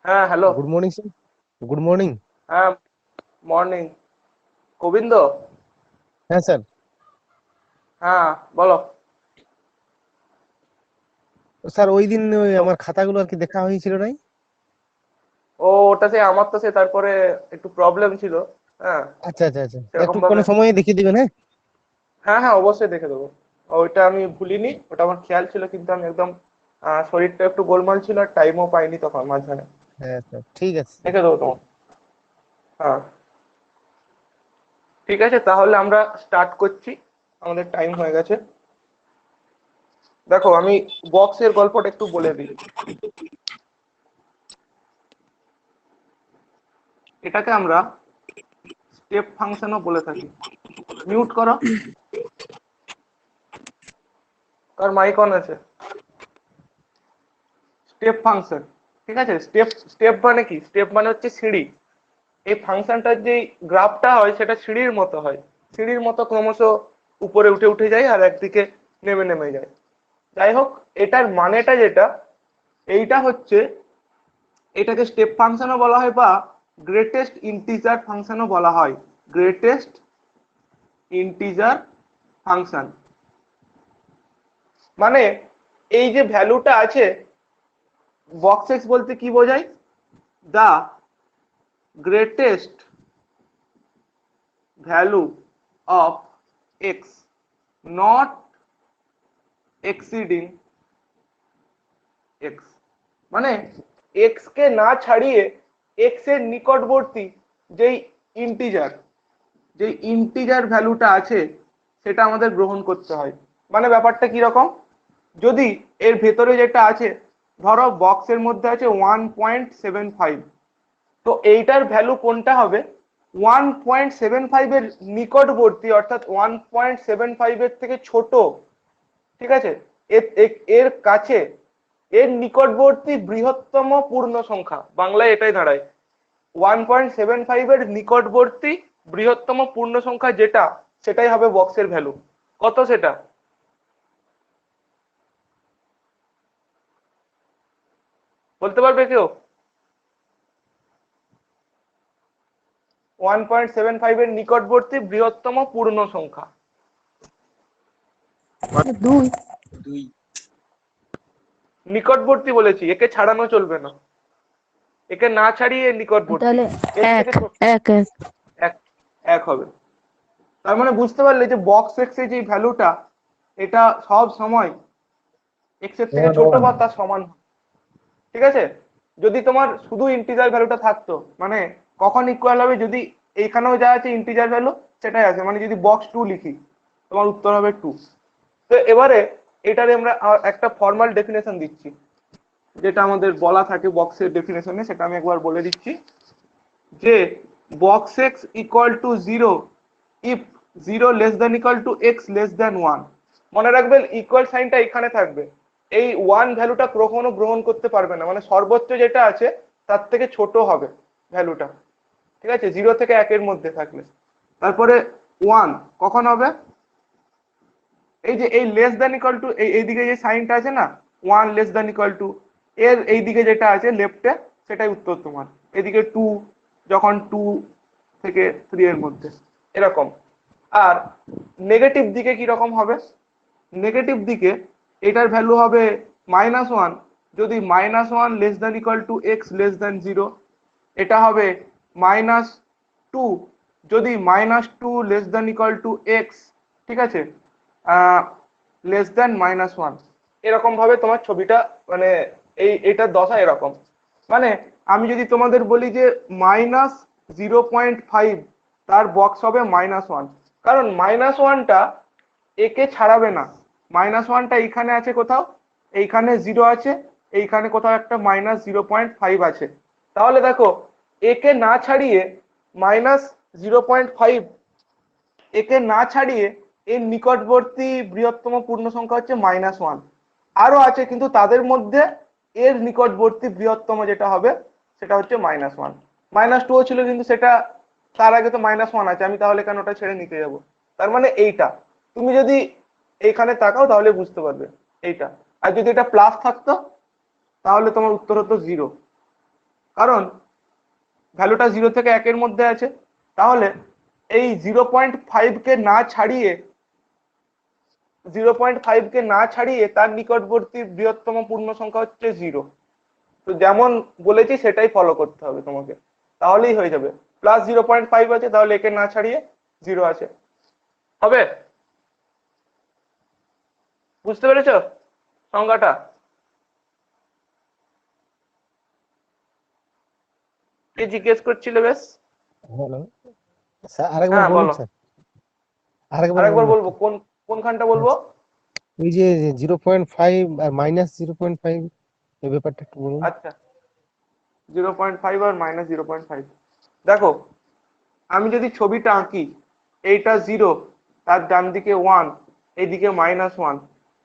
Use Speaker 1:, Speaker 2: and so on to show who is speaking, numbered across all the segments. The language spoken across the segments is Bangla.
Speaker 1: হ্যাঁ, hello.
Speaker 2: Good morning sir. Good morning.
Speaker 1: হ্যাঁ, মর্নিং। গোবিন্দ।
Speaker 2: হ্যাঁ স্যার।
Speaker 1: হ্যাঁ, বলো।
Speaker 2: স্যার ওই দিন ওই
Speaker 1: তো
Speaker 2: আমার খাতাগুলো আর কি দেখা হয়েছিল নাই।
Speaker 1: ওটা সে আমার তো সে তারপরে একটু প্রবলেম ছিল। হ্যাঁ,
Speaker 2: আচ্ছা আচ্ছা আচ্ছা, একটু
Speaker 1: সেরকম
Speaker 2: কোনো
Speaker 1: ভাবে।
Speaker 2: সময় দেখিয়ে দিবেন, হ্যাঁ।
Speaker 1: হ্যাঁ হ্যাঁ, অবশ্যই দেখে দেবো। ওইটা আমি ভুলিনি, ওটা আমার খেয়াল ছিল, কিন্তু আমি একদম শরীরটা একটু গোলমাল ছিল আর টাইমও পাইনি তখন মাঝখানে।
Speaker 2: হ্যাঁ স্যার, ঠিক আছে স্যার।
Speaker 1: দেখে দেবো তোমার। হ্যাঁ, ঠিক আছে, তাহলে আমরা স্টার্ট করছি। আমাদের টাইম হয়ে গেছে। দেখো, আমি বক্সের গল্পটা একটু বলে দিই। এটাকে আমরা স্টেপ ফাংশনও বলে থাকি। মিউট করো, কার মাইক অন আছে। স্টেপ ফাংশন, ঠিক আছে। স্টেপ স্টেপ মানে কি? স্টেপ মানে হচ্ছে সিঁড়ি। এই ফাংশনটার যে গ্রাফটা হয় সেটা সিঁড়ির মতো হয়। সিঁড়ির মতো ক্রমশ উপরে উঠে উঠে যায় আর একদিকে নেমে নেমে যায়। যাই হোক, এটার মানেটা যেটা, এইটা হচ্ছে, এটাকে স্টেপ ফাংশনও বলা হয় বা গ্রেটেস্ট ইন্টিজার ফাংশনও বলা হয়। গ্রেটেস্ট ইন্টিজার ফাংশন মানে এই যে ভ্যালুটা আছে, বক্স এক্স বলতে কি বোঝায়? দা greatest value of x not exceeding x, মানে x কে না ছাড়িয়ে x এর নিকটবর্তী যেই ইন্টিজার, যেই ইন্টিজার ভ্যালুটা আছে সেটা আমাদের গ্রহণ করতে হয়। মানে ব্যাপারটা কি রকম? যদি এর ভেতরে যেটা আছে, ধরো বক্সের মধ্যে আছে 1.75, তো এইটার ভ্যালু কোনটা হবে? 1.75 এর নিকটবর্তী, অর্থাৎ 1.75 এর থেকে ছোট, ঠিক আছে, এর এর কাছে, এর নিকটবর্তী বৃহত্তম পূর্ণ সংখ্যা, বাংলায় এটাই দাঁড়ায়। 1.75 এর নিকটবর্তী বৃহত্তম পূর্ণ সংখ্যা যেটা, সেটাই হবে বক্সের ভ্যালু। কত সেটা? বলতে পারবে কেউ? 1.75 এর নিকটবর্তী বৃহত্তম পূর্ণ সংখ্যা।
Speaker 3: দুই।
Speaker 2: দুই।
Speaker 1: নিকটবর্তী বলেছি, একে ছাড়ানো চলবে না, একে না ছাড়িয়ে নিকটবর্তী।
Speaker 3: তাহলে
Speaker 1: এর
Speaker 3: এক
Speaker 1: থেকে
Speaker 3: এক এক
Speaker 1: এক, এক হবে। তার মানে বুঝতে পারলে যে বক্স এক্স এর যে ভ্যালুটা, এটা সব সময় এক্স এর থেকে
Speaker 2: ওয়ান
Speaker 1: ছোট
Speaker 2: ওয়ান।
Speaker 1: বা তার সমান, ঠিক আছে। যদি তোমার শুধু ইন্টিজার ভ্যালুটা থাকতো, মানে কখন ইকুয়াল হবে? যদি এইখানেও যা আছে ইন্টিজার ভ্যালু সেটাই আছে, মানে যদি বক্স টু লিখি, তোমার উত্তর হবে টু। তো এবারে এটারে আমরা একটা ফর্মাল ডেফিনেশন দিচ্ছি, যেটা আমাদের বলা থাকে বক্সের ডেফিনেশনে, সেটা আমি একবার বলে দিচ্ছি যে box x equal to zero if zero less than equal to x less then one. মনে রাখবেন, ইকুয়াল সাইনটা এখানে থাকবে। এই ওয়ান ভ্যালুটা কখনো গ্রহণ করতে পারবে না, মানে সর্বোচ্চ যেটা আছে তার থেকে ছোট হবে ভ্যালুটা, ঠিক আছে, জিরো থেকে একের মধ্যে থাকলে। তারপরে ওয়ান কখন হবে? এই যে এই লেস দেন ইকুয়াল টু, এইদিকে যে সাইনটা আছে না, one less than equal to, এর এইদিকে যেটা আছে লেফটে, সেটাই উত্তর তোমার। এদিকে টু, যখন টু থেকে থ্রি এর মধ্যে, এরকম। আর নেগেটিভ দিকে কি রকম হবে? নেগেটিভ দিকে এটার ভ্যালু হবে -1, যদি -1 less than equal to x less then zero. এটা হবে -2 যদি -2 less than equal to x, ঠিক আছে, লেস দেন -1। এরকম ভাবে তোমার ছবিটা, মানে এইটার দশা এরকম। মানে আমি যদি তোমাদের বলি যে -0.5, তার বক্স হবে -1, কারণ -1টা একে ছাড়াবে না। -1টা এইখানে আছে কোথাও, এইখানে জিরো আছে, এইখানে কোথাও একটা -0.5 আছে। তাহলে দেখো, একে না ছাড়িয়ে -0.5, একে না ছাড়িয়ে এর নিকটবর্তী বৃহত্তম পূর্ণ সংখ্যা হচ্ছে -1। আরো আছে, কিন্তু তাদের মধ্যে এর নিকটবর্তী বৃহত্তম যেটা হবে সেটা হচ্ছে -1। -2 ছিল, কিন্তু সেটা, তার আগে তো -1 আছে, আমি তাহলে কেন ওটা ছেড়ে নিতে যাব? তার মানে এইটা, তুমি যদি এইখানে তাকাও তাহলে বুঝতে পারবে এইটা। আর যদি এটা প্লাস থাকতো তাহলে তোমার উত্তর হতো জিরো। কারণ ভ্যালুটা 0 থেকে 1 এর মধ্যে আছে। তাহলে এই 0.5 কে তার নিকটবর্তী বৃহত্তম পূর্ণ সংখ্যা হচ্ছে 0। তো যেমন বলেছি সেটাই ফলো করতে হবে তোমাকে, তাহলেই হয়ে যাবে। প্লাস 0.5 আছে, তাহলে একে না ছাড়িয়ে 0 আছে, হবে? বুঝতে পেরেছো সংজ্ঞাটা? কে জিজ্ঞেস করছিল বেশ?
Speaker 2: হ্যালো স্যার, আরেকবার
Speaker 1: হ্যাঁ
Speaker 2: বলুন
Speaker 1: বলো।
Speaker 2: স্যার, আরেকবার
Speaker 1: আরেকবার
Speaker 2: বলুন
Speaker 1: বলবো?
Speaker 2: একটু।
Speaker 1: কোনখানটা
Speaker 2: হ্যাঁ,
Speaker 1: বলবো?
Speaker 2: ওই যে 0.5 আর -0.5 এই ব্যাপারটা একটু বলুন।
Speaker 1: আচ্ছা, 0.5 আর -0.5। দেখো, আমি যদি ছবিটা আঁকি, এইটা 0, তার ডান দিকে 1, এইদিকে -1,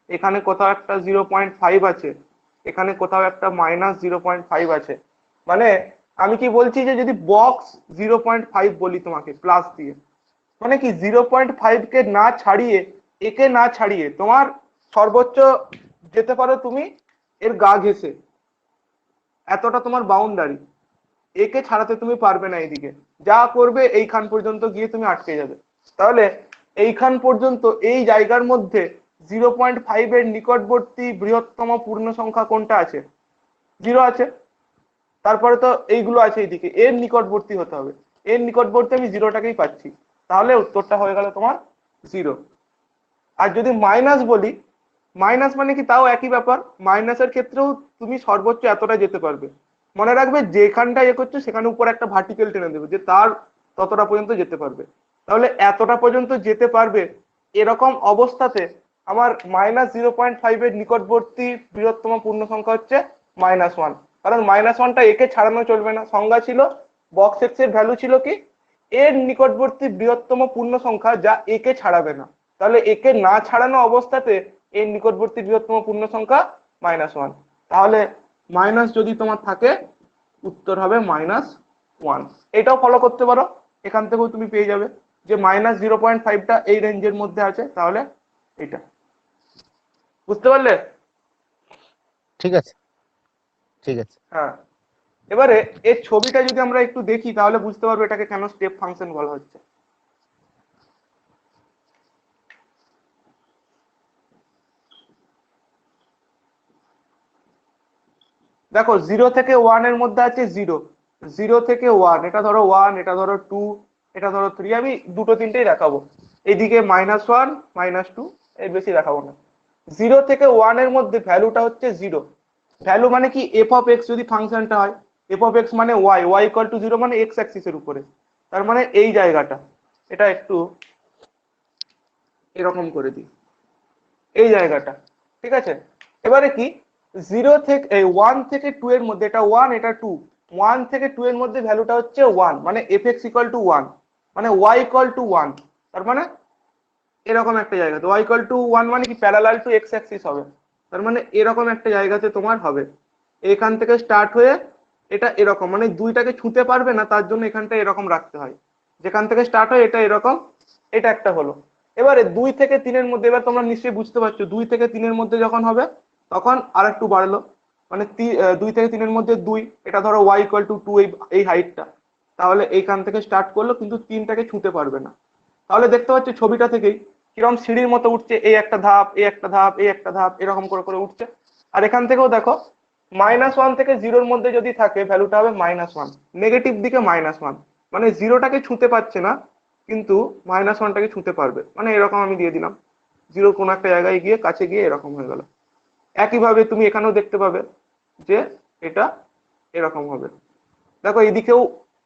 Speaker 1: এখানে কোথাও একটা 0.5 আছে, এখানে কোথাও একটা -0.5 আছে। মানে আমি কি বলছি, যে যদি বক্স 0.5 বলি তোমাকে প্লাস দিয়ে, মানে কি 0.5 কে না ছাড়িয়ে, একে না ছাড়িয়ে তোমার সর্বোচ্চ যেতে পারো তুমি এর গা ঘেঁষে, এতটা তোমার বাউন্ডারি। একে ছাড়াতে তুমি পারবে না, এইদিকে যা করবে এইখান পর্যন্ত গিয়ে তুমি আটকে যাবে। তাহলে এইখান পর্যন্ত এই জায়গার মধ্যে 0.5 এর নিকটবর্তী বৃহত্তম পূর্ণ সংখ্যা কোনটা আছে? 0 আছে। তারপরে তো এইগুলো আছে, এইদিকে এর নিকটবর্তী হতে হবে, এর নিকটবর্তী আমি 0টাকেই পাচ্ছি, তাহলে উত্তরটা হয়ে গেল তোমার 0। আর যদি মাইনাস বলি, মাইনাস মানে কি, তাও একই ব্যাপার। মাইনাসের ক্ষেত্রেও তুমি সর্বোচ্চ এতটা যেতে পারবে। মনে রাখবে যেখানটা করছো সেখানে উপরে একটা ভার্টিক্যাল টেনে দেবে, যে তার ততটা পর্যন্ত যেতে পারবে। তাহলে এতটা পর্যন্ত যেতে পারবে, এরকম অবস্থাতে আমার -0.5 এর নিকটবর্তী বৃহত্তম পূর্ণ সংখ্যা হচ্ছে -1। কারণ -1টা একে ছাড়ানো চলবে না, সংজ্ঞা ছিল বক্স এক্স এর ভ্যালু ছিল কি, এর নিকটবর্তী বৃহত্তম পূর্ণ সংখ্যা যা একে ছাড়াবে না। তাহলে একে না ছাড়ানো অবস্থাতে এর নিকটবর্তী বৃহত্তম পূর্ণ সংখ্যা -1। তাহলে মাইনাস যদি তোমার থাকে, উত্তর হবে -1। এটাও ফলো করতে পারো, এখান থেকেও তুমি পেয়ে যাবে যে -0.5টা এই রেঞ্জের মধ্যে আছে, তাহলে এটা। বুঝতে পারলে?
Speaker 2: ঠিক আছে, ঠিক আছে।
Speaker 1: হ্যাঁ। এবারে এর ছবিটা যদি আমরা একটু দেখি, তাহলে বুঝতে পারবো এটাকে কেন স্টেপ ফাংশন বলা হচ্ছে। দেখো, 0 থেকে 1 এর মধ্যে আছে 0, 0 থেকে 1, এটা ধরো 1, এটা ধরো 2, এটা ধরো 3, আমি দুটো তিনটেই দেখাবো। এইদিকে -1, -2, এর বেশি দেখাবো না। 0 থেকে 1 এর মধ্যে ভ্যালুটা হচ্ছে 0। ভ্যালু মানে কি, এফ অফ এক্স যদি ফাংশনটা হয়, এফ অফ এক্স মানে ওয়াই, ওয়াই ইকুয়াল টু 0 মানে এক্স অ্যাক্সিসের উপরে। তার মানে এই জায়গাটা, এটা একটু এরকম করে দিই, এই জায়গাটা, ঠিক আছে? এবারে কি, 0 থেকে 1 থেকে 2 এর মধ্যে, এটা 1 এটা 2, 1 থেকে 2 এর মধ্যে ভ্যালুটা হচ্ছে 1, মানে এফ এক্স ইকুয়াল টু 1, মানে ওয়াই ইকুয়াল টু 1। তার মানে এরকম একটা জায়গাতে ওয়াই ইকুয়াল টু 1 মানে কি, প্যারালাল টু এক্স অ্যাক্সিস হবে। তার মানে এরকম একটা জায়গাতে তোমার হবে, এখান থেকে স্টার্ট হয়ে এটা এরকম, মানে দুইটাকে ছুঁতে পারবে না, তার জন্য এখানটা এরকম রাখতে হয়। যেখান থেকে স্টার্ট হয় এটা এরকম, এটা একটা হলো। এবারে 2 থেকে 3 এর মধ্যে, এবার তোমরা নিশ্চয়ই বুঝতে পারছো, 2 থেকে 3 এর মধ্যে যখন হবে তখন আর একটু বাড়লো, মানে 2 থেকে 3 এর মধ্যে 2, এটা ধরো ওয়াই ইকুয়াল টু 2, এই হাইটটা। তাহলে এইখান থেকে স্টার্ট করলো, কিন্তু 3টাকে ছুঁতে পারবে না। তাহলে দেখতে পাচ্ছ ছবিটা থেকেই কিরকম সিঁড়ির মতো উঠছে, এই একটা ধাপ, এই একটা ধাপ, এই একটা ধাপ, এরকম করে করে উঠছে। আর এখান থেকেও দেখো, -1 থেকে 0-র মধ্যে যদি থাকে, ভ্যালুটা হবে -1, নেগেটিভ দিকে -1, মানে 0টাকে ছুঁতে পারছে না, কিন্তু -1টাকে ছুঁতে পারবে, মানে এরকম আমি দিয়ে দিলাম। 0 কোন একটা জায়গায় গিয়ে কাছে গিয়ে এরকম হয়ে গেল। একইভাবে তুমি এখানেও দেখতে পাবে যে এটা এরকম হবে। দেখো এদিকেও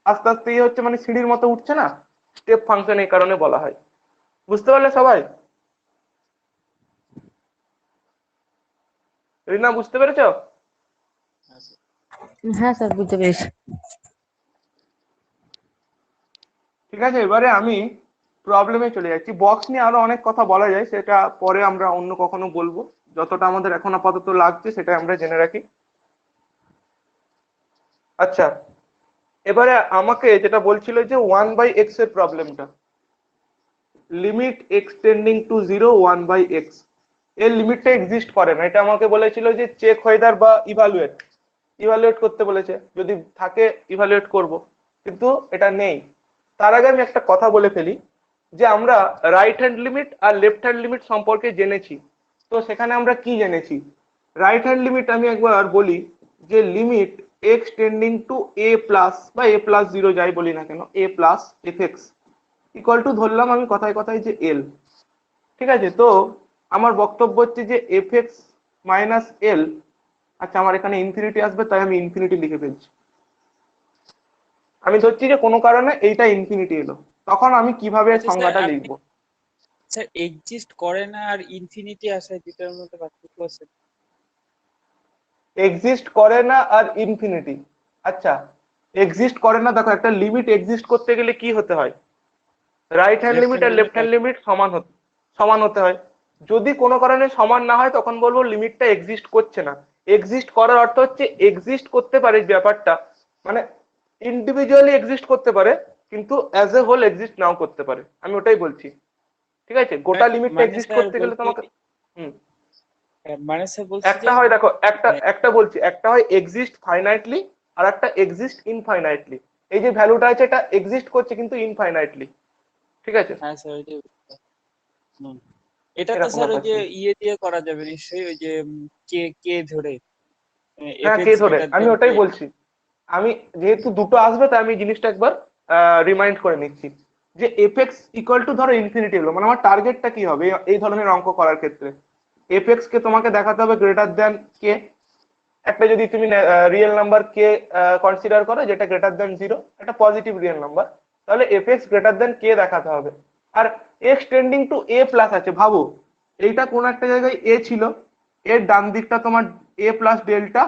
Speaker 1: আস্তে আস্তে ইয়ে হচ্ছে, মানে সিঁড়ির মতো উঠছে না, স্টেপ ফাংশন এই কারণে বলা হয়। বুঝতে পারলে সবাই? রিনা, বুঝতে পেরেছো?
Speaker 3: হ্যাঁ স্যার, বুঝতে পেরেছি।
Speaker 1: ঠিক আছে, এবারে আমি প্রবলেমে চলে যাচ্ছি। বক্স নিয়ে আরো অনেক কথা বলা যায়, সেটা পরে আমরা অন্য কখনো বলবো। যতটা আমাদের এখন আপাতত লাগছে সেটা আমরা জেনে রাখি। আচ্ছা, এবারে আমাকে যেটা বলছিল যে 1/x এর প্রবলেমটা, limit x tending to 0 1/x, এর লিমিটটা এক্সিস্ট করে না, এটা আমাকে বলেছিল যে চেক হোয়েদার বা ইভালুয়েট। ইভালুয়েট করতে বলেছে, যদি থাকে ইভালুয়েট করব, কিন্তু এটা নেই। তার আগে আমি একটা কথা বলে ফেলি, যে আমরা রাইট হ্যান্ড লিমিট আর লেফট হ্যান্ড লিমিট সম্পর্কে জেনেছি। তো সেখানে আমরা কি জেনেছি? রাইট হ্যান্ড লিমিট আমি একবার বলি, যে limit x tending to a plus বা এ প্লাস জিরো যাই বলি না কেন, a plus f x equal to, ধরলাম আমি কথায় কথায় যে এল। ঠিক আছে, তো আমার বক্তব্য হচ্ছে যে এফ এক্স মাইনাস এল, আচ্ছা আমার এখানে ইনফিনিটি আসবে তাই আমি ইনফিনিটি লিখে ফেলছি। আমি ধরছি যে কোনো কারণে এইটা ইনফিনিটি এলো, তখন আমি কিভাবে
Speaker 3: আচ্ছা স্যার,
Speaker 1: সংজ্ঞাটা
Speaker 3: আপনি
Speaker 1: লিখবো?
Speaker 3: স্যার এক্সিস্ট করে না আর ইনফিনিটি আসে, দুটার মধ্যে পার্থক্য আছে?
Speaker 1: এক্সিস্ট করে না আর ইনফিনিটি, আচ্ছা এক্সিস্ট করে না, দেখো একটা লিমিট এক্সিস্ট করতে গেলে কি হতে হয়? Right hand
Speaker 3: left
Speaker 1: limit
Speaker 3: hand
Speaker 1: আর
Speaker 3: লিমিট
Speaker 1: লেফট হ্যান্ড লিমিট সমান হতে হয়। যদি কোনো কারণে সমান না হয় তখন বলবো লিমিটটা এক্সিস্ট করছে না। এক্সিস্ট করার অর্থ হচ্ছে এক্সিস্ট করতে পারে ব্যাপারটা, মানে ইন্ডিভিজুয়ালি এক্সিস্ট করতে পারে, কিন্তু অ্যাজ এ হোল এক্সিস্ট নাও করতে পারে, আমি ওটাই বলছি। ঠিক আছে, গোটা লিমিটটা
Speaker 3: মানে
Speaker 1: এক্সিস্ট
Speaker 3: স্যার
Speaker 1: করতে গেলে
Speaker 3: বলছি,
Speaker 1: তোমাকে হুম
Speaker 3: মানে স্যার বলছি যে
Speaker 1: একটা হয়, দেখো একটা
Speaker 3: মানে
Speaker 1: একটা বলছি, একটা হয় এক্সিস্ট ফাইনাইটলি আর একটা এক্সিস্ট ইনফাইনাইটলি। এই যে ভ্যালুটা আছে এটা এক্সিস্ট করছে কিন্তু ইনফাইনাইটলি। ঠিক আছে,
Speaker 3: হ্যাঁ স্যার, ওই যে হুম, এটা তো
Speaker 1: এরকম
Speaker 3: স্যার ওই
Speaker 1: ব্যাপার
Speaker 3: যে
Speaker 1: ছিল।
Speaker 3: ইয়ে দিয়ে করা যাবে নিশ্চয়ই, ওই যে কে কে ধরে এফ
Speaker 1: হ্যাঁ, কে
Speaker 3: এক্স
Speaker 1: ধরে,
Speaker 3: গ্রেটার
Speaker 1: আমি
Speaker 3: দেন
Speaker 1: ওটাই
Speaker 3: কে।
Speaker 1: বলছি। আমি যেহেতু দুটো আসবে তাই আমি জিনিসটা একবার রিমাইন্ড করে নিচ্ছি, যে এফ এক্স ইকুয়াল টু ধরো ইনফিনিটি হলো, মানে আমার টার্গেটটা কি হবে এই ধরনের অঙ্ক করার ক্ষেত্রে? এফ এক্স কে তোমাকে দেখাতে হবে গ্রেটার দেন কে। একটা যদি তুমি রিয়েল নাম্বার কে কনসিডার করো যেটা গ্রেটার দেন জিরো, একটা পজিটিভ রিয়েল নাম্বার, তাহলে এফ এক্স গ্রেটার দেন কে দেখাতে হবে। আর x tending to a plus আছে, ভাবো এইটা কোন একটা জায়গায় এ ছিল, এর ডান দিকটা তোমার এ প্লাস ডেল্টা।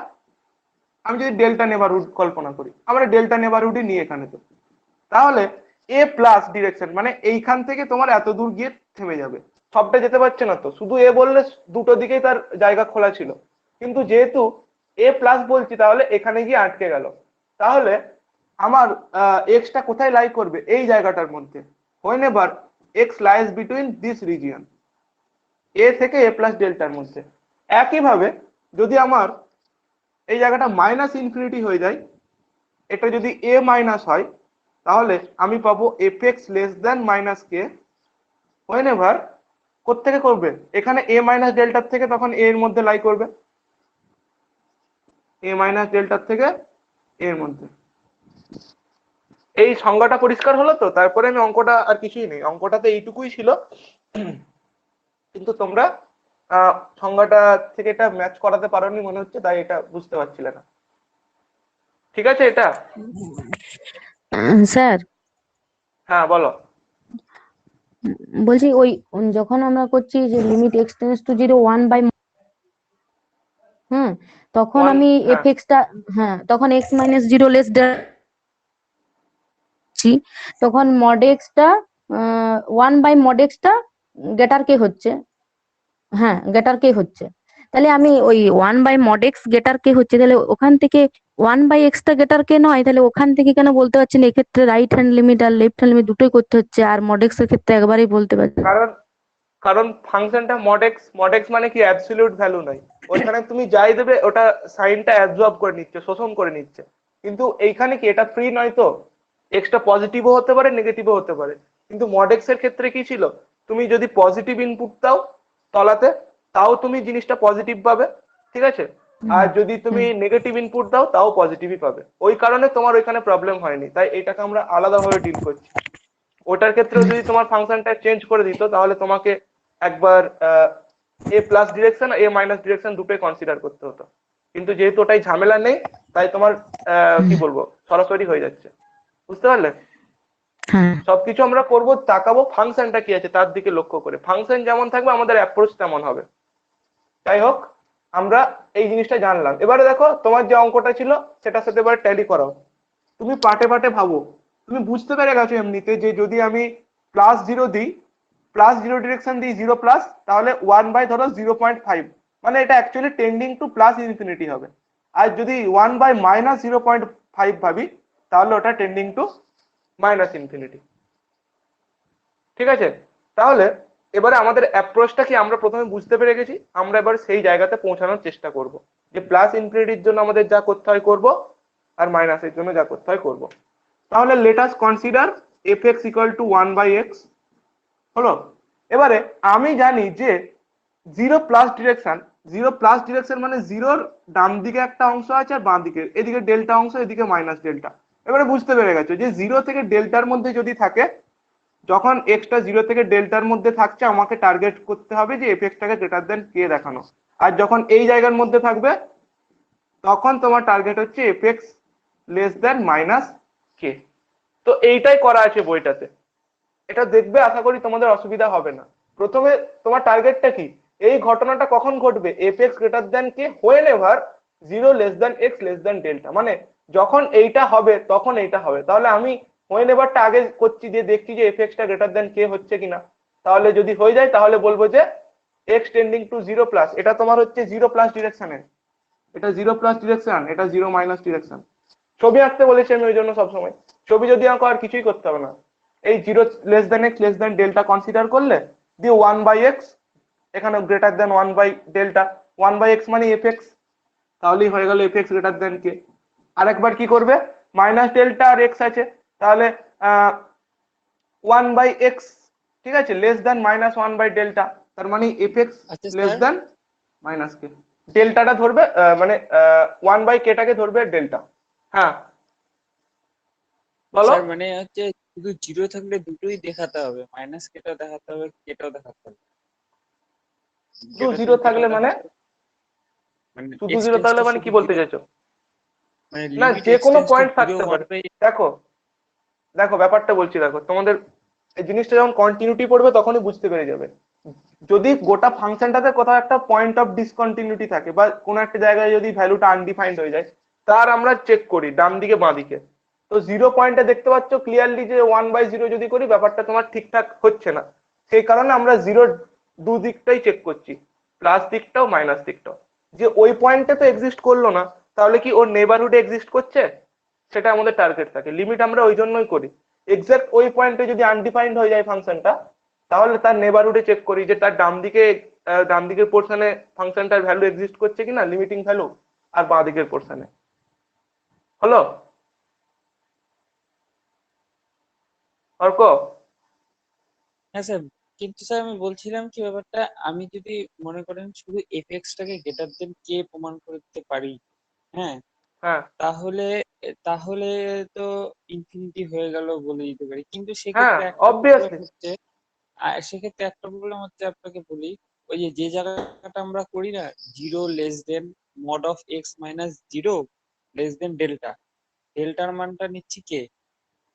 Speaker 1: আমি যদি ডেল্টা নেবারহুড কল্পনা করি, আমরা ডেল্টা নেবারহুডই নিই এখানে, তো তাহলে এ প্লাস ডিরেকশন মানে এইখান থেকে তোমার এত দূর গিয়ে থেমে যাবে, সবটা যেতে পারছে না, তো শুধু এ বললে দুটো দিকেই তার জায়গা খোলা ছিল, কিন্তু যেহেতু এ প্লাস বলছি তাহলে এখানে গিয়ে আটকে গেল। তাহলে আমার এক্সটা কোথায় লাই করবে? এই জায়গাটার মধ্যে। Whenever x lies between this region, a থেকে এ প্লাস ডেল্টার মধ্যে। একইভাবে যদি আমার এই জায়গাটা মাইনাস ইনফিনিটি হয়ে যায়, এটা যদি এ মাইনাস হয়, তাহলে আমি পাবো F x less than minus K, when ever কোত্থেকে করবে, এখানে এ মাইনাস ডেল্টার থেকে তখন এ এর মধ্যে লাই করবে, এ মাইনাস ডেল্টার থেকে এর মধ্যে। এই সংজ্ঞাটা পরিষ্কার হলো তো? তারপরে আমি অঙ্কটা আর কিছুই নেই, অঙ্কটাতে এইটুকুই ছিল, কিন্তু তোমরা সংজ্ঞাটা থেকে এটা ম্যাচ করাতে পারোনি মনে হচ্ছে, তাই এটা বুঝতে পারছিলে না। ঠিক আছে এটা?
Speaker 4: স্যার,
Speaker 1: হ্যাঁ বলো।
Speaker 4: বলছি ওই যখন আমরা করছি যে limit x tends to zero 1/, হুম, তখন
Speaker 1: ওয়ান,
Speaker 4: আমি
Speaker 1: হ্যাঁ।
Speaker 4: এফ এক্সটা, হ্যাঁ, তখন এক্স মাইনাস জিরো লেস দেখাচ্ছি, তখন মড এক্সটা 1/mod এক্সটা গেটার কে হচ্ছে, হ্যাঁ গেটার কে হচ্ছে। তাহলে আমি ওই 1/mod এক্স গেটার কে হচ্ছে, তাহলে ওখান থেকে 1/x টা গেটার কে নয়, তাহলে ওখান থেকে কেন বলতে পারছেন এক্ষেত্রে রাইট হ্যান্ড লিমিট আর লেফট হ্যান্ড লিমিট দুটোই করতে হচ্ছে, আর মড এক্স এর ক্ষেত্রে একবারেই বলতে পারছি?
Speaker 1: কারণ কারণ ফাংশনটা মড এক্স মানে কি অ্যাবসলিউট ভ্যালু নাই, ওখানে তুমি যাই দেবে ওটা সাইনটা অ্যাবজর্ব করে নিচ্ছে, শোষণ করে নিচ্ছে। কিন্তু এইখানে কি এটা ফ্রি নয়, তো এক্সটা পজিটিভও হতে পারে নেগেটিভও হতে পারে। কিন্তু মডেক্স এর ক্ষেত্রে কি ছিল, তুমি যদি পজিটিভ ইনপুট দাও তলাতে, তাও তুমি জিনিসটা পজিটিভ পাবে, ঠিক আছে, আর যদি তুমি নেগেটিভ ইনপুট দাও তাও পজিটিভই পাবে। ওই কারণে তোমার ওইখানে প্রবলেম হয়নি, তাই এটাকে আমরা আলাদাভাবে ডিল করছি। ওটার ক্ষেত্রেও যদি তোমার ফাংশনটা চেঞ্জ করে দিত তাহলে তোমাকে একবার এ প্লাস ডিরেকশন এ মাইনাস ডিরেকশন দুটোই কনসিডার করতে হতো, কিন্তু যেহেতু ওটাই ঝামেলা নেই, তাই তোমার কি বলবো সরাসরি হয়ে যাচ্ছে। বুঝতে পারলে?
Speaker 4: হ্যাঁ,
Speaker 1: সবকিছু আমরা করব, তাকাবো ফাংশনটা কি আছে তার দিকে লক্ষ্য করে, ফাংশন যেমন থাকবে আমাদের অ্যাপ্রোচ তেমন হবে। যাই হোক, আমরা এই জিনিসটা জানলাম। এবারে দেখো তোমার যে অঙ্কটা ছিল সেটার সাথে এবার ট্যালি করাও। তুমি পাটে পাটে ভাবো, তুমি বুঝতে পেরে গেছো এমনিতে যে যদি আমি প্লাস জিরো দিই, প্লাস জিরো ডিরেকশন দিই জিরো প্লাস, তাহলে 1/, ধরো 0.5, মানে এটা actually tending to plus infinity হবে। আর যদি 1/-0.5 ভাবি, তাহলে ওটা টেন্ডিং টু মাইনাস ইনফিনিটি। ঠিক আছে, তাহলে এবারে আমাদের অ্যাপ্রোচটা কি আমরা প্রথমে বুঝতে পেরে গেছি, আমরা এবার সেই জায়গাতে পৌঁছানোর চেষ্টা করব যে প্লাস ইনফিনিটির জন্য আমাদের যা করতে হয় করব, আর মাইনাসের জন্য যা করতে হয় করব। তাহলে লেট আস consider F x equal two 1/x হলো। এবারে আমি জানি যে জিরো প্লাস ডিরেকশন মানে জিরোর ডান দিকে একটা অংশ আছে আর বাঁ দিকে, এদিকে ডেল্টা অংশ, এদিকে মাইনাস ডেল্টা। এবারে বুঝতে পেরে গেছো যে জিরো থেকে ডেল্টার মধ্যে যদি থাকে, যখন এক্সটা জিরো থেকে ডেল্টার মধ্যে থাকছে আমাকে টার্গেট করতে হবে যে এফ এক্সটাকে গ্রেটার দেন কে দেখানো, আর যখন এই জায়গার মধ্যে থাকবে তখন তোমার টার্গেট হচ্ছে f x less than minus k. তো এইটাই করা আছে বইটাতে, এটা দেখবে, আশা করি তোমাদের অসুবিধা হবে না। প্রথমে তোমার টার্গেটটা কি, এই ঘটনাটা কখন ঘটবে, F x greater than K when ever zero less then x less than delta, মানে যখন এইটা হবে তখন এইটা হবে। তাহলে আমি হোয়েন এভারটা আগে করছি, দিয়ে দেখছি যে এফ এক্সটা গ্রেটার দেন কে হচ্ছে কিনা। তাহলে যদি হয়ে যায় তাহলে বলবো যে x tending to zero plus, এটা তোমার হচ্ছে জিরো প্লাস ডিরেকশনে, এটা জিরো প্লাস ডিরেকশন, এটা জিরো মাইনাস ডিরেকশন। ছবি আঁকতে বলেছি আমি ওই জন্য সবসময়, ছবি যদি আঁকো আর কিছুই করতে হবে না। এই জিরো লেস দেন x less than delta consider করলে, দিয়ে 1/x, এখানে গ্রেটার দেন 1/ডেল্টা, 1/x মানে এফ এক্স, তাহলেই হয়ে গেল এফ এক্স গ্রেটার দেন কে। আরেকবার কি করবে, মাইনাস ডেল্টা আর এক্স আছে, তাহলে 1/x, ঠিক আছে, লেস দেন মাইনাস 1/ডেল্টা, তার মানে এফ এক্স
Speaker 3: আচ্ছা
Speaker 1: লেস
Speaker 3: স্যার,
Speaker 1: দেন মাইনাস কে। ডেল্টাটা ধরবে মানে 1/k-টাকে ধরবে ডেল্টা। হ্যাঁ বলো।
Speaker 3: স্যার মানে হচ্ছে শুধু জিরো থাকলে দুটোই দেখাতে হবে, মাইনাস কেটাও দেখাতে হবে, কেটাও দেখাতে হবে,
Speaker 1: শুধু
Speaker 3: কেটার
Speaker 1: জিরো
Speaker 3: সঙ্গে কেটাও
Speaker 1: থাকলে মানে,
Speaker 3: দেখাতে হবে, মানে
Speaker 1: শুধু
Speaker 3: এক্স
Speaker 1: জিরো
Speaker 3: টেন্স
Speaker 1: থাকলে
Speaker 3: টু
Speaker 1: মানে কি
Speaker 3: শুধু
Speaker 1: বলতে
Speaker 3: জিরো,
Speaker 1: চাইছো?
Speaker 3: মানে
Speaker 1: না,
Speaker 3: লিমিট
Speaker 1: যে
Speaker 3: এক্স
Speaker 1: কোনো
Speaker 3: টেন্স টু
Speaker 1: পয়েন্ট
Speaker 3: জিরো
Speaker 1: থাকতে
Speaker 3: ওয়ান
Speaker 1: পারে।
Speaker 3: বাই।
Speaker 1: দেখো দেখো ব্যাপারটা বলছি, দেখো তোমাদের এই জিনিসটা যখন কন্টিনিউটি পড়বে তখনই বুঝতে পেরে যাবে। যদি গোটা ফাংশনটাতে কোথাও একটা পয়েন্ট অফ ডিসকন্টিনিউটি থাকে বা কোনো একটা জায়গায় যদি ভ্যালুটা আনডিফাইন্ড হয়ে যায়, তার আমরা চেক করি ডান দিকে বাঁ দিকে। তো জিরো পয়েন্টে দেখতে পাচ্ছ ক্লিয়ারলি যে 1/0 যদি করি ব্যাপারটা তোমার ঠিকঠাক হচ্ছে না, সেই কারণে আমরা জিরোর দুদিকটাই চেক করছি, প্লাস দিকটাও মাইনাস দিকটাও। যে ওই পয়েন্টে তো এক্সিস্ট করলো না, তাহলে কি ওর নেবারহুডে এক্সিস্ট করছে, সেটা আমাদের টার্গেট থাকে। লিমিট আমরা ওই জন্যই করি, এক্সাক্ট ওই পয়েন্টে যদি আনডিফাইন্ড হয়ে যায় ফাংশনটা, তাহলে তার নেবারহুডে চেক করি যে তার ডান দিকের পোর্শনে ফাংশনটার ভ্যালু এক্সিস্ট করছে কিনা, লিমিটিং ভ্যালু, আর বাঁ দিকের পোর্শনে। হলো অর্ক?
Speaker 3: হ্যাঁ স্যার, কিন্তু স্যার আমি বলছিলাম কি ব্যাপারটা, আমি যদি মনে করেন শুধু এফ টাকে গ্রেটার দেন কে প্রমাণ করতে পারি, হ্যাঁ,
Speaker 1: হ্যাঁ
Speaker 3: তাহলে তাহলে তো ইনফিনিটি হয়ে গেল বলে দিতে পারি, কিন্তু
Speaker 1: হ্যাঁ
Speaker 3: সেক্ষেত্রে একটা প্রবলেম
Speaker 1: অবভিয়াসলি।
Speaker 3: হচ্ছে, সেক্ষেত্রে একটা প্রবলেম হচ্ছে, আপনাকে বলি, ওই যে জায়গাটা আমরা করি না, zero less than mod of x minus zero less than delta, ডেল্টার মানটা নিচ্ছি কে,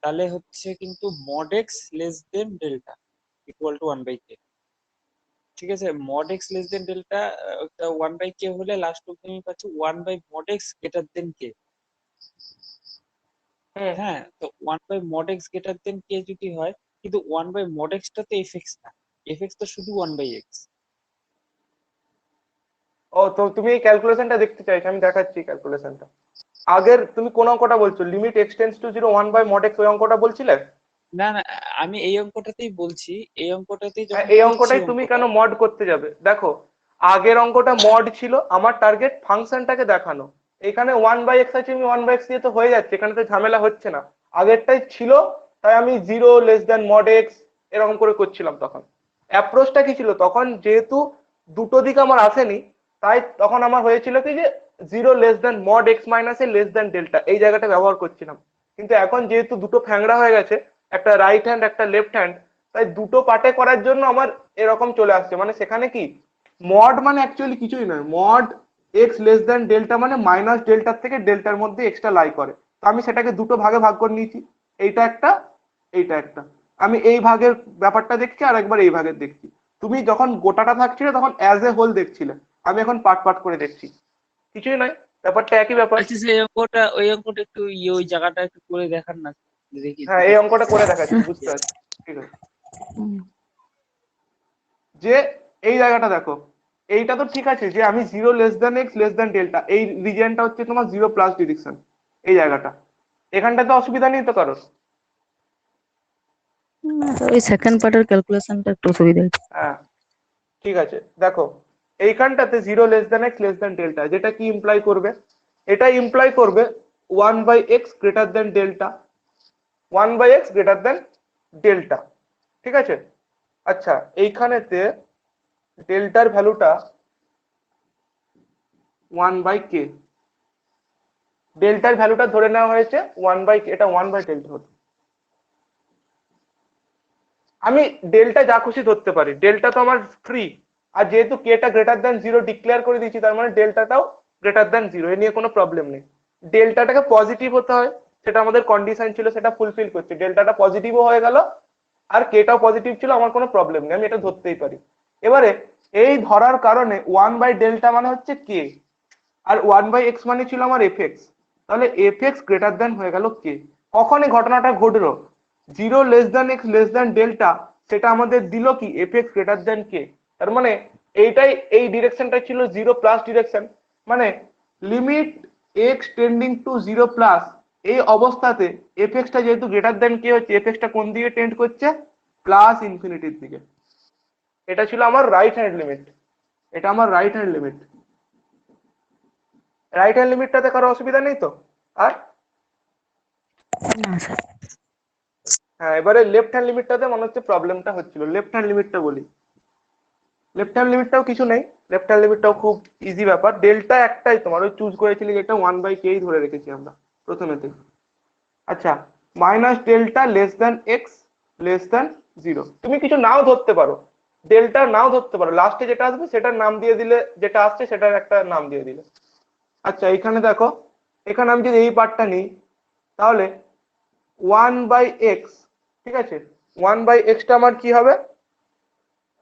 Speaker 3: তাহলে হচ্ছে কিন্তু mod x less than delta equal to 1/k। ঠিক আছে, mod x less than delta 1/k হলে লাস্ট অব্দি আমি পাচ্ছি 1/mod x গ্রেটার দেন কে।
Speaker 1: হুম।
Speaker 3: হ্যাঁ, তো 1/mod x গ্রেটার দেন কে যদি হয়, কিন্তু 1/mod x টা তো এফ এক্স না, এফ এক্স তো শুধু 1/x।
Speaker 1: ও, তো তুমি এই ক্যালকুলেশনটা দেখতে চাইছো, আমি দেখাচ্ছি ক্যালকুলেশনটা। আগের তুমি কোন অঙ্কটা বলছো, limit x tends to zero 1/mod x, ওই অঙ্কটা বলছিলে?
Speaker 3: না না, আমি এই অঙ্কটাতেই বলছি, এই অঙ্কটাতেই
Speaker 1: হ্যাঁ,
Speaker 3: যখন
Speaker 1: এই
Speaker 3: করছি
Speaker 1: অঙ্কটাই তুমি
Speaker 3: অঙ্কটা।
Speaker 1: কেন মড করতে যাবে? দেখো আগের অঙ্কটা মড ছিল, আমার টার্গেট ফাংশনটাকে দেখানো। এখানে 1/x আছে, আমি 1/x দিয়ে তো হয়ে যাচ্ছে, এখানে তো ঝামেলা হচ্ছে না। আগেরটাই ছিল, তাই আমি zero less than mod x এরকম করে করছিলাম। তখন অ্যাপ্রোচটা কি ছিল, তখন যেহেতু দুটো দিক আমার আসেনি, তাই তখন আমার হয়েছিল কি যে zero less than mod x minus a less than delta, এই জায়গাটা ব্যবহার করছিলাম। কিন্তু এখন যেহেতু দুটো ফ্যাংরা হয়ে গেছে, একটা রাইট হ্যান্ড একটা লেফট হ্যান্ড, তাই দুটো পার্টে করার জন্য আমার এরকম চলে আসছে। মানে সেখানে কি মড মানে অ্যাকচুয়ালি কিছুই নয়, mod x less than delta মানে মাইনাস ডেল্টার থেকে ডেল্টার মধ্যে এক্সট্রা লাই করে। তো আমি সেটাকে দুটো ভাগে ভাগ করে নিয়েছি, এইটা একটা, এইটা একটা। আমি এই ভাগের ব্যাপারটা দেখছি আর একবার এই ভাগের দেখছি। তুমি যখন গোটাটা থাকছিলে তখন অ্যাজ এ হোল দেখছিলে, আমি এখন পার্ট পার্ট করে দেখছি। কিছুই নয়, ব্যাপারটা একই ব্যাপার।
Speaker 3: আচ্ছা স্যার, ওই অঙ্কটা একটু ওই জায়গাটা একটু করে দেখান না, দেখি
Speaker 1: হ্যাঁ,
Speaker 3: দুটো
Speaker 1: এই অঙ্কটা করে দেখাচ্ছি, বুঝতে পারছি। ঠিক আছে, যে এই জায়গাটা দেখো, এইটা তো ঠিক আছে যে আমি জিরো লেস দেন এক্স লেস দেন ডেল্টা, এই রিজিয়নটা হচ্ছে তোমার জিরো প্লাস ডিরেকশন, এই জায়গাটা। এখানটাতে অসুবিধা নেই তো কারোর?
Speaker 4: ওই সেকেন্ড পার্টের ক্যালকুলেশনটা একটু অসুবিধা হচ্ছে।
Speaker 1: হ্যাঁ ঠিক আছে, দেখো এইখানটাতে জিরো লেস দেন এক্স লেস দেন ডেল্টা, যেটা কি ইমপ্লাই করবে, এটা ইমপ্লাই করবে 1/x greater than delta, 1/x greater than delta, ঠিক আছে। আচ্ছা এইখানেতে ডেল্টার ভ্যালুটা 1/k, ডেল্টার ভ্যালুটা ধরে নেওয়া হয়েছে 1/k, এটা 1/ডেল্টা হতো। আমি ডেল্টা যা খুশি ধরতে পারি, ডেল্টা তো আমার ফ্রি, আর যেহেতু কেটা গ্রেটার দ্যান জিরো ডিক্লেয়ার করে দিয়েছি, তার মানে ডেল্টাটাও গ্রেটার দ্যান জিরো, এ নিয়ে কোনো প্রবলেম নেই। ডেল্টাটাকে পজিটিভ হতে হয়, সেটা আমাদের কন্ডিশন ছিল, সেটা ফুলফিল করছে, ডেল্টাটা পজিটিভও হয়ে গেল আর কেটাও পজিটিভ ছিল, আমার কোনো প্রবলেম নেই, আমি এটা ধরতেই পারি। এবারে এই ধরার কারণে 1/ডেল্টা মানে হচ্ছে কে, আর 1/x মানে ছিল আমার এফএক্স, তাহলে এফএক্স গ্রেটার দ্যান হয়ে গেল কে। কখন এই ঘটনাটা ঘটলো, zero less than x less than delta, সেটা আমাদের দিল কি এফএক্স গ্রেটার দ্যান কে। তার মানে এইটাই, এই ডিরেকশনটা ছিল জিরো প্লাস ডিরেকশন, মানে limit x tending to zero plus, এই অবস্থাতে এফএক্সটা যেহেতু গ্রেটার দ্যান কে হচ্ছে, এফএক্সটা কোন দিকে টেন্ড করছে, প্লাস ইনফিনিটির দিকে। এটা ছিল আমার রাইট হ্যান্ড লিমিট, এটা আমার right hand limit. Right hand লিমিটটাতে কারো অসুবিধা নেই তো আর?
Speaker 4: না স্যার।
Speaker 1: হ্যাঁ এবারে লেফট হ্যান্ড লিমিটটাতে মনে হচ্ছে প্রবলেমটা হচ্ছিল, লেফট হ্যান্ড লিমিটটা বলি। লেফট হ্যান্ড লিমিটটাও কিছু নেই, লেফট হ্যান্ড লিমিটটাও খুব ইজি ব্যাপার, ডেল্টা একটাই তোমার, ওই চুজ করেছিলি যেটা 1/k ধরে রেখেছি আমরা প্রথমেতে। আচ্ছা minus delta less than x less than zero, তুমি কিছু নাও ধরতে পারো, ডেল্টা নাও ধরতে পারো, লাস্টে যেটা আসবে সেটার নাম দিয়ে দিলে, যেটা আসছে সেটার একটা নাম দিয়ে দিলে। আচ্ছা এখানে দেখো, এখানে আমি যদি এই পার্টটা নিই, তাহলে 1/x, ঠিক আছে, 1/x-টা আমার কি হবে,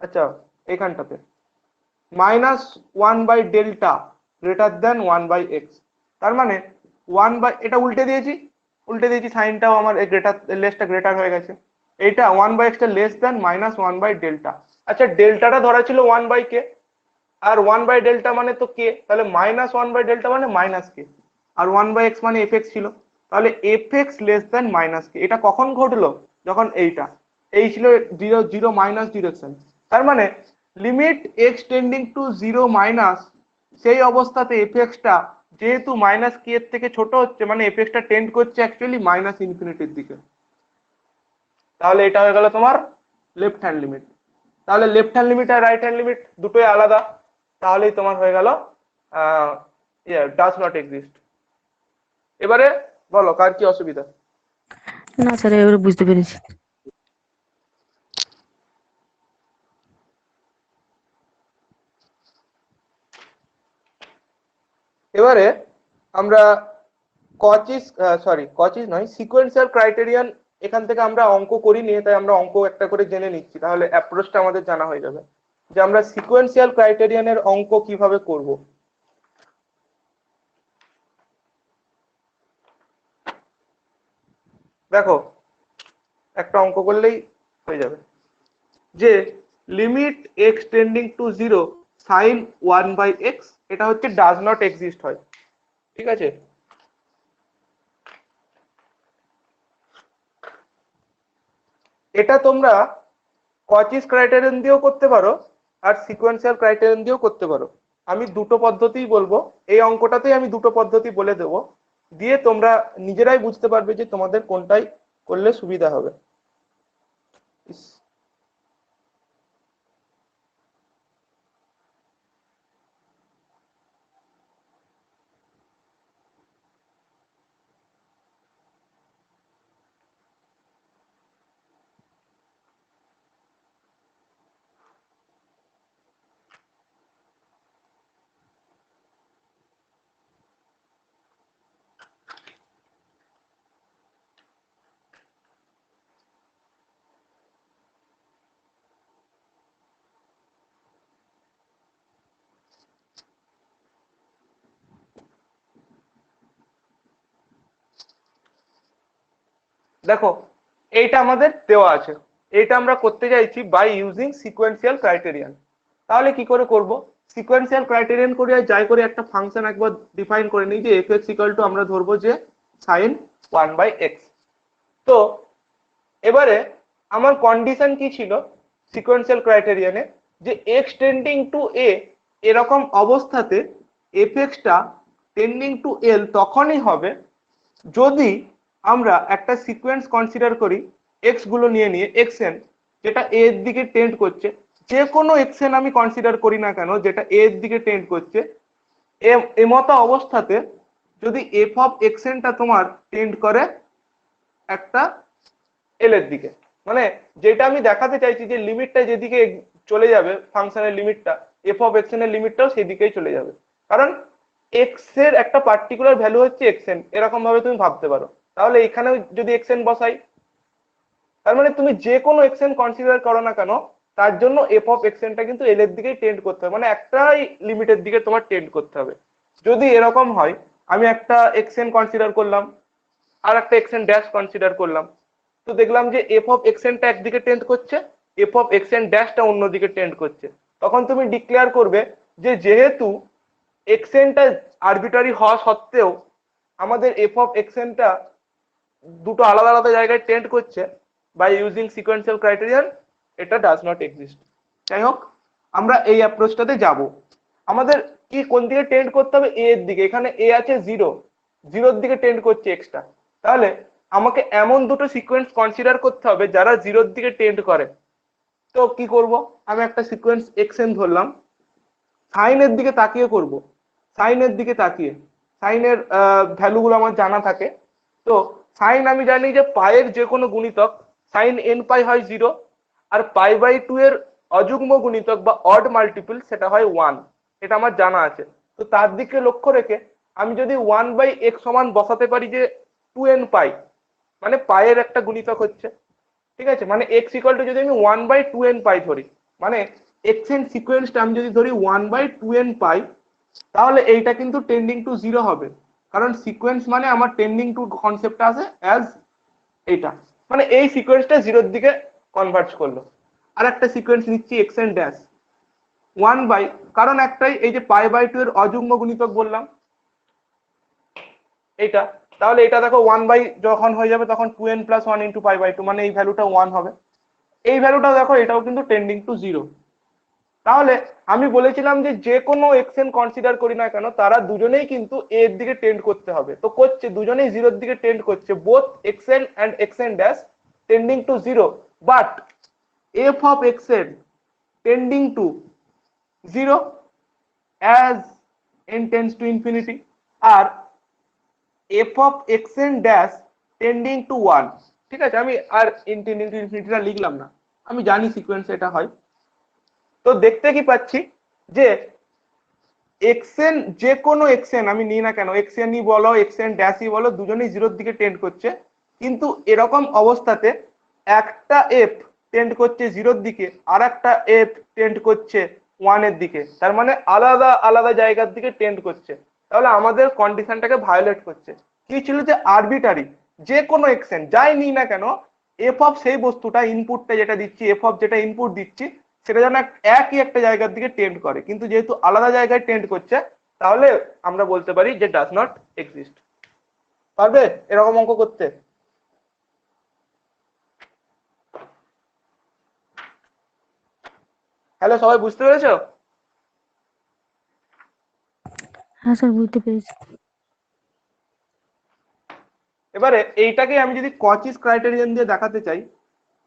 Speaker 1: আচ্ছা এখানটাতে মাইনাস 1/ডেল্টা গ্রেটার দেন 1/x, তার মানে এটা উল্টে দিয়েছি সাইনটাও আমার গ্রেটার লেসটা গ্রেটার হয়ে গেছে, এইটা 1/x-টা লেস দেন মাইনাস 1/ডেল্টা। আচ্ছা ডেল্টাটা ধরা ছিল 1/k, আর 1/ডেল্টা মানে তো কে, তাহলে মাইনাস 1/ডেল্টা মানে মাইনাস কে, আর 1/x মানে এফএক্স ছিল, তাহলে এফএক্স লেস দেন মাইনাস কে। এটা কখন ঘটলো, যখন এই ছিল জিরো জিরো মাইনাস ডিরেকশন, তার মানে limit x tending to zero minus, সেই অবস্থাতে এফএক্সটা যেহেতু মাইনাস কে এর থেকে ছোট হচ্ছে, মানে এফএক্সটা টেন্ড করছে অ্যাকচুয়ালি মাইনাস ইনফিনিটির দিকে, তাহলে এটা হয়ে গেল তোমার লেফট হ্যান্ড লিমিট। তাহলে লেফট হ্যান্ড লিমিট আর রাইট হ্যান্ড লিমিট দুটোই আলাদা, তাহলেই তোমার হয়ে গেল ডাজ নট এক্সিস্ট। এবারে বলো কার কি অসুবিধা?
Speaker 4: না স্যার, এবারে বুঝতে পেরেছি।
Speaker 1: এবারে আমরা কচিস নয়, সিকোয়েন্সিয়াল ক্রাইটেরিয়ান, এখান থেকে আমরা অঙ্ক করি নিয়ে, তাই আমরা অঙ্ক একটা করে জেনে নিচ্ছি, তাহলে অ্যাপ্রোচটা আমাদের জানা হয়ে যাবে যে আমরা সিকোয়েন্সিয়াল ক্রাইটেরিয়ানের অঙ্ক কিভাবে করব। দেখো একটা অঙ্ক করলেই হয়ে যাবে, যে limit x tending to zero sine 1/x, এটা হচ্ছে ডাজ নট এক্সিস্ট হয়, ঠিক আছে। এটা তোমরা কচিস ক্রাইটেরিয়ান দিয়েও করতে পারো আর সিকোয়েন্সিয়াল ক্রাইটেরিয়ান দিয়েও করতে পারো, আমি দুটো পদ্ধতিই বলবো, এই অঙ্কটাতেই আমি দুটো পদ্ধতি বলে দেবো, দিয়ে তোমরা নিজেরাই বুঝতে পারবে যে তোমাদের কোনটাই করলে সুবিধা হবে। দেখো এইটা আমাদের দেওয়া আছে, এইটা আমরা করতে চাইছি বাই ইউজিং সিকোয়েন্সিয়াল ক্রাইটেরিয়ান। তাহলে কি করে করব, সিকোয়েন্সিয়াল ক্রাইটেরিয়ান করে যাই করে একটা ফাংশন একবার ডিফাইন করে নিই, যে এফ এক্স ইকুয়াল টু আমরা ধরবো যে সাইন 1/x। তো এবারে আমার কন্ডিশন কি ছিল সিকোয়েন্সিয়াল ক্রাইটেরিয়ানে, যে এক্স টেন্ডিং টু এ এরকম অবস্থাতে এফ এক্সটা টেন্ডিং টু এল তখনই হবে যদি আমরা একটা সিকোয়েন্স কনসিডার করি এক্স গুলো নিয়ে এক্সএন যেটা এ এর দিকে টেন্ড করছে, যে কোনো এক্সএন আমি কনসিডার করি না কেন যেটা এ এর দিকে টেন্ড করছে, এমতো অবস্থাতে যদি এফ অফ এক্সএনটা তোমার টেন্ড করে একটা এল এর দিকে, মানে যেটা আমি দেখাতে চাইছি যে লিমিটটা যেদিকে চলে যাবে ফাংশনের লিমিটটা, এফ অফ এক্সএন এর লিমিটটাও সেদিকেই চলে যাবে, কারণ এক্স এর একটা পার্টিকুলার ভ্যালু হচ্ছে এক্সএন, এরকম ভাবে তুমি ভাবতে পারো। তাহলে এখানেও যদি এক্সএন বসাই, তার মানে তুমি যে কোনো এক্সএন কনসিডার করো না কেন তার জন্য এফ অফ এক্সএনটা কিন্তু এল এর দিকেই টেন্ড করতে হবে, মানে একটাই লিমিটের দিকে তোমার টেন্ড করতে হবে। যদি এরকম হয় আমি একটা এক্সএন কনসিডার করলাম আর একটা এক্সএন ড্যাশ কনসিডার করলাম, তো দেখলাম যে এফ অফ এক্সএনটা একদিকে টেন্ড করছে, এফ অফ এক্সএন ড্যাশটা অন্যদিকে টেন্ড করছে, তখন তুমি ডিক্লেয়ার করবে যে যেহেতু এক্সএনটা আরবিটারি হওয়া সত্ত্বেও আমাদের এফ অফ এক্সএনটা দুটো আলাদা আলাদা জায়গায় টেন্ড করছে বাই ইউজিং সিকোয়েন্সিয়াল ক্রাইটেরিয়ান, এটা ডাজ নট এক্সিস্ট। যাই হোক, আমরা এই অ্যাপ্রোচটাতে যাব। আমাদের কি কোন দিকে টেন্ড করতে হবে? এ এর দিকে। এখানে এ আছে 0, 0-র দিকে টেন্ড করছে এক্সটা, তাহলে আমাকে এমন দুটো সিকোয়েন্স কনসিডার করতে হবে যারা 0-র দিকে টেন্ড করে। তো কি করব, আমি একটা সিকোয়েন্স এক্সএন ধরলাম, সাইনের দিকে তাকিয়ে করব, সাইনের দিকে তাকিয়ে, সাইনের ভ্যালুগুলো আমার জানা থাকে। তো সাইন আমি জানি যে পায়ের যে কোনো গুণিতক সাইন এন পাই হয় 0, আর পাই/2 এর অযুগ্ম গুণিতক বা অড মাল্টিপল সেটা হয় 1, এটা আমার জানা আছে। তো তার দিকে লক্ষ্য রেখে আমি যদি 1/x সমান বসাতে পারি যে 2n পাই, মানে পায়ের একটা গুণিতক হচ্ছে, ঠিক আছে, মানে x ইকুয়াল টু যদি আমি 1/2n পাই ধরি, মানে এক্সএন সিকোয়েন্সটা আমি যদি ধরি 1/2n পাই, তাহলে এইটা কিন্তু টেন্ডিং টু 0 হবে, কারণ সিকোয়েন্স মানে আমার টেন্ডিং টু কনসেপ্ট আছে অ্যাজ এইটা, মানে এই সিকোয়েন্সটা 0-র দিকে কনভার্জ করলো। আর একটা সিকোয়েন্স নিচ্ছি এক্সএন ড্যাশ 1/, কারণ একটাই, এই যে পাই/2 এর অযুগ্ম গুণিতক বললাম এইটা, তাহলে এটা দেখো 1/, যখন হয়ে যাবে তখন 2n + 1 × পাই/2, মানে এই ভ্যালুটা 1 হবে। এই ভ্যালুটাও দেখো, এটাও কিন্তু টেন্ডিং টু 0। তাহলে আমি বলেছিলাম যে যে কোনো এক্সএন কনসিডার করি না কেন তারা দুজনেই কিন্তু এ এর দিকে টেন্ড করতে হবে, তো করছে দুজনেই 0-র দিকে টেন্ড করছে, both XN and XN dash tending to 0, but F of XN tending to 0 as n tends to infinity, আর F of XN dash tending to 1। ঠিক আছে, আমি আর n টেন্ডিং টু ইনফিনিটিটা লিখলাম না, আমি জানি সিকোয়েন্স এটা হয়। তো দেখতে কি পাচ্ছি যে এক্সএন, যে কোনো এক্সএন আমি নিই না কেন, এক্সএনই বলো এক্সএন ড্যাশই বলো, দুজনেই 0-র দিকে টেন্ড করছে, কিন্তু এরকম অবস্থাতে একটা এফ টেন্ড করছে 0-র দিকে আর একটা এফ টেন্ড করছে 1-এর দিকে, তার মানে আলাদা আলাদা জায়গার দিকে টেন্ড করছে, তাহলে আমাদের কন্ডিশনটাকে ভায়োলেট করছে। কি ছিল যে আরবিটারি যে কোনো এক্সএন যাই নিই না কেন, এফ অফ সেই বস্তুটা ইনপুটটা যেটা দিচ্ছি, এফ অফ যেটা ইনপুট দিচ্ছি সেটা যেন একই একটা জায়গার দিকে টেন্ড করে, কিন্তু যেহেতু আলাদা জায়গায় টেন্ড করছে তাহলে আমরা বলতে পারি যে ডাজ নট এক্সিস্ট। পারবে এরকম অঙ্ক করতে? হ্যালো, সবাই বুঝতে পেরেছো?
Speaker 4: হ্যাঁ স্যার, বুঝতে পেরেছি।
Speaker 1: এবারে এইটাকে আমি যদি কচিস ক্রাইটেরিয়ান দিয়ে দেখাতে চাই,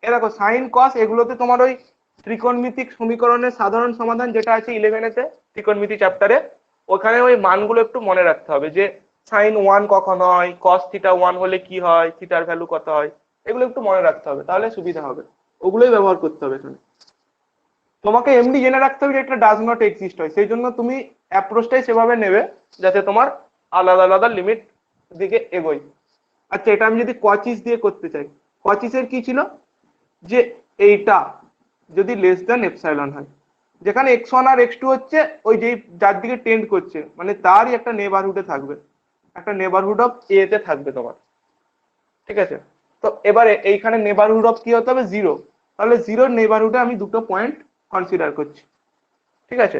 Speaker 1: এ দেখো সাইন কস এগুলোতে তোমার ওই ত্রিকোণমিতিক সমীকরণের সাধারণ সমাধান যেটা আছে 11-এতে ত্রিকোণমিতি চ্যাপ্টারে, ওখানে ওই মানগুলো একটু মনে রাখতে হবে যে সাইন 1 কখন হয়, কস থিটা 1 হলে কি হয়, থিটার ভ্যালু কত হয়, এগুলো একটু মনে রাখতে হবে, তাহলে সুবিধা হবে, ওগুলোই ব্যবহার করতে হবে এখানে। তোমাকে এমডি জেনে রাখতে হবে যে এটা ডাজ নট এক্সিস্ট হয়, সেই জন্য তুমি অ্যাপ্রোচটাই সেভাবে নেবে যাতে তোমার আলাদা আলাদা লিমিট দিকে এগোয়। আচ্ছা, এটা আমি যদি কচিস দিয়ে করতে চাই, কচিসের কি ছিল যে এইটা যদি লেস দ্যান এপসাইলন হয়, যেখানে x1 আর x2 হচ্ছে ওই যে যার দিকে টেন্ড করছে, মানে তারই একটা নেবারহুডে থাকবে, একটা নেবারহুড অফ এ তে থাকবে তোমার, ঠিক আছে। তো এবারে এইখানে নেবারহুড অফ কি হতে হবে 0, তাহলে 0-র নেবারহুডে আমি দুটো পয়েন্ট কনসিডার করছি, ঠিক আছে।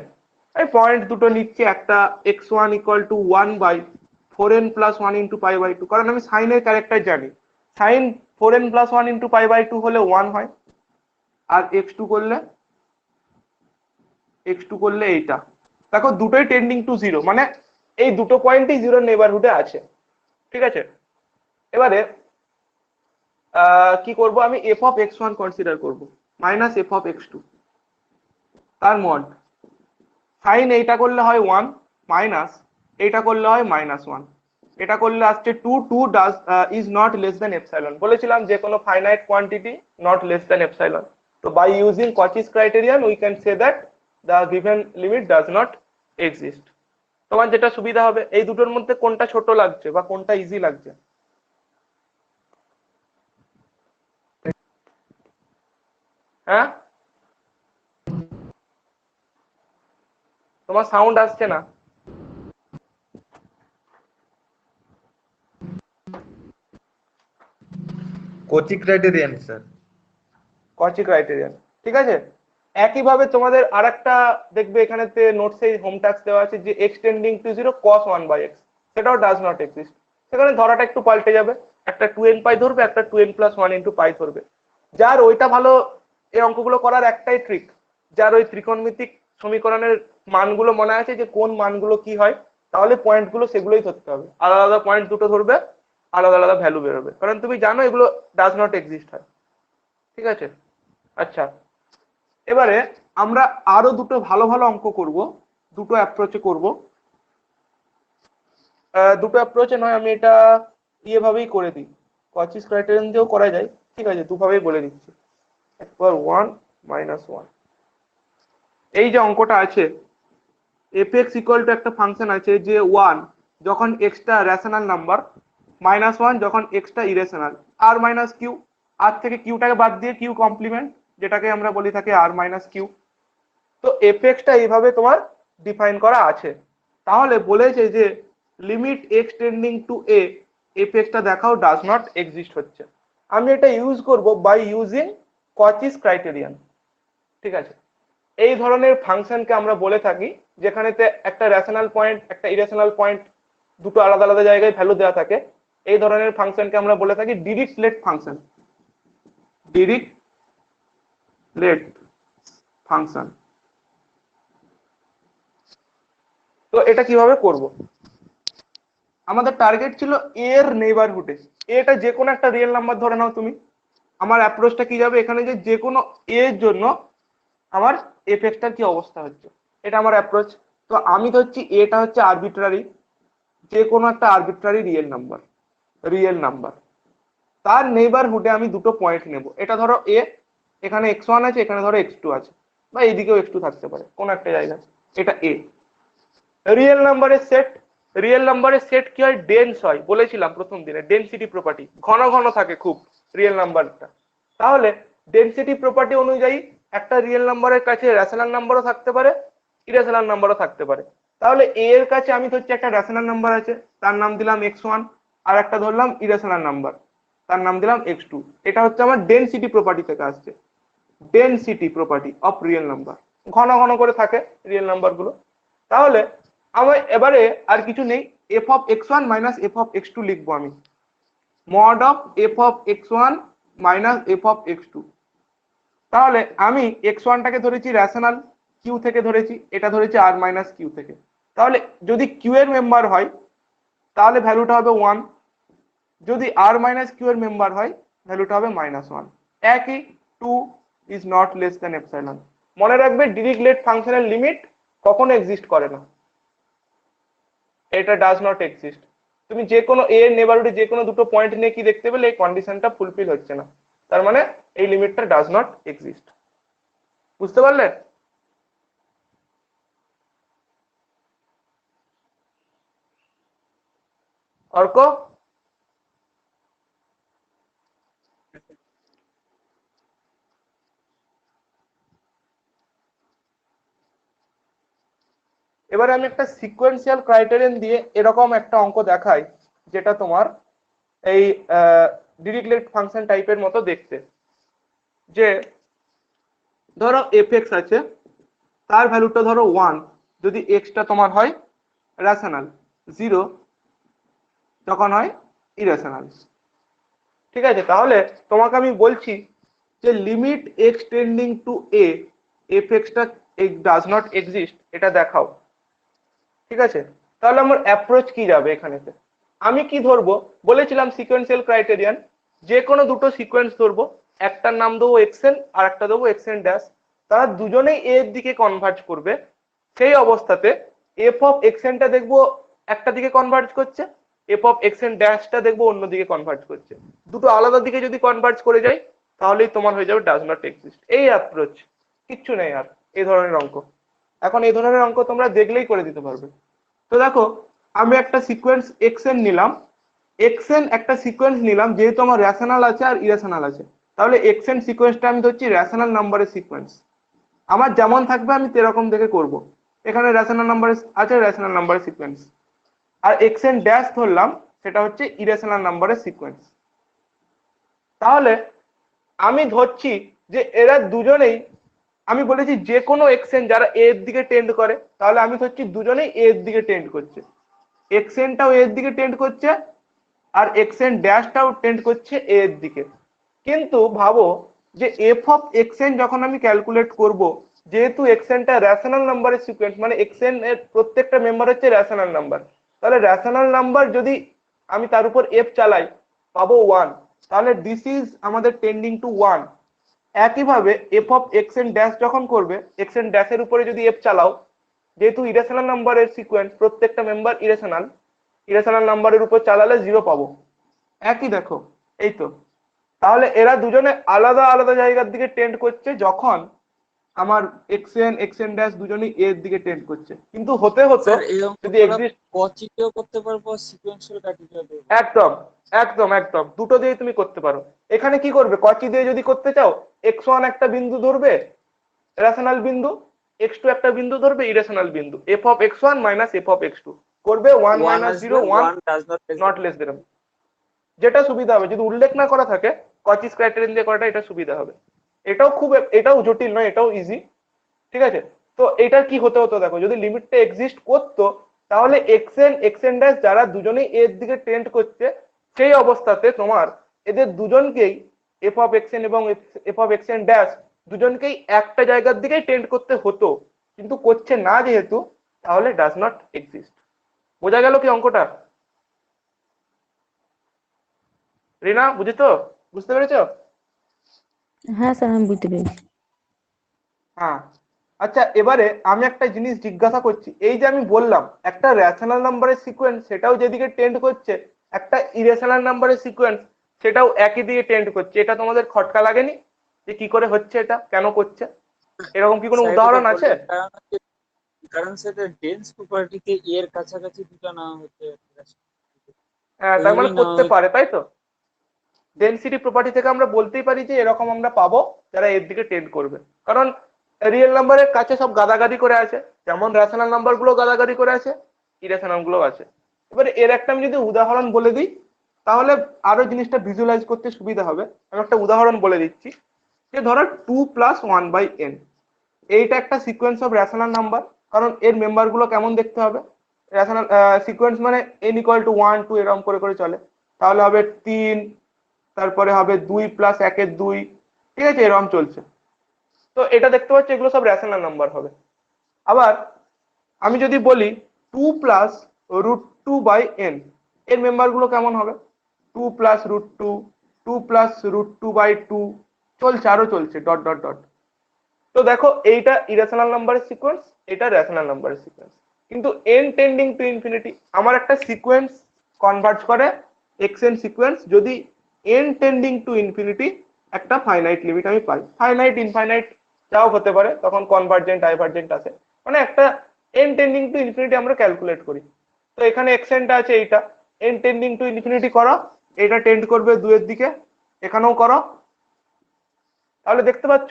Speaker 1: এই পয়েন্ট দুটো নিচ্ছি, একটা x1 = 1/4n + 1 × পাই/2, কারণ আমি সাইনের ক্যারেক্টার জানি, sine 4n plus 1 into pi by 2 হলে 1 হয়, আর x2 করলে এইটা। দেখো দুটোই টেন্ডিং টু 0, মানে এই দুটো পয়েন্টই 0 নেইবারহুডে আছে। ঠিক আছে, এবারে কি করব আমি, f অফ x1 কনসিডার করব মাইনাস f অফ x2, তার মড সাইন এইটা করলে হয় 1 মাইনাস এইটা করলে হয় -1, এটা করলে আসছে 2 does is not less than epsilon. বলেছিলাম যে কোনো finite quantity not less than epsilon. তো by using Cauchy's criterion we can say that the given limit does not exist. তোমার যেটা সুবিধা হবে, এই দুটোর মধ্যে কোনটা ছোট লাগছে বা কোনটা ইজি লাগছে? হ্যাঁ, তোমার সাউন্ড আসছে না।
Speaker 5: Kochi criterion sir.
Speaker 1: কচি ক্রাইটেরিয়ান, ঠিক আছে। একইভাবে তোমাদের আরেকটা দেখবে এখানেতে নোটসে হোম টাস্ক দেওয়া আছে যে এক্সটেন্ডিং টু 0 cos 1/x, সেটাও ডাজ নট এক্সিস্ট। সেখানে ধরাটা একটু পাল্টে যাবে, একটা 2n পাই ধরবে, একটা 2n প্লাস 1 ইন্টু পাই ধরবে। যার ওইটা ভালো এই অঙ্কগুলো করার একটাই ট্রিক, যার ওই ত্রিকোণমিতিক সমীকরণের মানগুলো মনে আছে যে কোন মানগুলো কি হয়, তাহলে পয়েন্টগুলো সেগুলোই ধরতে হবে। আলাদা আলাদা পয়েন্ট দুটো ধরবে, আলাদা আলাদা ভ্যালু বেরোবে, কারণ তুমি জানো এগুলো ডাজ নট এক্সিস্ট হয়। ঠিক আছে, আচ্ছা এবারে আমরা আরো দুটো ভালো ভালো অঙ্ক করব, দুটো অ্যাপ্রোচে করব। দুটো অ্যাপ্রোচে নয়, আমি এটা ভাবেই করে দিই, কচিস ক্রাইটেরিয়ান দিয়েও করা যায়। ঠিক আছে, দুভাবেই বলে দিচ্ছি। একবার 1 -1, এই যে অঙ্কটা আছে fx ইকুয়াল টু একটা ফাংশন আছে যে 1 যখন x টা রেশনাল নাম্বার, -1 যখন x টা ইরেশনাল, r মাইনাস কিউ, আর থেকে কিউটাকে বাদ দিয়ে কিউ কমপ্লিমেন্ট, যেটাকে আমরা বলি থাকি r মাইনাস কিউ। তো fx টা এইভাবে তোমার ডিফাইন করা আছে। তাহলে বলেছে যে limit x tending to a, fx টা দেখাও ডাজ নট এক্সিস্ট হচ্ছে। আমি এটা ইউজ করব বাই ইউজিং কচিস ক্রাইটেরিয়ান। ঠিক আছে, এই ধরনের ফাংশনকে আমরা বলে থাকি যেখানেতে একটা রেশনাল পয়েন্ট একটা ইরেশনাল পয়েন্ট দুটো আলাদা আলাদা জায়গায় ভ্যালু দেওয়া থাকে। এই ধরনের ফাংশনকে আমরা বলে থাকি ডিরিচলেট ফাংশন। Dirichlet function. তো এটা কিভাবে করব, আমাদের টার্গেট ছিল এর নেইবারহুডে, এটা যে কোনো একটা রিয়েল নাম্বার ধরে নাও তুমি। আমার অ্যাপ্রোচটা কি যাবে এখানে, যে কোনো এর জন্য আমার এফএক্সটার কি অবস্থা হচ্ছে, এটা আমার অ্যাপ্রোচ। তো আমি ধরছি এটা হচ্ছে আরবিট্রারি, যে কোনো একটা আরবিট্রারি রিয়েল নাম্বার, তার নেইবারহুডে আমি দুটো পয়েন্ট নেব। এটা ধরো এ, এখানে x1 আছে, এখানে ধরো x2 আছে, বা এইদিকেও x2 থাকতে পারে কোন একটা জায়গায়। এটা এ রিয়েল নাম্বারের সেট কি হয়, ডেন্স হয়। বলেছিলাম প্রথম দিনে ডেনসিটি প্রপার্টি, ঘন ঘন থাকে খুব রিয়েল নাম্বারটা। তাহলে ডেনসিটি প্রপার্টি অনুযায়ী একটা রিয়েল নাম্বারের কাছে রেশনাল নাম্বারও থাকতে পারে, ইরেশনাল নাম্বারও থাকতে পারে। তাহলে এ এর কাছে আমি ধরছি একটা রেশনাল নাম্বার আছে, তার নাম দিলাম x1, আর একটা ধরলাম ইরেশনাল নাম্বার, তার নাম দিলাম x2। এটা হচ্ছে আমার ডেনসিটি প্রপার্টি থেকে আসছে, density property of real number. ঘন ঘন করে থাকে রিয়েল নাম্বার গুলো। তাহলে আমার এবারে আর কিছু নেই, f of x1 minus f of x2 লিখবো আমি, mod of f of x1 minus f of x2। তাহলে আমি x1 টাকে ধরেছি রেশনাল কিউ থেকে ধরেছি, এটা ধরেছি r মাইনাস কিউ থেকে। তাহলে যদি কিউ এর মেম্বার হয় তাহলে ভ্যালুটা হবে 1, যদি r মাইনাস কিউ এর মেম্বার হয় ভ্যালুটা হবে -1। একই 2 is not less than epsilon. মনে রাখবে ডিরিচলেট ফাংশনের লিমিট কখনো এক্সিস্ট করে না, এটা ডাজ নট এক্সিস্ট। তুমি যে কোনো এ এর নেইবারহুডে যে কোনো দুটো পয়েন্ট নিয়ে কি দেখতে পেলে এই কন্ডিশনটা ফুলফিল হচ্ছে না, তার মানে এই লিমিটটা ডাজ নট এক্সিস্ট। বুঝতে পারলে? অর্ক, এবারে আমি একটা সিকোয়েন্সিয়াল ক্রাইটেরিয়ান দিয়ে এরকম একটা অঙ্ক দেখাই, যেটা তোমার এই ডিরিচলেট ফাংশন টাইপের মতো দেখতে। যে ধরো fx আছে, তার ভ্যালুটা ধরো 1 যদি x টা তোমার হয় রেশনাল, 0 যখন হয় ইরেশনাল। ঠিক আছে, তাহলে তোমাকে আমি বলছি যে limit x tending to A F এক্সটা ডাজ নট এক্সিস্ট, এটা দেখাও। ঠিক আছে, তাহলে আমার অ্যাপ্রোচ কি যাবে এখানেতে? আমি কি ধরবো, বলেছিলাম সিকোয়েন্সিয়াল ক্রাইটেরিয়ান, যে কোনো দুটো সিকোয়েন্স ধরবো, একটার নাম দেবো এক্সএন আর একটা দেবো এক্সএন ড্যাশ, তারা দুজনেই এ এর দিকে কনভার্জ করবে। সেই অবস্থাতে এফ অফ এক্সএনটা দেখবো একটা দিকে কনভার্জ করছে, এফ অফ এক্সএন ড্যাশটা দেখবো অন্য দিকে কনভার্জ করছে। দুটো আলাদা দিকে যদি কনভার্জ করে যায় তাহলেই তোমার হয়ে যাবে ডাজ নট এক্সিস্ট। এই অ্যাপ্রোচ, কিচ্ছু নেই আর এই ধরনের অঙ্ক। এখন এই ধরনের অঙ্ক তোমরা দেখলেই করে দিতে পারবে। তো দেখো, আমি একটা সিকোয়েন্স এক্সএন নিলাম, এক্সএন একটা সিকোয়েন্স নিলাম, যেহেতু আমার রেশনাল আছে আর ইরেশনাল আছে, তাহলে এক্সএন সিকোয়েন্সটা আমি ধরছি রেশনাল নাম্বারের সিকোয়েন্স। আমার যেমন থাকবে আমি সেরকম দেখে করব। এখানে রেশনাল নাম্বার আছে, রেশনাল নাম্বারের সিকোয়েন্স। আর এক্সএন ড্যাশ ধরলাম, সেটা হচ্ছে ইরেশনাল নাম্বারের সিকোয়েন্স। তাহলে আমি ধরছি যে এরা দুজনেই, আমি বলেছি যে কোনো এক্সএন যারা এ এর দিকে টেন্ড করে, তাহলে আমি ধরছি দুজনেই এ এর দিকে টেন্ড করছে। এক্সএনটাও এ এর দিকে টেন্ড করছে আর এক্সএন ড্যাশটাও টেন্ড করছে এ এর দিকে। কিন্তু ভাবো যে এফ অফ এক্সএন যখন আমি ক্যালকুলেট করব, যেহেতু এক্সএনটা রেশনাল নাম্বারের সিকোয়েন্স, মানে এক্সএন এর প্রত্যেকটা মেম্বার হচ্ছে রেশনাল নাম্বার, তাহলে রেশনাল নাম্বার যদি আমি তার উপর এফ চালাই পাবো 1, তাহলে দিস ইজ আমাদের টেন্ডিং টু 1। একইভাবে এফ অফ এক্সএন ড্যাশ যখন করবে, এক্সএন ড্যাশের উপরে যদি এফ চালাও, যেহেতু ইরেশনাল নাম্বারের সিকোয়েন্স, প্রত্যেকটা মেম্বার ইরেশনাল, ইরেশনাল নাম্বারের উপর চালালে 0 পাবো। একই দেখো, এই তো। তাহলে এরা দুজনে আলাদা আলাদা জায়গার দিকে টেন্ড করছে যখন আমার এক্সএন এক্সএন ড্যাশ দুজনেই এর দিকে টেন্ড করছে। কিন্তু হতে হতো
Speaker 3: স্যার এই
Speaker 1: যদি
Speaker 3: অঙ্কটা
Speaker 1: এক্সিস্ট,
Speaker 3: কচিতেও করতে পারবো, সিকোয়েন্সিয়াল ক্রাইটেরিয়া।
Speaker 1: একদম একদম একদম দুটো দিয়ে তুমি করতে পারো। এখানে কি করবে, কচি দিয়ে যদি করতে চাও, x1 একটা বিন্দু ধরবে রেশনাল বিন্দু, x2 একটা বিন্দু ধরবে ইরেশনাল বিন্দু, F of x1 minus f of x2 করবে 1 মাইনাস 0 1 নট লেস দেন, যেটা সুবিধা হবে। যদি উল্লেখ না করা থাকে কচিস ক্রাইটেরিয়ান দিয়ে করাটা এটা সুবিধা হবে। এটাও জটিল নয়, এটাও ইজি। ঠিক আছে, তো এটা কি হতে হতো দেখো, যদি লিমিটটা এক্সিস্ট করতো, তাহলে এক্সএন এক্সএন ড্যাশ যারা দুজনেই এর দিকে টেন্ড করছে, সেই অবস্থাতে তোমার এদের দুজনকেই এফ অফ এক্সএন এবং এফ অফ এক্সএন ড্যাশ দুজনকেই একটা জায়গার দিকেই টেন্ড করতে হতো, কিন্তু করছে না যেহেতু, তাহলে ডাজ নট এক্সিস্ট। বোঝা গেল কি অঙ্কটা? রিনা, বুঝেছো? বুঝতে পেরেছো?
Speaker 4: হ্যাঁ স্যার, আমি বুঝতে পেরেছি।
Speaker 1: হ্যাঁ, আচ্ছা এবারে আমি একটা জিনিস জিজ্ঞাসা করছি, এই যে আমি বললাম একটা রেশনাল নাম্বারের সিকোয়েন্স সেটাও যেদিকে টেন্ড করছে, একটা ইরেশনাল নাম্বারের সিকোয়েন্স সেটাও একই দিকে টেন্ড করছে, এটা তোমাদের খটকা লাগেনি যে কি করে হচ্ছে, এটা কেন করছে? এরকম কি কোনো উদাহরণ আছে?
Speaker 3: কারণ সেটা ডেন্স প্রপার্টিতে এর কাছাকাছি দুটো না হতে,
Speaker 1: হ্যাঁ, তার মানে করতে পারে, তাই তো। ডেনসিটি প্রপার্টি থেকে আমরা বলতেই পারি যে এরকম আমরা পাবো যারা এর দিকে টেন্ড করবে, কারণ রিয়েল নাম্বারের কাছে সব গাদাগাদি করে আছে, যেমন রেশনাল নাম্বার গুলো গাদাগাদি করে আছে, ইরেশনাল গুলো আছে। এবারে এর একটা আমি যদি উদাহরণ বলে দিই, তাহলে আরো জিনিসটা ভিজুয়ালাইজ করতে সুবিধা হবে। আমি একটা উদাহরণ বলে দিচ্ছি, যে ধরো 2 + 1/n, এইটা একটা সিকোয়েন্স অফ রেশনাল নাম্বার, কারণ এর মেম্বার গুলো কেমন দেখতে হবে, রেশনাল সিকোয়েন্স মানে n = 1 2 এরকম করে করে চলে, তাহলে হবে 3, তারপরে হবে 2 + 1 = 2, ঠিক আছে, এরকম চলছে। তো এটা দেখতে পাচ্ছি এগুলো সব রেশনাল নাম্বার হবে। আবার আমি যদি বলি 2 + √2/n, এর মেম্বার গুলো কেমন হবে, 2 + √2, 2 + √2/2, চলছে আরো চলছে ডট ডট ডট। তো দেখো এইটা ইরেশনাল নাম্বারের সিকোয়েন্স, এটা রেশনাল নাম্বারের সিকোয়েন্স, কিন্তু n টেন্ডিং টু ইনফিনিটি আমার একটা সিকোয়েন্স কনভার্জ করে এক্সএন সিকোয়েন্স যদি n টেন্ডিং টু ইনফিনিটি একটা ফাইনাইট লিমিট আমি পাই, ফাইনাইট ইনফাইনাইট যাও হতে পারে, তখন কনভার্জেন্ট ডাইভার্জেন্ট আছে, মানে একটা n টেন্ডিং টু ইনফিনিটি আমরা ক্যালকুলেট করি। তো এখানে এক্সএনটা আছে, এইটা n টেন্ডিং টু ইনফিনিটি করো, এটা টেন্ড করবে 2 এর দিকে, এখানেও করো, তাহলে দেখতে পাচ্ছ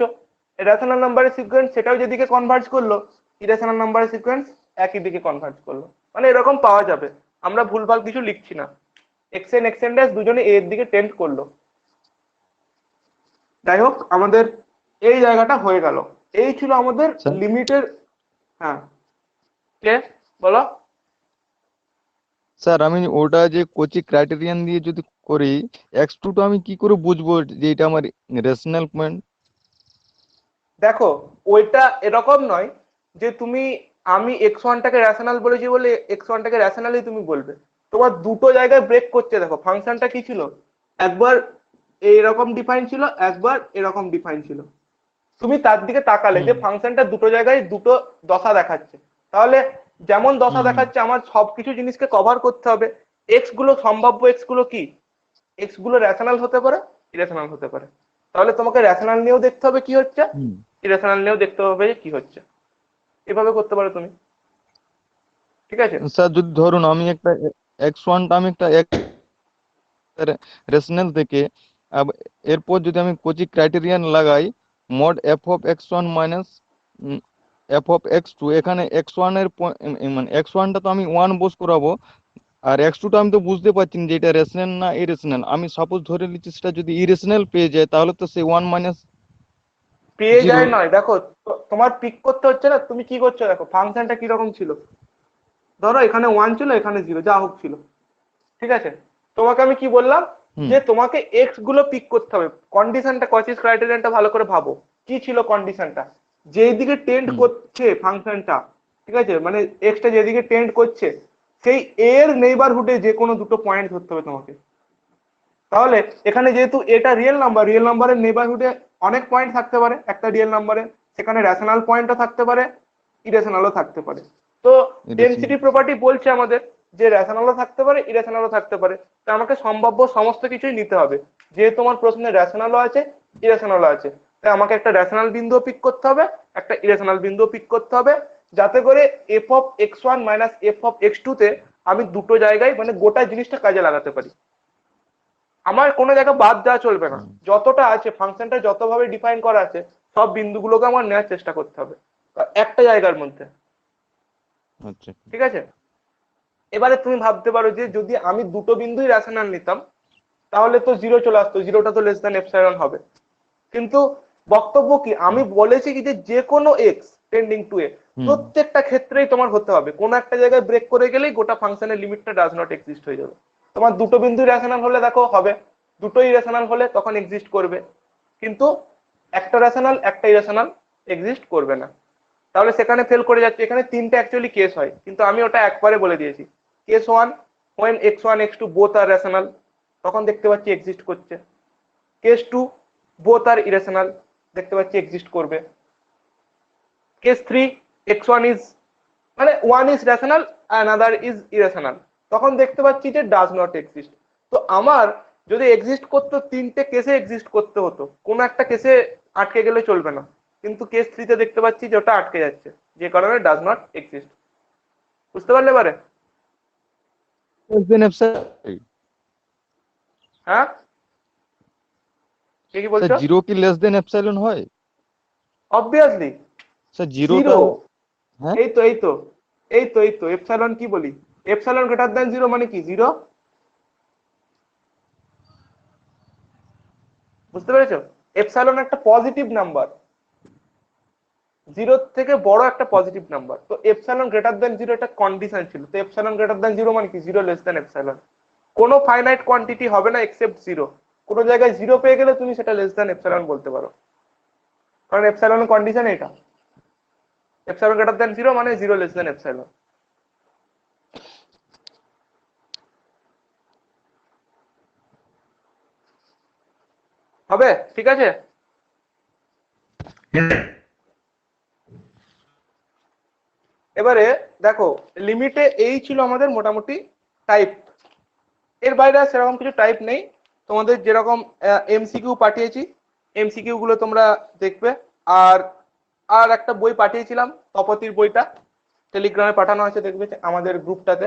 Speaker 1: রেশনাল নাম্বারের সিকোয়েন্স সেটাও যেদিকে কনভার্জ করলো, ইরেশনাল নাম্বারের সিকোয়েন্স একই দিকে কনভার্জ করলো, মানে এরকম পাওয়া যাবে। আমরা ভুলভাল কিছু লিখছি না, এক্সএন এক্সএন ড্যাশ দুজনে এর দিকে টেন্ড করলো। যাই হোক, আমাদের এই জায়গাটা হয়ে গেল, এই ছিল আমাদের
Speaker 5: স্যার?
Speaker 1: লিমিটের। হ্যাঁ, কে বলো?
Speaker 5: স্যার আমি ওটা যে কোচি ক্রাইটেরিয়ান দিয়ে যদি
Speaker 6: করি, x2 টা আমি কি করে বুঝবো যে এটা আমার রেশনাল পয়েন্ট?
Speaker 1: দেখো, ওইটা এরকম নয় যে তুমি, আমি x1টাকে রেশনাল বলেছি বলে x1টাকে রেশনালি তুমি বলবে। তোমার দুটো জায়গায় ব্রেক করছে। দেখো ফাংশনটা কি ছিল, একবার এইরকম ডিফাইন ছিল, একবার এরকম ডিফাইন ছিল। তুমি তার দিকে তাকালে যে
Speaker 6: হুম
Speaker 1: ফাংশনটা দুটো জায়গায় দুটো দশা দেখাচ্ছে, তাহলে যেমন দশা
Speaker 6: হুম হুম
Speaker 1: দেখাচ্ছে আমার সবকিছু জিনিসকে কভার করতে হবে। এক্স গুলো, সম্ভাব্য এক্স গুলো কি, এক্স গুলো রেশনাল হতে পারে, ইরেশনাল হতে পারে। তাহলে তোমাকে রেশনাল নিয়েও দেখতে হবে কি হচ্ছে,
Speaker 6: হুম।
Speaker 1: ইরেশনাল নিয়েও দেখতে হবে যে কি হচ্ছে। এভাবে করতে পারো তুমি, ঠিক আছে?
Speaker 6: স্যার যদি ধরুন আমি একটা x1 টা আমি একটা রেশনাল থেকে এরপর যদি আমি কোচি ক্রাইটেরিয়ান লাগাই, mod F of x1 minus f of x2, এখানে x1 এর মানে x1 টা তো আমি 1 বস করাবো, আর x2 টা আমি তো বুঝতে পারছি না যে এটা রেশনাল না ইরেশনাল। আমি সাপোজ ধরে নিচ্ছি সেটা যদি ইরেশনাল পেয়ে যায়, তাহলে তো সেই 1 মাইনাস
Speaker 1: পেয়ে
Speaker 6: 0।
Speaker 1: যায় নয়, দেখো তোমার পিক করতে হচ্ছে না, তুমি কি করছো দেখো ফাংশনটা কিরকম ছিল। ধরো এখানে 1 ছিল, এখানে 0, যা হোক ছিল, ঠিক আছে? তোমাকে আমি কি বললাম,
Speaker 6: হুম
Speaker 1: যে তোমাকে এক্স গুলো পিক করতে হবে। কন্ডিশনটা, কচিস ক্রাইটেরিয়ানটা ভালো করে ভাবো। কি ছিল কন্ডিশনটা, যেই দিকে টেন্ড
Speaker 6: হুম
Speaker 1: করছে ফাংশনটা, ঠিক আছে, মানে এক্সটা যেদিকে টেন্ড করছে, সেই এর নেইবারহুডে যে কোনো দুটো পয়েন্ট ধরতে হবে তোমাকে। তাহলে এখানে যেহেতু এটা রিয়েল নাম্বার, রিয়েল নাম্বারের নেইবারহুডে অনেক পয়েন্ট থাকতে পারে একটা রিয়েল নাম্বারে, সেখানে রেশনাল পয়েন্টও থাকতে পারে, ইরেশনালও থাকতে পারে। তো ডেনসিটি
Speaker 6: ইরেশনাল।
Speaker 1: প্রপার্টি বলছে আমাদের যে রেশনালও থাকতে পারে, ইরেশনালও থাকতে পারে। তো আমাকে সম্ভাব্য সমস্ত কিছুই নিতে হবে। যেহেতু আমার প্রশ্নে রেশনালও আছে, ইরেশনালও আছে, তাই আমাকে একটা রেশনাল বিন্দু পিক করতে হবে, একটা ইরেশনাল বিন্দু পিক করতে হবে, যাতে করে F of x1 minus f of x2 তে আমি দুটো জায়গায় মানে গোটা জিনিসটা কাজে লাগাতে পারি। আমার কোনো জায়গা বাদ দেওয়া চলবে না।
Speaker 6: হুম,
Speaker 1: যতটা আছে ফাংশনটা যতভাবে ডিফাইন করা আছে, সব বিন্দুগুলোকে আমার নেওয়ার চেষ্টা করতে হবে একটা জায়গার মধ্যে,
Speaker 6: আচ্ছা।
Speaker 1: ঠিক আছে? এবারে তুমি ভাবতে পারো যে যদি আমি দুটো বিন্দুই রেশনাল নিতাম, তাহলে তো জিরো চলে আসতো, জিরোটা তো লেস দ্যান এপসাইলন হবে। কিন্তু বক্তব্য কি, আমি
Speaker 6: হুম
Speaker 1: বলেছি কি যে কোনো এক্স টেন্ডিং টু এ
Speaker 6: হুম
Speaker 1: প্রত্যেকটা ক্ষেত্রেই তোমার হতে হবে। কোনো একটা জায়গায় ব্রেক করে গেলেই গোটা ফাংশনের লিমিটটা ডাজ নট এক্সিস্ট হয়ে যাবে। তোমার দুটো বিন্দু রেশনাল হলে দেখো হবে, দুটোই রেশনাল হলে তখন এক্সিস্ট করবে, কিন্তু একটা রেশনাল একটা ইরেশনাল এক্সিস্ট করবে না। তাহলে সেখানে ফেল করে যাচ্ছে। এখানে তিনটে অ্যাকচুয়ালি কেস হয়, কিন্তু আমি ওটা একবারে বলে দিয়েছি। Case one, when x1 x2 both are rational, তখন দেখতে পাচ্ছি এক্সিস্ট করছে। Case two, both are irrational, দেখতে পাচ্ছি এক্সিস্ট করবে। কেস থ্রি, x1 is মানে one is rational, another is irrational, তখন দেখতে পাচ্ছি যে ডাজ নট এক্সিস্ট। তো আমার যদি এক্সিস্ট করতো, তিনটে কেসে এক্সিস্ট করতে হতো, কোনো একটা কেসে আটকে গেলে চলবে না। কিন্তু কেস থ্রিতে দেখতে পাচ্ছি যে ওটা আটকে যাচ্ছে, যে কারণে ডাজ নট এক্সিস্ট। বুঝতে পারলে এবারে?
Speaker 6: less than epsilon।
Speaker 1: হ্যাঁ, কি কি
Speaker 6: স্যার
Speaker 1: বলছো?
Speaker 6: জিরো কি লেস দেন এপসাইলন হয়?
Speaker 1: অবভিয়াসলি
Speaker 6: স্যার জিরোটা,
Speaker 1: জিরো।
Speaker 6: হ্যাঁ
Speaker 1: এই তো এপসাইলন কি বলি, এপসাইলন গ্রেটার দ্যান জিরো মানে কি জিরো। বুঝতে পেরেছো? এপসাইলন একটা পজিটিভ নাম্বার, জিরো থেকে বড় একটা পজিটিভ নাম্বার। তো এপসাইলন গ্রেটার দ্যান জিরো একটা কন্ডিশন ছিল। তো এপসাইলন গ্রেটার দ্যান জিরো মানে কি জিরো লেস দ্যান এপসাইলন। কোনো ফাইনাইট কোয়ান্টিটি হবে না এক্সেপ্ট জিরো। কোনো জায়গায় জিরো পেয়ে গেলে তুমি সেটা লেস দ্যান এপসাইলন বলতে পারো, কারণ এপসাইলনের কন্ডিশন এটা। এপসাইলন গ্রেটার দ্যান জিরো মানে জিরো লেস দ্যান এপসাইলন। হবে, ঠিক আছে? এবারে দেখো, লিমিটে এই ছিল আমাদের মোটামুটি টাইপ, এর বাইরে আর সেরকম কিছু টাইপ নেই। তোমাদের যেরকম এমসিকিউ পাঠিয়েছি, এমসিকিউ গুলো তোমরা দেখবে। আর আর একটা বই পাঠিয়েছিলাম, তপতির বইটা টেলিগ্রামে পাঠানো আছে, দেখবে আমাদের গ্রুপটাতে।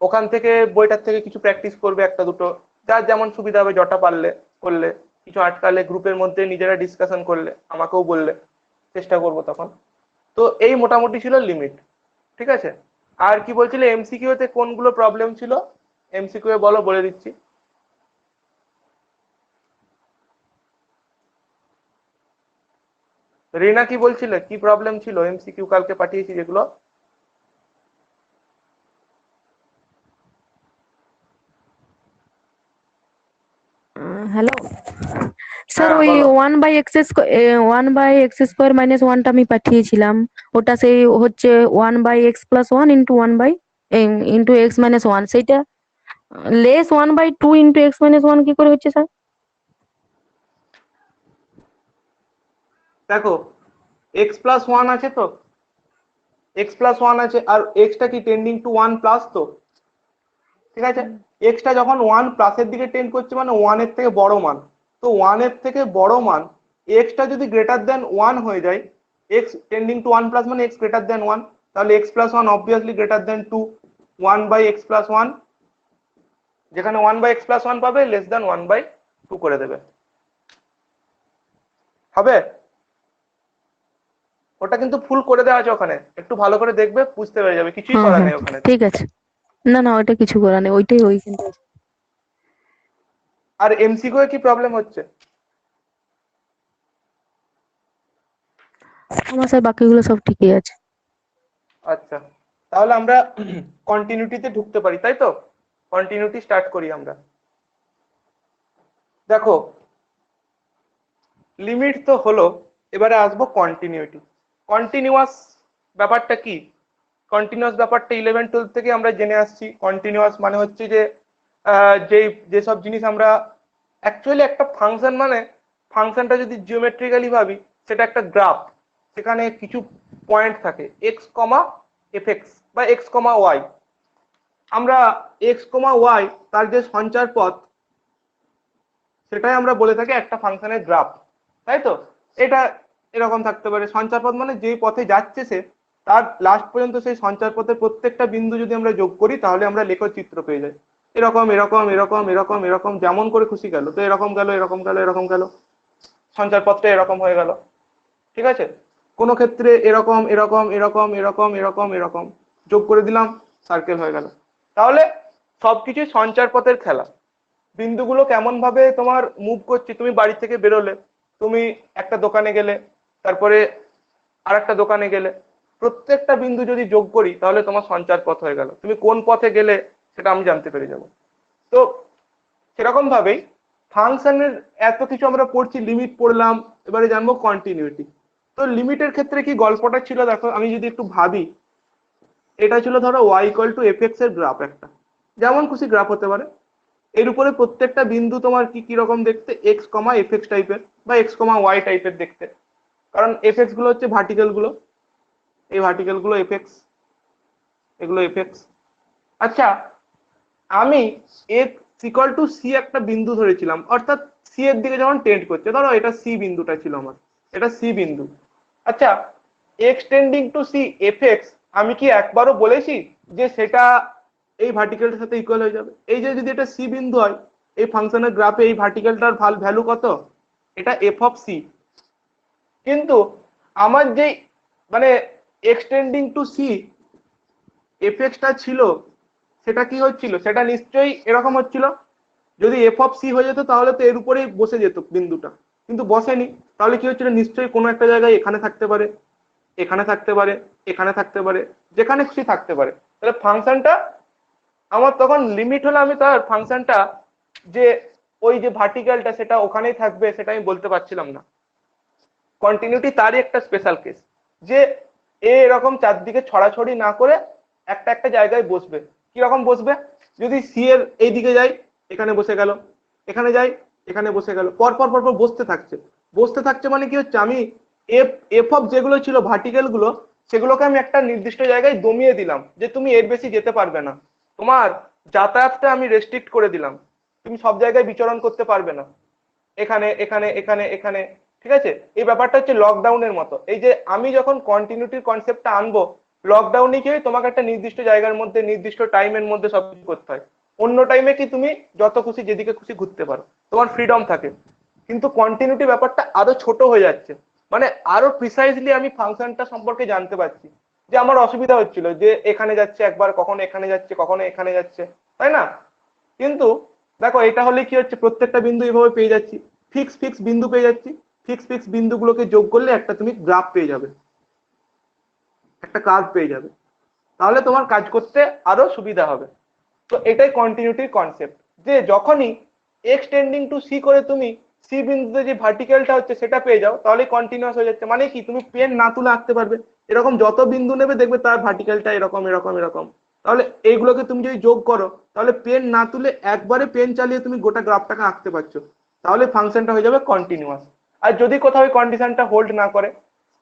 Speaker 1: ওখান থেকে, বইটার থেকে কিছু প্র্যাকটিস করবে একটা দুটো, যার যেমন সুবিধা হবে, জটা পারলে করলে, কিছু আটকালে গ্রুপের মধ্যে নিজেরা ডিসকাশন করলে আমাকেও বললে, চেষ্টা করব তখন। তো এই মোটামুটি ছিল লিমিট, ঠিক আছে? আর কি বলছিলে এমসিকিউ তে কোনগুলো প্রবলেম ছিল, এমসিকিউ এ বলো, বলে দিচ্ছি। রিনা কি বলছিলে, কি প্রবলেম ছিল এমসিকিউ কালকে পাঠিয়েছি যেগুলো?
Speaker 4: হ্যালো স্যার,
Speaker 1: হ্যাঁ
Speaker 4: ওই
Speaker 1: বলো।
Speaker 4: 1/x² মাইনাস ওয়ানটা আমি পাঠিয়েছিলাম, ওটা সেই হচ্ছে 1/x+1 × 1 ইন্টু x−1, সেইটা লেস 1/2 × x−1 কি করে হচ্ছে স্যার?
Speaker 1: দেখো x+1 আছে তো, x+1 আছে, আর x টা কি টেন্ডিং টু 1 প্লাস তো, ঠিক আছে। x টা যখন 1 প্লাসের দিকে টেন্ড করছে মানে 1 এর থেকে বড় মান, তো 1 এর থেকে বড় মান x টা যদি গ্রেটার দেন 1 হয়ে যায়, x টেন্ডিং টু 1 প্লাস মানে x গ্রেটার দেন 1, তাহলে x+1 obviously greater than 2, 1/x+1, যেখানে 1/x+1 পাবে লেস দেন 1/2 করে দেবে, হবে। ওটা কিন্তু ফুল করে দেওয়া আছে ওখানে, একটু ভালো করে দেখবে বুঝতে পেরে যাবে, কিছুই
Speaker 4: হ্যাঁ
Speaker 1: করা
Speaker 4: হ্যাঁ
Speaker 1: নেই ওখানে।
Speaker 4: ঠিক আছে। না না, ওইটা কিছু করার নেই, ওইটাই ওইখানটা আছে।
Speaker 1: আর এমসিকিউ এ কি প্রবলেম হচ্ছে?
Speaker 4: আমার স্যার বাকিগুলো সব ঠিকই আছে।
Speaker 1: আচ্ছা, তাহলে আমরা কন্টিনিউটিতে ঢুকতে পারি, তাই তো? কন্টিনিউটি স্টার্ট করি আমরা। দেখো লিমিট তো হলো, এবারে আসবো কন্টিনিউটি। কন্টিনিউয়াস ব্যাপারটা কি? কন্টিনিউয়াস ব্যাপারটা 11-12 থেকে আমরা জেনে আসছি। কন্টিনিউয়াস মানে হচ্ছে যে যেসব জিনিস আমরা অ্যাকচুয়ালি একটা ফাংশন, মানে ফাংশনটা যদি জিওমেট্রিক্যালি ভাবি সেটা একটা গ্রাফ, সেখানে কিছু পয়েন্ট থাকে এক্স কমা এফএক্স বা এক্স কমা ওয়াই। আমরা এক্স কমা ওয়াই তার যে সঞ্চার পথ সেটাই আমরা বলে থাকি একটা ফাংশনের গ্রাফ, তাই তো? এটা এরকম থাকতে পারে, সঞ্চার পথ মানে যেই পথে যাচ্ছে সে, তার লাস্ট পর্যন্ত সেই সঞ্চার পথের প্রত্যেকটা বিন্দু যদি আমরা যোগ করি তাহলে আমরা লেখচিত্র পেয়ে যাই। এরকম এরকম এরকম এরকম এরকম যেমন করে খুশি গেল, তো এরকম গেল এরকম গেল এরকম গেল, সঞ্চার পথটা এরকম হয়ে গেল, ঠিক আছে। কোনো ক্ষেত্রে এরকম এরকম এরকম এরকম এরকম এরকম যোগ করে দিলাম, সার্কেল হয়ে গেল। তাহলে সবকিছুই সঞ্চার পথের খেলা। বিন্দুগুলো কেমন ভাবে তোমার মুভ করছে, তুমি বাড়ি থেকে বেরোলে, তুমি একটা দোকানে গেলে, তারপরে আর একটা দোকানে গেলে, প্রত্যেকটা বিন্দু যদি যোগ করি তাহলে তোমার সঞ্চার পথ হয়ে গেল। তুমি কোন পথে গেলে সেটা আমি জানতে পেরে যাব। তো সেরকম ভাবেই ফাংশনের এত কিছু আমরা পড়ছি, লিমিট পড়লাম, এবারে জানবো কন্টিনিউটি। তো লিমিটের ক্ষেত্রে কি গল্পটা ছিল দেখো, আমি যদি একটু ভাবি, এটা ছিল ধরো y=fx এর গ্রাফ, একটা যেমন খুশি গ্রাফ হতে পারে। এর উপরে প্রত্যেকটা বিন্দু তোমার কি কি রকম দেখতে, এক্স কমা এফএক্স টাইপের বা এক্স কমা ওয়াই টাইপের দেখতে, কারণ এফএক্স গুলো হচ্ছে ভার্টিক্যাল গুলো, এই ভার্টিক্যাল গুলো এফএক্স, এগুলো এফএক্স। আচ্ছা, আমি এক্স ইকুয়াল টু সি একটা বিন্দু ধরেছিলাম, অর্থাৎ সি এর দিকে যখন টেন্ড করছে, ধরো এটা সি বিন্দুটা ছিল আমার, এটা সি বিন্দু। আচ্ছা, X tending to C FX, আমি কি একবারও বলেছি যে সেটা এই ভার্টিক্যালটার সাথে ইকুয়াল হয়ে যাবে? এই যে যদি এটা সি বিন্দু হয়, এই ফাংশনের গ্রাফে এই ভার্টিক্যালটার ভ্যালু কত? এটা এফ অফ সি। কিন্তু আমার যে মানে এক্সটেন্ডিং টু সি এফএক্সটা ছিল, সেটা কি হচ্ছিল? সেটা নিশ্চয়ই এরকম হচ্ছিল। যদি এফ অফ সি হয়ে যেত তাহলে তো এর উপরেই বসে যেত বিন্দুটা, কিন্তু বসেনি। তাহলে কি হচ্ছিল? নিশ্চয়ই কোনো একটা জায়গায় এখানে থাকতে পারে, এখানে থাকতে পারে, এখানে থাকতে পারে, যেখানে খুশি থাকতে পারে। তাহলে ফাংশনটা আমার তখন লিমিট হলে আমি তার ফাংশনটা যে ওই যে ভার্টিক্যালটা সেটা ওখানেই থাকবে সেটা আমি বলতে পারছিলাম না। কন্টিনিউটি তারই একটা স্পেশাল কেস, যে এ এরকম চারদিকে ছড়াছড়ি না করে একটা একটা জায়গায় বসবে। কিরকম বসবে? যদি সি এর এই দিকে যাই, এখানে বসে গেল, এখানে যাই, এখানে বসে গেল, পর পর পর পর বসতে থাকছে। বসতে থাকছে মানে কি হচ্ছে? আমি এফ এফ অফ যেগুলো ছিল ভার্টিক্যাল গুলো, সেগুলোকে আমি একটা নির্দিষ্ট জায়গায় দমিয়ে দিলাম, যে তুমি এর বেশি যেতে পারবে না, তোমার যাতায়াতটা আমি রেস্ট্রিক্ট করে দিলাম, তুমি সব জায়গায় বিচরণ করতে পারবে না, এখানে এখানে এখানে এখানে, ঠিক আছে। এই ব্যাপারটা হচ্ছে লকডাউনের মতো। এই যে আমি যখন কন্টিনিউটির কনসেপ্টটা আনবো, লকডাউনে কি হয়, তোমাকে একটা নির্দিষ্ট জায়গার মধ্যে নির্দিষ্ট টাইমের মধ্যে সবকিছু করতে হয়। অন্য টাইমে কি তুমি যত খুশি যেদিকে খুশি ঘুরতে পারো, তোমার ফ্রিডম থাকে। কিন্তু কন্টিনিউটি ব্যাপারটা আরো ছোট হয়ে যাচ্ছে, মানে আরো প্রিসাইজলি আমি ফাংশনটা সম্পর্কে জানতে পারছি। যে আমার অসুবিধা হচ্ছিল যে এখানে যাচ্ছে একবার, কখনো এখানে যাচ্ছে, কখনো এখানে যাচ্ছে, তাই না? কিন্তু দেখো এটা হলে কি হচ্ছে, প্রত্যেকটা বিন্দু এইভাবে পেয়ে যাচ্ছি, ফিক্স ফিক্স বিন্দু পেয়ে যাচ্ছি। ফিক্স ফিক্স বিন্দুগুলোকে যোগ করলে একটা তুমি গ্রাফ পেয়ে যাবে, একটা কার্ভ পেয়ে যাবে। তাহলে তোমার কাজ করতে আরো সুবিধা হবে। তো এটাই কন্টিনিউটির কনসেপ্ট, যে যখনই এক্স টেন্ডিং টু সি করে তুমি সি বিন্দুতে যে ভার্টিক্যালটা হচ্ছে সেটা পেয়ে যাও, তাহলে কন্টিনিউয়াস হয়ে যাচ্ছে। মানে কি, তুমি পেন না তুলে আঁকতে পারবে, এরকম যত বিন্দু নেবে দেখবে তার ভার্টিক্যালটা এরকম এরকম এরকম। তাহলে এইগুলোকে তুমি যদি যোগ করো তাহলে পেন না তুলে একবারে পেন চালিয়ে তুমি গোটা গ্রাফটাকে আঁকতে পারছো, তাহলে ফাংশনটা হয়ে যাবে কন্টিনিউয়াস। আর যদি কোথাও ওই কন্ডিশনটা হোল্ড না করে,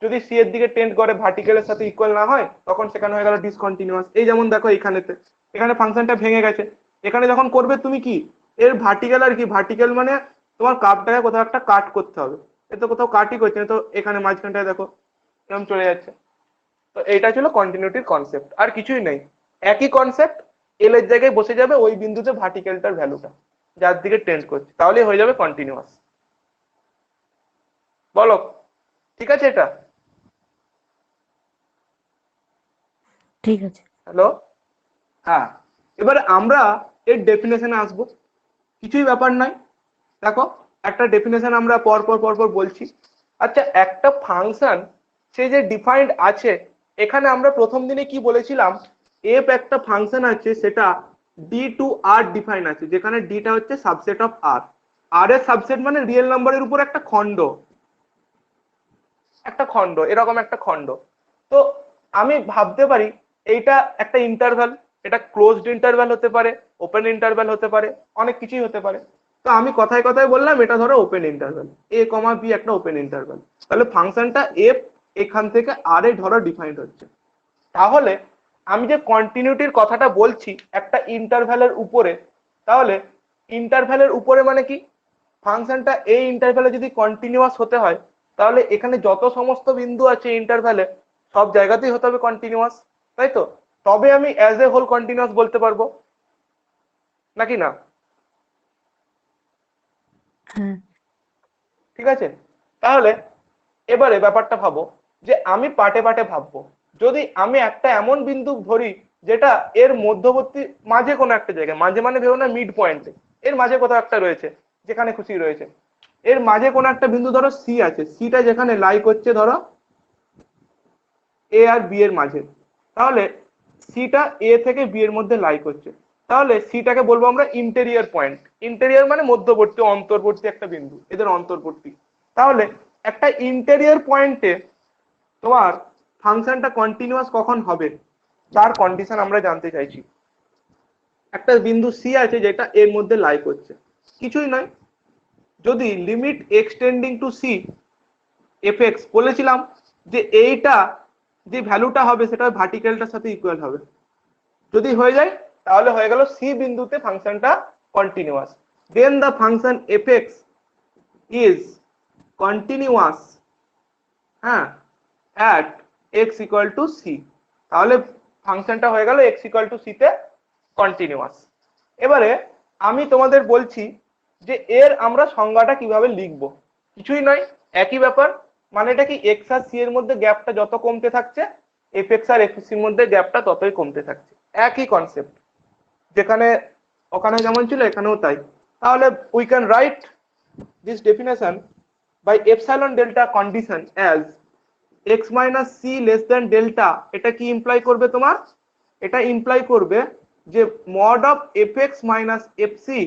Speaker 1: যদি সি এর দিকে টেন্ড করে ভার্টিক্যালের সাথে ইকুয়াল না হয়, তখন সেখানে হয়ে গেল ডিসকন্টিনিউয়াস। এই যেমন দেখো এখানেতে, এখানে ফাংশনটা ভেঙে গেছে, এখানে যখন করবে তুমি কি এর ভার্টিক্যাল, আর কি ভার্টিক্যাল মানে তোমার কাপটাকে কোথাও একটা কাট করতে হবে, এ তো কোথাও কাটই করছে না, তো এখানে মাঝখানটায় দেখো এরকম চলে যাচ্ছে। তো এইটা ছিল কন্টিনিউটির কনসেপ্ট, আর কিছুই নেই, একই কনসেপ্ট, এল এর জায়গায় বসে যাবে ওই বিন্দুতে ভার্টিক্যালটার ভ্যালুটা যার দিকে টেন্ড করছে, তাহলে হয়ে যাবে কন্টিনিউয়াস। বলো ঠিক আছে এটা?
Speaker 4: ঠিক আছে।
Speaker 1: হ্যালো, হ্যাঁ, এবার আমরা এর ডেফিনেশনে আসবো, কিছুই ব্যাপার নয়। দেখো একটা ডেফিনেশন আমরা পর পর পর পর বলছি। আচ্ছা, একটা ফাংশন সে যে ডিফাইন্ড আছে, এখানে আমরা প্রথম দিনে কি বলেছিলাম, এফ একটা ফাংশন আছে সেটা ডি টু আর ডিফাইন আছে, যেখানে ডিটা হচ্ছে সাবসেট অফ আর, আর এর সাবসেট মানে রিয়েল নাম্বারের উপর একটা খণ্ড, একটা খণ্ড, এরকম একটা খণ্ড। তো আমি ভাবতে পারি এইটা একটা ইন্টারভ্যাল, এটা ক্লোজড ইন্টারভ্যাল হতে পারে, ওপেন ইন্টারভ্যাল হতে পারে, অনেক কিছুই হতে পারে। তো আমি কথায় কথায় বললাম এটা ধরো ওপেন ইন্টারভ্যাল, এ কমা বি একটা ওপেন ইন্টারভ্যাল, তাহলে ফাংশনটা এফ এখান থেকে আর এ ধরো ডিফাইন্ড হচ্ছে। তাহলে আমি যে কন্টিনিউটির কথাটা বলছি একটা ইন্টারভ্যালের উপরে, তাহলে ইন্টারভ্যালের উপরে মানে কি, ফাংশনটা এই ইন্টারভ্যালে যদি কন্টিনিউয়াস হতে হয়, তাহলে এখানে যত সমস্ত বিন্দু আছে ইন্টারভ্যালে সব জায়গাতেই হতে হবে কন্টিনিউয়াস, তাই তো? তবে আমি অ্যাজ এ হোল কন্টিনিউয়াস বলতে পারবো, নাকি না?
Speaker 4: হ্যাঁ।
Speaker 1: ঠিক আছে, তাহলে এবারে ব্যাপারটা ভাবো যে আমি পাটে পাটে ভাববো। যদি আমি একটা এমন বিন্দু ধরি যেটা এর মধ্যবর্তী মাঝে কোনো একটা জায়গায়, মাঝে মানে ভেবো না মিড পয়েন্টে, এর মাঝে কোথাও একটা রয়েছে, যেখানে খুশি রয়েছে, এর মাঝে কোনো একটা বিন্দু ধরো সি আছে, সিটা যেখানে লাই করছে ধরো এ আর বি এর মাঝে, তাহলে সিটা এ থেকে বি এর মধ্যে লাই করছে, তাহলে সিটাকে বলবো আমরা ইন্টেরিয়র পয়েন্ট। ইন্টেরিয়র মানে মধ্যবর্তী, অন্তর্বর্তী একটা বিন্দু, এদের অন্তর্বর্তী। তাহলে একটা ইন্টেরিয়র পয়েন্টে তোমার ফাংশনটা কন্টিনিউয়াস কখন হবে তার কন্ডিশন আমরা জানতে চাইছি। একটা বিন্দু সি আছে যেটা এর মধ্যে লাই করছে, কিছুই নয়, যদি limit x tending to C F X, বলেছিলাম যে এইটা যে ভ্যালুটা হবে সেটা ভার্টিক্যালটার সাথে ইকুয়াল হবে, যদি হয়ে যায় তাহলে হয়ে গেল সি বিন্দুতে ফাংশনটা continuous. Then the function F X is continuous, হ্যাঁ, at x equal to c, তাহলে ফাংশনটা হয়ে গেল x equal to c তে কন্টিনিউয়াস। এবারে আমি তোমাদের বলছি যে এর আমরা সংজ্ঞাটা কিভাবে লিখব, কিছুই নয়, একই ব্যাপার, মানে এটা কি x আর c এর মধ্যে গ্যাপটা যত কমতে থাকছে fx আর fc এর মধ্যে গ্যাপটা ততই কমতে থাকছে, একই কনসেপ্ট, যেখানে ওখানে যেমন ছিল এখানেও তাই। তাহলে we can write this definition by epsilon delta condition as x minus c less than delta. এটা কি ইমপ্লাই করবে তোমার, এটা ইমপ্লাই করবে যে mod of f x minus f c,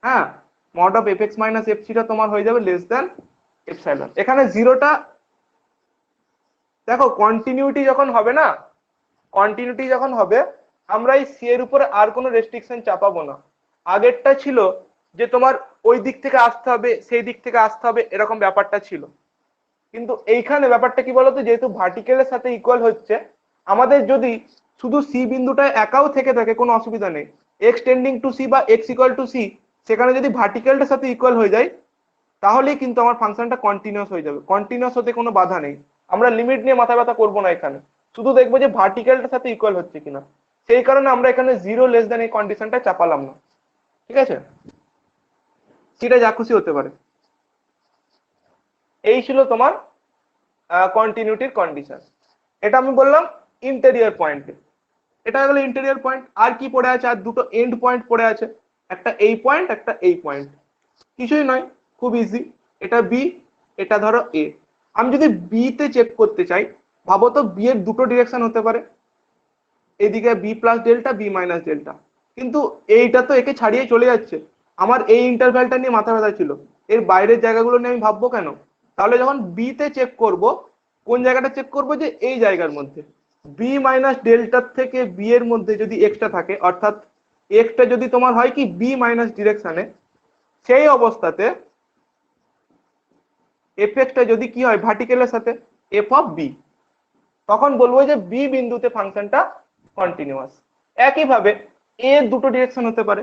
Speaker 1: হ্যাঁ, mod of f x minus f সিটা তোমার হয়ে যাবে লেস দেন এপসাইলন। এখানে জিরোটা দেখো, কন্টিনিউটি যখন হবে না, কন্টিনিউটি যখন হবে আমরা এই সি এর উপরে আর কোনো রেস্ট্রিকশন চাপাবো না। আগেরটা ছিল যে তোমার ওই দিক থেকে আসতে হবে, সেই দিক থেকে আসতে হবে, এরকম ব্যাপারটা ছিল। কিন্তু এইখানে ব্যাপারটা কি বলতো, যেহেতু ভার্টিক্যালের সাথে ইকুয়াল হচ্ছে, আমাদের যদি শুধু সি বিন্দুটা একাও থেকে থাকে কোনো অসুবিধা নেই, এক্স টেন্ডিং টু সি বা এক্স ইকুয়াল টু সি, সেখানে যদি ভার্টিক্যালটার সাথে ইকুয়াল হয়ে যায় তাহলেই কিন্তু আমার ফাংশনটা কন্টিনিউয়াস হয়ে যাবে। কন্টিনিউয়াস হতে কোনো বাধা নেই, আমরা লিমিট নিয়ে মাথা ব্যথা করবো না, এখানে শুধু দেখবো যে ভার্টিক্যালটার সাথে ইকুয়াল হচ্ছে কিনা, সেই কারণে আমরা এখানে জিরো লেস দেন এই কন্ডিশনটা চাপালাম না, ঠিক আছে? সেটা যা খুশি হতে পারে। এই ছিল তোমার কন্টিনিউটির কন্ডিশন। এটা আমি বললাম ইন্টেরিয়র পয়েন্টে, এটা গেল ইন্টেরিয়র পয়েন্ট। আর কি পড়ে আছে, আর দুটো এন্ড পয়েন্ট পড়ে আছে, একটা এই পয়েন্ট, একটা এই পয়েন্ট, কিছুই নয়, খুব ইজি, এটা বি, এটা ধরো এ। আমি যদি বি তে চেক করতে চাই, ভাবো তো বি এর দুটো ডিরেকশন হতে পারে, এদিকে B plus delta, B minus delta, কিন্তু এইটা তো একে ছাড়িয়ে চলে যাচ্ছে, আমার এই ইন্টারভ্যালটা নিয়ে মাথা ব্যথা ছিল, এর বাইরের জায়গাগুলো নিয়ে আমি ভাববো কেন? তাহলে যখন বি তে চেক করব, কোন জায়গাটা চেক করব, যে এই জায়গার মধ্যে বি মাইনাস ডেল্টার থেকে বি এর মধ্যে যদি এক্সটা থাকে, অর্থাৎ এক্সটা যদি তোমার হয় কি বি মাইনাস ডিরেকশনে, সেই অবস্থাতে এফ এক্সটা যদি কি হয় ভার্টিক্যালের সাথে এফ অফ বি, তখন বলবো যে বি বিন্দুতে ফাংশনটা কন্টিনিউয়াস। একইভাবে এ দুটো ডিরেকশন হতে পারে,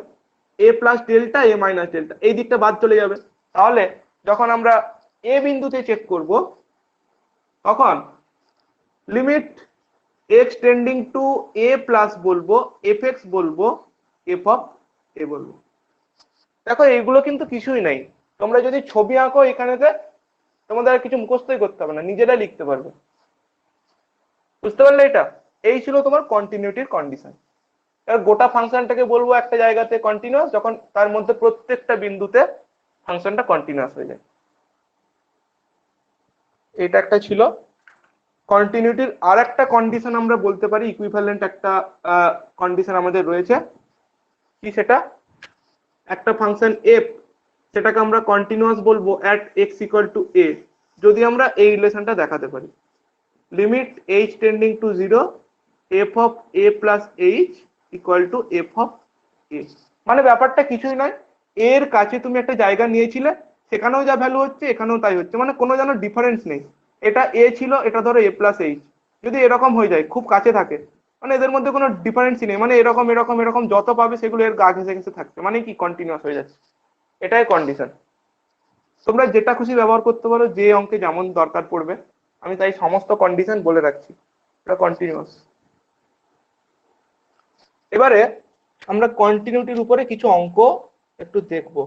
Speaker 1: a plus delta a minus delta, এই দিকটা বাদ চলে যাবে। তাহলে যখন আমরা এ বিন্দুতে চেক করব, তখন limit x tending to a plus বলবো, এফ এক্স বলবো, এফ অফ এ বলবো। দেখো এইগুলো কিন্তু কিছুই নাই, তোমরা যদি ছবি আঁকো এখানেতে তোমাদের আর কিছু মুখস্থই করতে হবে না, নিজেরাই লিখতে পারবে। বুঝতে পারলে? এটা এই ছিল তোমার কন্টিনিউটির কন্ডিশন। গোটা ফাংশনটাকে বলবো একটা জায়গাতে কন্টিনিউয়াস যখন তার মধ্যে প্রত্যেকটা বিন্দুতে ফাংশনটা কন্টিনিউয়াস হয়ে যায়। এটা একটা ছিল কন্টিনিউটির। আর একটা কন্ডিশন আমরা বলতে পারি, ইকুইভ্যালেন্ট একটা কন্ডিশন আমাদের রয়েছে, কি সেটা? একটা ফাংশন এফ, সেটাকে আমরা কন্টিনিউয়াস বলবো at x equal to a, যদি আমরা এই রিলেশনটা দেখাতে পারি, limit h tending to 0 f of a plus h equal to F of a. মানে ব্যাপারটা কিছুই নয়, এর কাছে তুমি একটা জায়গা নিয়েছিলে, সেখানেও যা ভ্যালু হচ্ছে এখানেও তাই হচ্ছে, মানে কোনো যেন ডিফারেন্স নেই। এটা এ ছিল, এটা ধরো এ প্লাস এইচ, যদি এরকম হয়ে যায় খুব কাছে থাকে, মানে এদের মধ্যে কোনো ডিফারেন্সই নেই, মানে এরকম এরকম এরকম যত পাবে সেগুলো এর গা ঘেসে ঘেসে থাকছে, মানে কি কন্টিনিউয়াস হয়ে যাচ্ছে। এটাই কন্ডিশন। তোমরা যেটা খুশি ব্যবহার করতে পারো, যে অঙ্কে যেমন দরকার পড়বে, আমি তাই সমস্ত কন্ডিশন বলে রাখছি। এটা কন্টিনিউয়াস। এবারে আমরা কন্টিনিউটির উপরে কিছু অঙ্ক একটু দেখব।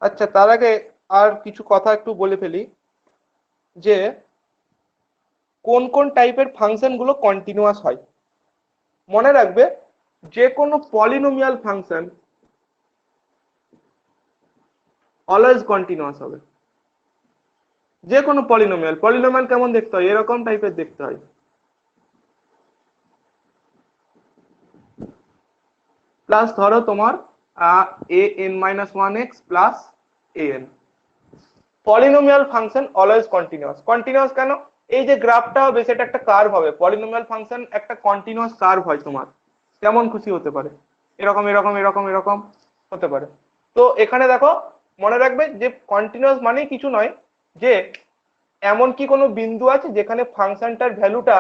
Speaker 1: আচ্ছা, তার আগে আর কিছু কথা একটু বলে ফেলি, যে কোন কোন টাইপের ফাংশন গুলো কন্টিনিউয়াস হয়। মনে রাখবে, যে কোনো পলিনোমিয়াল ফাংশন অলওয়েজ কন্টিনিউয়াস হবে। যে কোনো পলিনোমিয়াল, পলিনোমিয়াল কেমন দেখতে হয়? এরকম টাইপের দেখতে হয়। প্লাস ধরো তোমার A N minus one x plus A N. Polynomial function always continuous. Continuous কেন? এই যে গ্রাফটা হবে সেটা একটা কার্ভ হবে, পলিনোমিয়াল ফাংশন একটা কন্টিনিউয়াস কার্ভ হয়, তোমার কেমন খুশি হতে পারে, এরকম এরকম এরকম এরকম হতে পারে। তো এখানে দেখো, মনে রাখবে যে কন্টিনিউয়াস মানে কিছু নয়, যে এমন কি কোনো বিন্দু আছে যেখানে ফাংশনটার ভ্যালুটা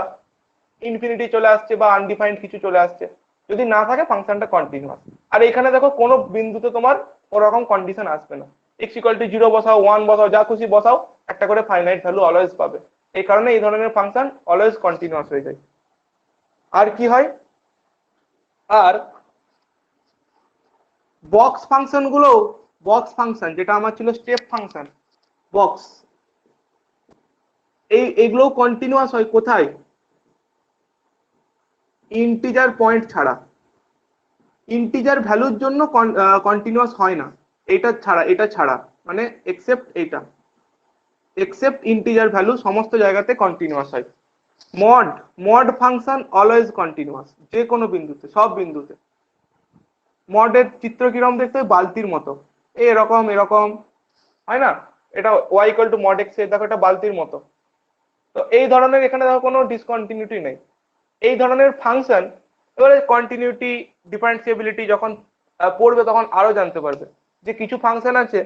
Speaker 1: ইনফিনিটি চলে আসছে বা আনডিফাইন্ড কিছু চলে আসছে, যদি না থাকে ফাংশনটা কন্টিনিউয়াস। আর এখানে দেখো কোনো বিন্দুতে তোমার ওরকম কন্ডিশন আসবে না, এক্স ইকুয়াল টু 0 বসাও, 1 বসাও, যা খুশি বসাও, একটা করে ফাইনাইট ভ্যালু অলওয়েজ পাবে। এই কারণে এই ধরনের ফাংশন অলওয়েজ কন্টিনিউয়াস হয়ে যায়। আর কি হয়? আর বক্স ফাংশন গুলো, বক্স ফাংশন যেটা আমার ছিল স্টেপ ফাংশন, বক্স, এইগুলো কন্টিনিউয়াস হয় কোথায়? ইন্টিজার পয়েন্ট ছাড়া। ইন্টিজার ভ্যালুর জন্য কন্টিনিউয়াস হয় না, এটা ছাড়া, এটা ছাড়া, মানে এক্সেপ্ট এইটা, এক্সেপ্ট ইন্টিজার ভ্যালু সমস্ত জায়গাতে কন্টিনিউয়াস হয়। Mod, mod function always continuous, যে কোনো বিন্দুতে, সব বিন্দুতে। মডের চিত্র কিরকম দেখতে হয়? বালতির মতো, এরকম এরকম হয় না? এটা Y equal to mod X, দেখো এটা বালতির মতো। তো এই ধরনের, এখানে দেখো কোনো ডিসকন্টিনিউটি নেই। এই ধরনের ফাংশন, এবারে কন্টিনিউটি ডিফারেন্সিয়েবিলিটি যখন পড়বে তখন আরো জানতে পারবে যে কিছু ফাংশন আছে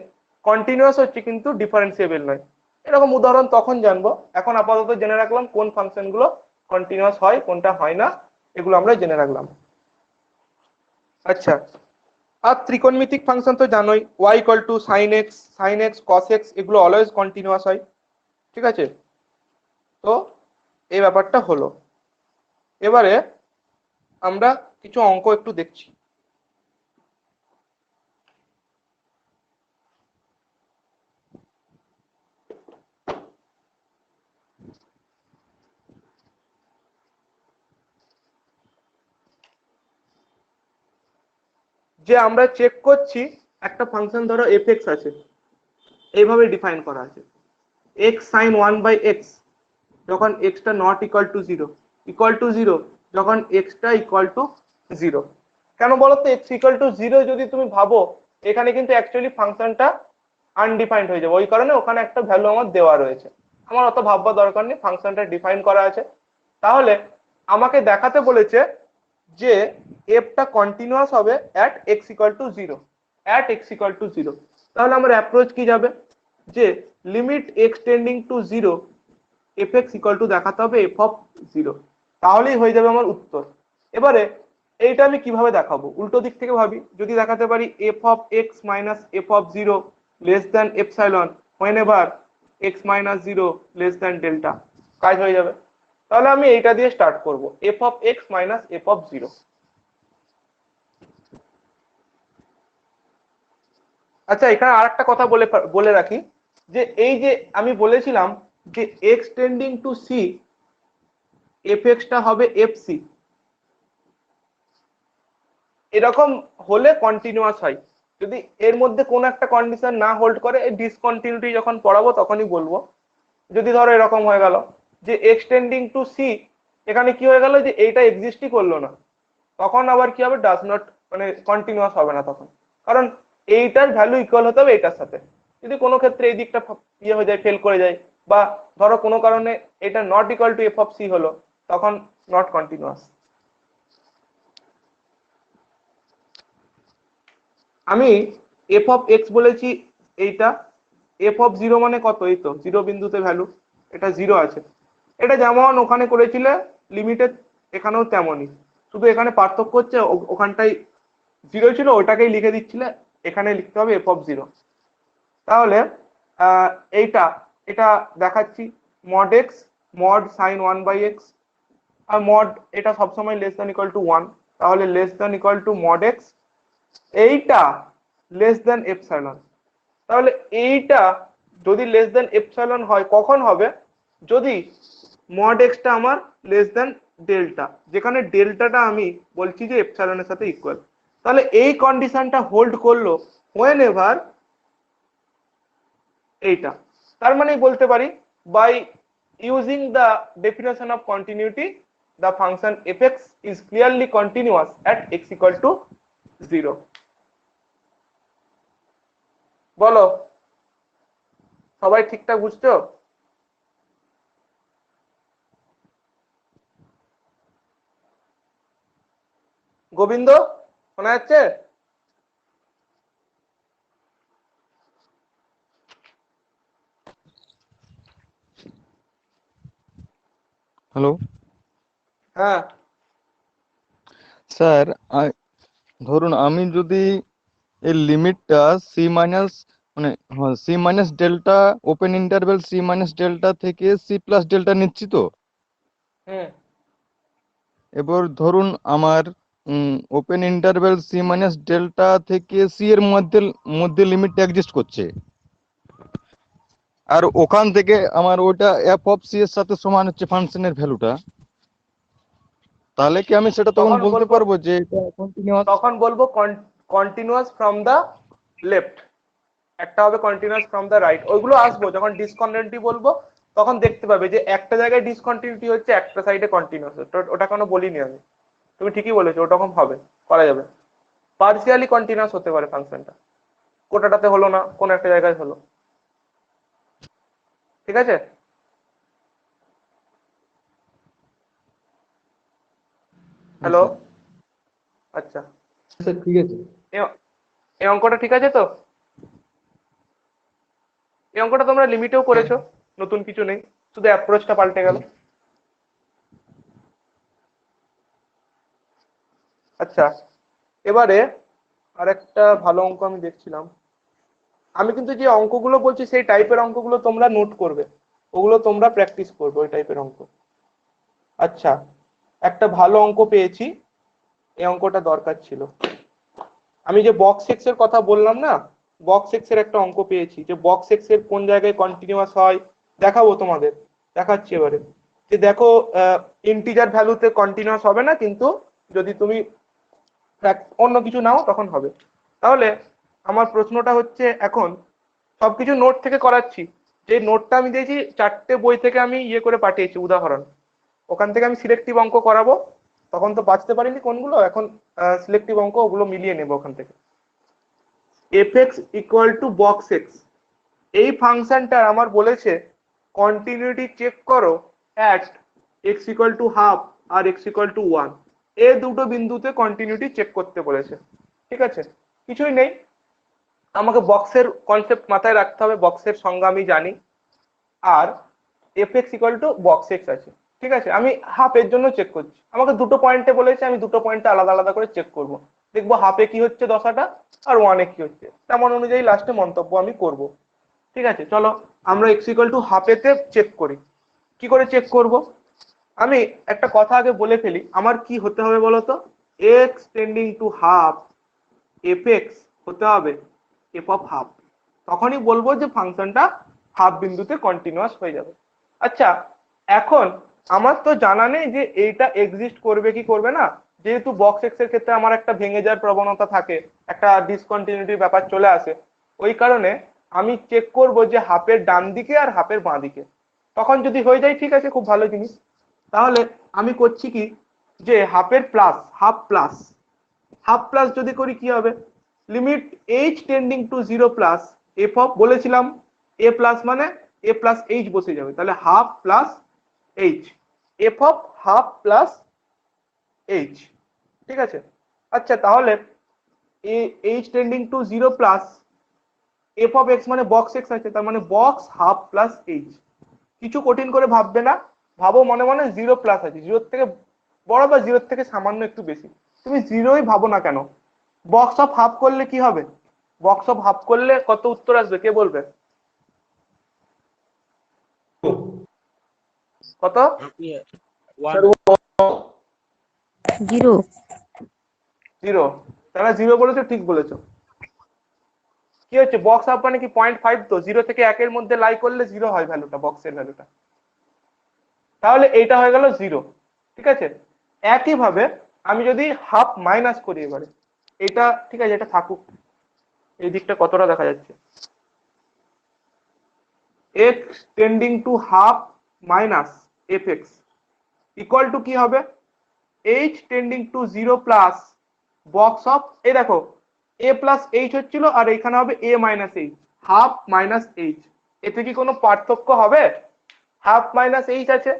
Speaker 1: কন্টিনিউয়াস হচ্ছে কিন্তু ডিফারেন্সিয়েবল নয়। এরকম উদাহরণ তখন জানবো। এখন আপাতত জেনে রাখলাম কোন ফাংশন গুলো কন্টিনিউয়াস হয়, কোনটা হয় না, এগুলো আমরা জেনে রাখলাম। আচ্ছা, আর ত্রিকোণমিতিক ফাংশন তো জানোই, Y equal to sine X cos X, এগুলো অলওয়েজ কন্টিনিউয়াস হয়। ঠিক আছে, তো এই ব্যাপারটা হলো। এবারে আমরা কিছু অঙ্ক একটু দেখছি। যে আমরা চেক করছি একটা ফাংশন ধরো এফ আছে, এইভাবে ডিফাইন করা আছে এক্স সাইন 1/x যখন extra not equal to zero যখন এক্সটা ইকুয়াল টু জিরো। কেন বলো তো? এক্স ইকুয়াল টু জিরো যদি তুমি ভাবো, এখানে কিন্তু অ্যাকচুয়ালি ফাংশনটা আনডিফাইন্ড হয়ে যাবে, ওই কারণে ওখানে একটা ভ্যালু আমার দেওয়া রয়েছে। আমার অত ভাববার দরকার নেই, ফাংশনটা ডিফাইন করা আছে। তাহলে আমাকে দেখাতে বলেছে যে এফটা কন্টিনিউয়াস হবে at x equal to zero. তাহলে আমার অ্যাপ্রোচ কি যাবে? যে limit x tending to zero F x equal to দেখাতে হবে এফ অফ জিরো, তাহলেই হয়ে যাবে আমার উত্তর। এবারে এইটা আমি কিভাবে দেখাবো? উল্টো দিক থেকে ভাবি, যদি দেখাতে পারি F of x minus f of zero less than epsilon when ever x minus zero less than delta, কাজ হয়ে যাবে। তাহলে আমি এইটা দিয়ে স্টার্ট করব, F of x minus f of zero. আচ্ছা, এখানে আর একটা কথা বলে রাখি, যে এই যে আমি বলেছিলাম যে x tending to C F এক্সটা হবে এফ সি, এরকম হলে কন্টিনিউয়াস হয়। যদি এর মধ্যে কোন একটা কন্ডিশন না হোল্ড করে, ডিসকন্টিনিউটি যখন পড়াবো তখনই বলবো। যদি ধরো এরকম হয়ে গেল যে এক্সটেন্ডিং টু সি, এখানে কি হয়ে গেল যে এইটা এক্সিস্টই করলো না, তখন আবার কি হবে? ডাজ নট, মানে কন্টিনিউয়াস হবে না তখন, কারণ এইটার ভ্যালু ইকুয়াল হতে হবে এইটার সাথে। যদি কোনো ক্ষেত্রে এই দিকটা ইয়ে হয়ে যায়, ফেল করে যায়, বা ধরো কোনো কারণে এটা not equal to F of C হলো, তখন নট কন্টিনিউয়াস। আমি এফ অফ এক্স বলেছি এইটা, এফ অফ জিরো মানে কত? এই তো জিরো বিন্দুতে ভ্যালু, এটা জিরো আছে। এটা যেমন ওখানে করেছিলে লিমিটেড, এখানেও তেমনই, শুধু এখানে পার্থক্য হচ্ছে ওখানটায় জিরো ছিল, ওটাকেই লিখে দিচ্ছিলে, এখানে লিখতে হবে এফ অফ জিরো। তাহলে এইটা এটা দেখাচ্ছি mod X mod sine 1/x, আর মড এটা সবসময় লেস দ্যান ইকুয়াল টু 1, তাহলে less than equal to mod X, এইটা লেস দ্যান এপসাইলন। তাহলে এইটা যদি লেস দ্যান এপসাইলন হয়, কখন হবে? যদি মড এক্সটা আমার লেস দ্যান ডেল্টা, যেখানে ডেল্টাটা আমি বলছি যে এপসাইলনের সাথে ইকুয়াল। তাহলে এই কন্ডিশনটা হোল্ড করলো হোয়েন এভার এইটা। তার মানে বলতে পারি by using the definition of continuity the function fx is clearly continuous at x equal to 0. বলো, সবাই ঠিকঠাক বুঝছো? গোবিন্দ, শোনা যাচ্ছে?
Speaker 6: হ্যালো
Speaker 1: হ্যাঁ
Speaker 6: স্যার, ধরুন আমি যদি এই লিমিটটা সি মাইনাস মানে C minus delta open interval C minus delta থেকে সি প্লাস ডেল্টা নিচ্ছি তো,
Speaker 1: হুম
Speaker 6: এবার ধরুন আমার open interval C minus delta থেকে সি এর মধ্যে মধ্যে লিমিটটা এক্সিস্ট করছে, আর ওখান থেকে আমার ওটা এফ অফ সি এর সাথে সমান হচ্ছে ফাংশনের ভ্যালুটা, তাহলে কি আমি সেটা তখন বলতে পারবো যে এটা কন্টিনিউয়াস?
Speaker 1: তখন বলবো কন্টিনিউয়াস ফ্রম দা লেফট, একটা হবে কন্টিনিউয়াস ফ্রম দা রাইট। ওইগুলো আসবো যখন ডিসকন্টিনিউটি বলবো, তখন দেখতে পাবে যে একটা জায়গায় ডিসকন্টিনিউটি হচ্ছে, একটা সাইডে কন্টিনিউয়াস। ওটা কোনো বলিনি আমি, তুমি ঠিকই বলেছো, ওরকম হবে, করা যাবে। পার্সিয়ালি কন্টিনিউয়াস হতে পারে ফাংশনটা, কোটাটাতে হলো না, কোন একটা জায়গায় হলো। ঠিক আছে? হ্যালো, আচ্ছা
Speaker 5: স্যার ঠিক আছে।
Speaker 1: এই অঙ্কটা ঠিক আছে তো? এই অঙ্কটা তোমরা লিমিটেও করেছো, নতুন কিছু নেই, শুধু অ্যাপ্রোচটা পাল্টে গেল। আচ্ছা, এবারে আরেকটা ভালো অঙ্ক আমি দেখছিলাম। আমি কিন্তু যে অঙ্কগুলো বলছি সেই টাইপের অঙ্কগুলো তোমরা নোট করবে, ওগুলো তোমরা প্র্যাকটিস করবে, ওই টাইপের অঙ্ক। আচ্ছা, একটা ভালো অঙ্ক পেয়েছি, এই অঙ্কটা দরকার ছিল। আমি যে বক্স এক্স এর কথা বললাম না, বক্স এক্স এর একটা অঙ্ক পেয়েছি, যে বক্স এক্স এর কোন জায়গায় কন্টিনিউয়াস হয় দেখাবো তোমাদের, দেখাচ্ছি এবারে। যে দেখো ইন্টিজার ভ্যালুতে কন্টিনিউয়াস হবে না, কিন্তু যদি তুমি অন্য কিছু নাও তখন হবে। তাহলে আমার প্রশ্নটা হচ্ছে, এখন সবকিছু নোট থেকে করাচ্ছি, যে নোটটা আমি দিয়েছি 4টে বই থেকে আমি করে পাঠিয়েছি উদাহরণ, ওখান থেকে আমি সিলেক্টিভ অঙ্ক করাবো। তখন তো বাঁচতে পারিনি কোনগুলো, এখন সিলেক্টিভ অঙ্ক ওগুলো মিলিয়ে নেবো ওখান থেকে। fx equal to box X, এই ফাংশনটা আমার বলেছে কন্টিনিউটি চেক করো at x equal to half আর এক্স ইকুয়াল টু 1, এই দুটো বিন্দুতে কন্টিনিউটি চেক করতে বলেছে। ঠিক আছে, কিছুই নেই, আমাকে বক্সের কনসেপ্ট মাথায় রাখতে হবে, বক্সের সংজ্ঞা আমি জানি, আর fx equal to box X আছে। ঠিক আছে, আমি হাফের জন্য চেক করছি, আমাকে দুটো পয়েন্টে বলেছে, আমি দুটো পয়েন্টে আলাদা আলাদা করে চেক করব, দেখবো হাফে কি হচ্ছে দশাটা আর ওয়ানে কি হচ্ছে, তেমন অনুযায়ী লাস্টে মন্তব্য আমি করব। ঠিক আছে, চলো আমরা এক্স ইকুয়াল টু হাফেতে চেক করি। কি করে চেক করব, আমি একটা কথা আগে বলে ফেলি, আমার কি হতে হবে বলতো, x tending to half F x হতে হবে এফ অফ হাফ, তখনই বলবো যে ফাংশনটা হাফ বিন্দুতে কন্টিনিউয়াস হয়ে যাবে। আচ্ছা, এখন আমার তো জানা নেই যে এইটা এক্সিস্ট করবে কি করবে না, যেহেতু বক্স এক্স এর ক্ষেত্রে আমার একটা ভেঙে যাওয়ার প্রবণতা থাকে, একটা ডিসকন্টিনিউটির ব্যাপার চলে আসে, ওই কারণে আমি চেক করব যে হাফের ডান দিকে আর হাফের বাঁ দিকে, তখন যদি হয়ে যায় ঠিক আছে, খুব ভালো জিনিস। তাহলে আমি করছি কি, যে হাফের plus half plus half plus যদি করি কি হবে, limit h tending to 0 plus F of, বলেছিলাম এ প্লাস মানে এ প্লাস এইচ বসে যাবে, তাহলে half plus H, F of half plus H. ঠিক আছে, আচ্ছা তাহলে H tending to 0 plus F of X মানে বক্স এক্স আছে, তার মানে বক্স হাফ প্লাস এইচ। কিছু কঠিন করে ভাববে না, ভাবো মনে মনে 0 প্লাস আছে, 0 থেকে বড় বা 0 থেকে সামান্য একটু বেশি, তুমি 0ই ভাবো না কেন, বক্স অফ হাফ করলে কি হবে, বক্স অফ হাফ করলে কত উত্তর আসবে কে বলবে, কত?
Speaker 3: ওয়ান।
Speaker 4: 0।
Speaker 1: 0, তাহলে 0 বলেছো, ঠিক বলেছো। কি হচ্ছে, বক্স হাফ মানে কি 0.5, তো 0 থেকে 1-এর মধ্যে লাই করলে 0 হয় ভ্যালুটা, বক্সের ভ্যালুটা, তাহলে এইটা হয়ে গেল 0। ঠিক আছে, একইভাবে আমি যদি হাফ মাইনাস করি এবারে, এটা ঠিক আছে, এটা থাকুক, এই দিকটা কতটা দেখা যাচ্ছে, x tending to half minus f x equal to কি হবে, h tending to 0 plus box of, এই দেখো এ প্লাস এইচ হচ্ছিল আর এখানে হবে a minus h, half minus h, এতে কি কোনো পার্থক্য হবে, হাফ মাইনাস এইচ আছে,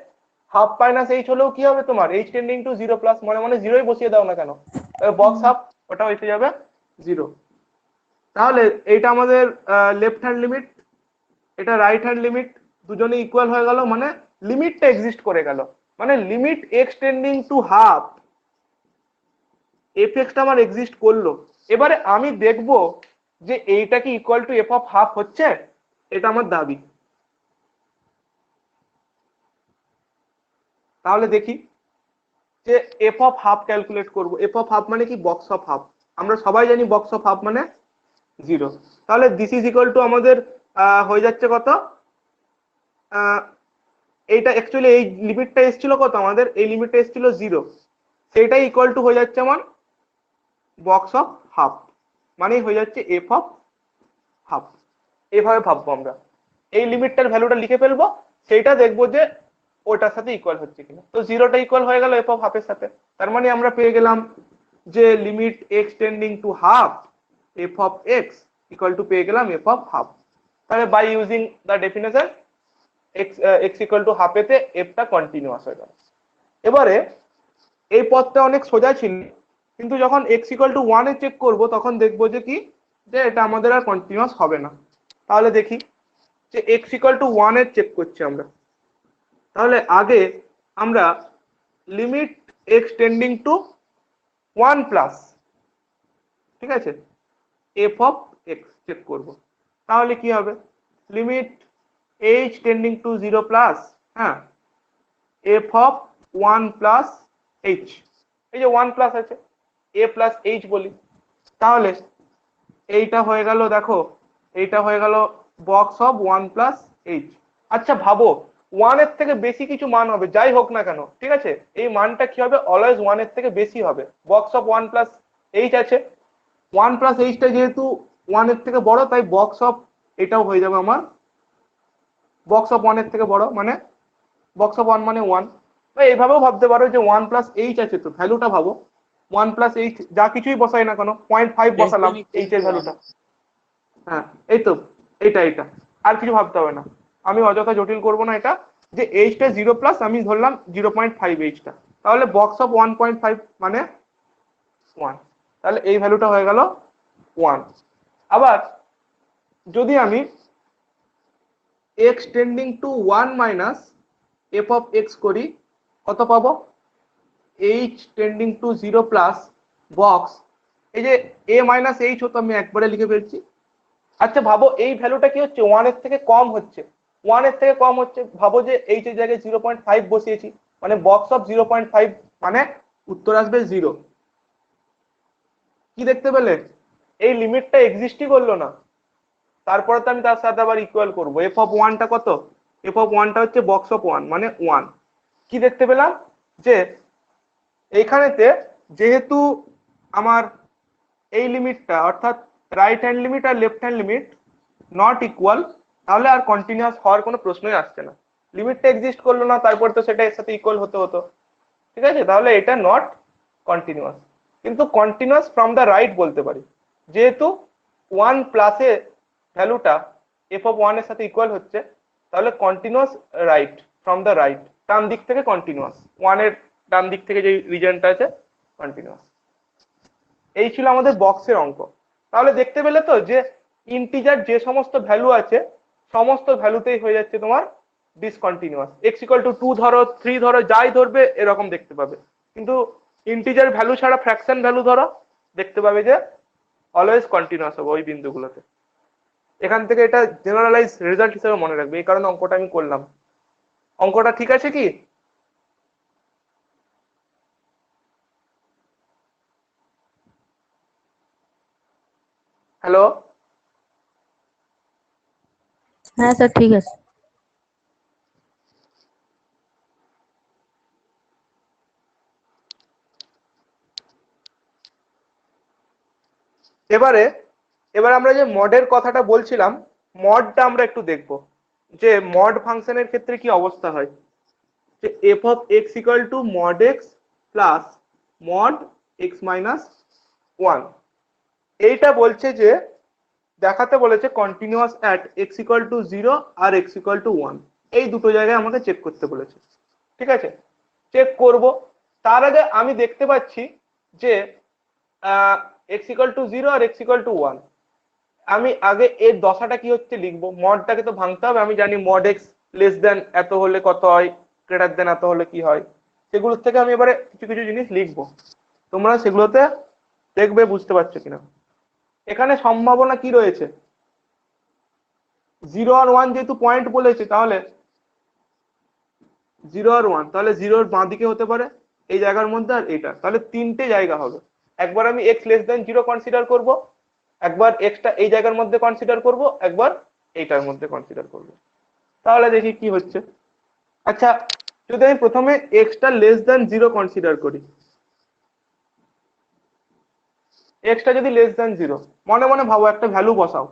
Speaker 1: হাফ মাইনাস এইচ হলেও কি হবে তোমার এইচ টেন্ডিং টু 0 প্লাস, মনে মনে 0ই বসিয়ে দাও না কেন, বক্স হাফ ওটা হইতে যাবে 0। তাহলে এইটা আমাদের লেফট হ্যান্ড লিমিট, এটা রাইট হ্যান্ড লিমিট, দুজনে ইকুয়াল হয়ে গেল, মানে লিমিটটা এক্সিস্ট করে গেল, মানে limit x tending to half F extra আমার এক্সিস্ট করলো। এবারে আমি দেখব যে এইটা কি equal to F of half হচ্ছে, এটা আমার দাবি। তাহলে দেখি যে এফ অফ হাফ ক্যালকুলেট করব, এফ অফ হাফ মানে কি, বক্স অফ হাফ, আমরা সবাই জানি বক্স অফ হাফ মানে 0, তাহলে দিস ইজ ইকুয়াল টু আমাদের হয়ে যাচ্ছে কত, এইটা অ্যাকচুয়ালি এই লিমিটটা এসেছিল কত আমাদের, এই লিমিটটা এসেছিল 0, সেইটাই ইকুয়াল টু হয়ে যাচ্ছে আমার বক্স অফ হাফ, মানে হয়ে যাচ্ছে এফ অফ হাফ। এইভাবে ভাববো আমরা, এই লিমিটটার ভ্যালুটা লিখে ফেলবো, সেইটা দেখবো যে ওটার সাথে ইকুয়াল হচ্ছে কিনা, তো 0টা ইকুয়াল হয়ে গেল এফ অফ হাফের সাথে, তার মানে আমরা পেয়ে গেলাম যে limit x tending to half f of x equal to পেয়ে গেলাম এফ অফ হাফ। তাহলে by using the definition x equal to হাফেতে এফটা কন্টিনিউয়াস হয়ে গেল। এবারে এই পথটা অনেক সোজা ছিল, কিন্তু যখন এক্স ইকুয়াল টু 1 এ চেক করবো তখন দেখবো যে কি, যে এটা আমাদের আর কন্টিনিউয়াস হবে না। তাহলে দেখি যে এক্স ইকুয়াল টু 1 এর চেক করছি আমরা, তাহলে আগে আমরা limit x tending to 1 plus, ঠিক আছে, এফ অফ এক্স চেক করব, তাহলে কি হবে, limit h tending to 0 plus, হ্যাঁ, এফ অফ 1 প্লাস এইচ, এই যে 1 প্লাস আছে এ প্লাস এইচ বলি, তাহলে এইটা হয়ে গেল, দেখো এইটা হয়ে গেল বক্স অফ 1 প্লাস এইচ। আচ্ছা ভাবো 1 এর থেকে বেশি কিছু মান হবে, যাই হোক না কেন, ঠিক আছে, এই মানটা কি হবে, অলওয়েজ 1 এর থেকে বেশি হবে, বক্স অফ 1 প্লাস এইচ আছে, 1 প্লাস এইচটা যেহেতু 1 এর থেকে বড়, তাই বক্স অফ এটাও হয়ে যাবে আমার বক্স অফ 1 এর থেকে বড়, মানে বক্স অফ 1 মানে 1। বা এইভাবেও ভাবতে পারো যে 1 প্লাস এইচ আছে, তো ভ্যালুটা ভাবো 1 প্লাস এইচ যা কিছুই বসাই না কেন, 0.5
Speaker 3: লেস
Speaker 1: বসালাম
Speaker 3: দেন ইকুয়াল
Speaker 1: এইচ
Speaker 3: টু
Speaker 1: এর
Speaker 3: ওয়ান।
Speaker 1: ভ্যালুটা। হ্যাঁ এই তো, এটা আর কিছু ভাবতে হবে না, আমি অযথা জটিল করব না। এটা যে এইচটা 0 প্লাস আমি ধরলাম 0.5 এইচটা, তাহলে বক্স অফ 1.5 মানে 1, তাহলে এই ভ্যালুটা হয়ে গেল 1। আবার যদি আমি x tending to 1 minus f of x করি, কত পাবো? h tending to 0 plus box, এই যে a মাইনাস এইচ হতো আমি একবারে লিখে ফেলছি। আচ্ছা ভাবো এই ভ্যালুটা কি হচ্ছে, 1 এর থেকে কম হচ্ছে, 1 এর থেকে কম হচ্ছে, ভাবো যে এইচ এর জায়গায় 0.5 বসিয়েছি, মানে বক্স অফ 0.5 মানে উত্তর আসবে 0। কি দেখতে পেলে? এই লিমিটটা এক্সিস্টই করলো না, তারপরে তো আমি তার সাথে আবার ইকুয়াল করব। এফ অফ 1টা কত? এফ অফ 1টা হচ্ছে বক্স অফ 1 মানে 1। কি দেখতে পেলাম যে এইখানেতে যেহেতু আমার এই লিমিটটা অর্থাৎ রাইট হ্যান্ড লিমিট আর left hand limit not equal, তাহলে আর কন্টিনিউয়াস হওয়ার কোনো প্রশ্নই আসছে না। লিমিটটা এক্সিস্ট করলো না, তারপর তো সেটা এর সাথে ইকুয়াল হতে হতো, ঠিক আছে? তাহলে এটা নট কন্টিনিউয়াস। কিন্তু কন্টিনিউয়াস ফ্রম দ্য রাইট বলতে পারি, যেহেতু 1 প্লাসে ভ্যালুটা এফ অফ 1 এর সাথে ইকুয়াল হচ্ছে, তাহলে continuous right from the right, ডান দিক থেকে কন্টিনিউয়াস, 1 এর ডান দিক থেকে যে রিজনটা আছে কন্টিনিউয়াস। এই ছিল আমাদের বক্সের অঙ্ক। তাহলে দেখতে পেলে তো যে ইন্টিজার যে সমস্ত ভ্যালু আছে সমস্ত ভ্যালুতেই হয়ে যাচ্ছে তোমার ডিসকন্টিনিউয়াস। এক্স ইকুয়াল টু 2 ধরো, 3 ধরো, যাই ধরবে এরকম দেখতে পাবে। কিন্তু ইন্টিজার ভ্যালু ছাড়া ফ্র্যাকশন ভ্যালু ধরো, দেখতে পাবে যে অলওয়েজ কন্টিনিউয়াস হবে ওই বিন্দুগুলোতে। এখান থেকে এটা জেনারেলাইজ রেজাল্ট হিসেবে মনে রাখবে, এই কারণে অঙ্কটা আমি করলাম। অঙ্কটা ঠিক আছে কি? হ্যালো?
Speaker 4: হ্যাঁ স্যার ঠিক আছে।
Speaker 1: এবার আমরা যে মডের কথাটা বলছিলাম, মডটা আমরা একটু দেখব যে মড ফাংশনের ক্ষেত্রে কি অবস্থা হয়। যে f of x equal to mod x plus mod x minus 1, এইটা বলছে যে দেখাতে বলেছে continuous at x equal to 0 আর এক্স ইকুয়াল টু 1, এই দুটো জায়গায় আমাকে চেক করতে বলেছে। ঠিক আছে, চেক করব। তার আগে আমি দেখতে পাচ্ছি যে এক্স ইকুয়াল টু 0 আর এক্স ইকুয়াল টু 1, আমি আগে এর দশাটা কি হচ্ছে লিখবো। মডটাকে তো ভাঙতে হবে, আমি জানি মড এক্স লেস দেন এত হলে কত হয়, গ্রেটার দেন এত হলে কি হয়, সেগুলোর থেকে আমি এবারে কিছু কিছু জিনিস লিখবো, তোমরা সেগুলোতে দেখবে বুঝতে পারছো কিনা। এখানে সম্ভাবনা কি রয়েছে, 0 আর 1 যেহেতু পয়েন্ট বলেছে, তাহলে 0 আর 1, তাহলে 0 বাঁ দিকে হতে পারে এই জায়গার মধ্যে, আর এটা, তাহলে তিনটে জায়গা হবে। একবার আমি এক্স লেস দেন 0 কনসিডার করব, একবার এক্সটা এই জায়গার মধ্যে কনসিডার করব, একবার এইটার মধ্যে কনসিডার করব। তাহলে দেখি কি হচ্ছে। আচ্ছা, যদি আমি প্রথমে এক্সটা লেস দেন 0 কনসিডার করি, এক্সটা যদি লেস দেন 0, মনে মনে ভাবো একটা ভ্যালু বসাও,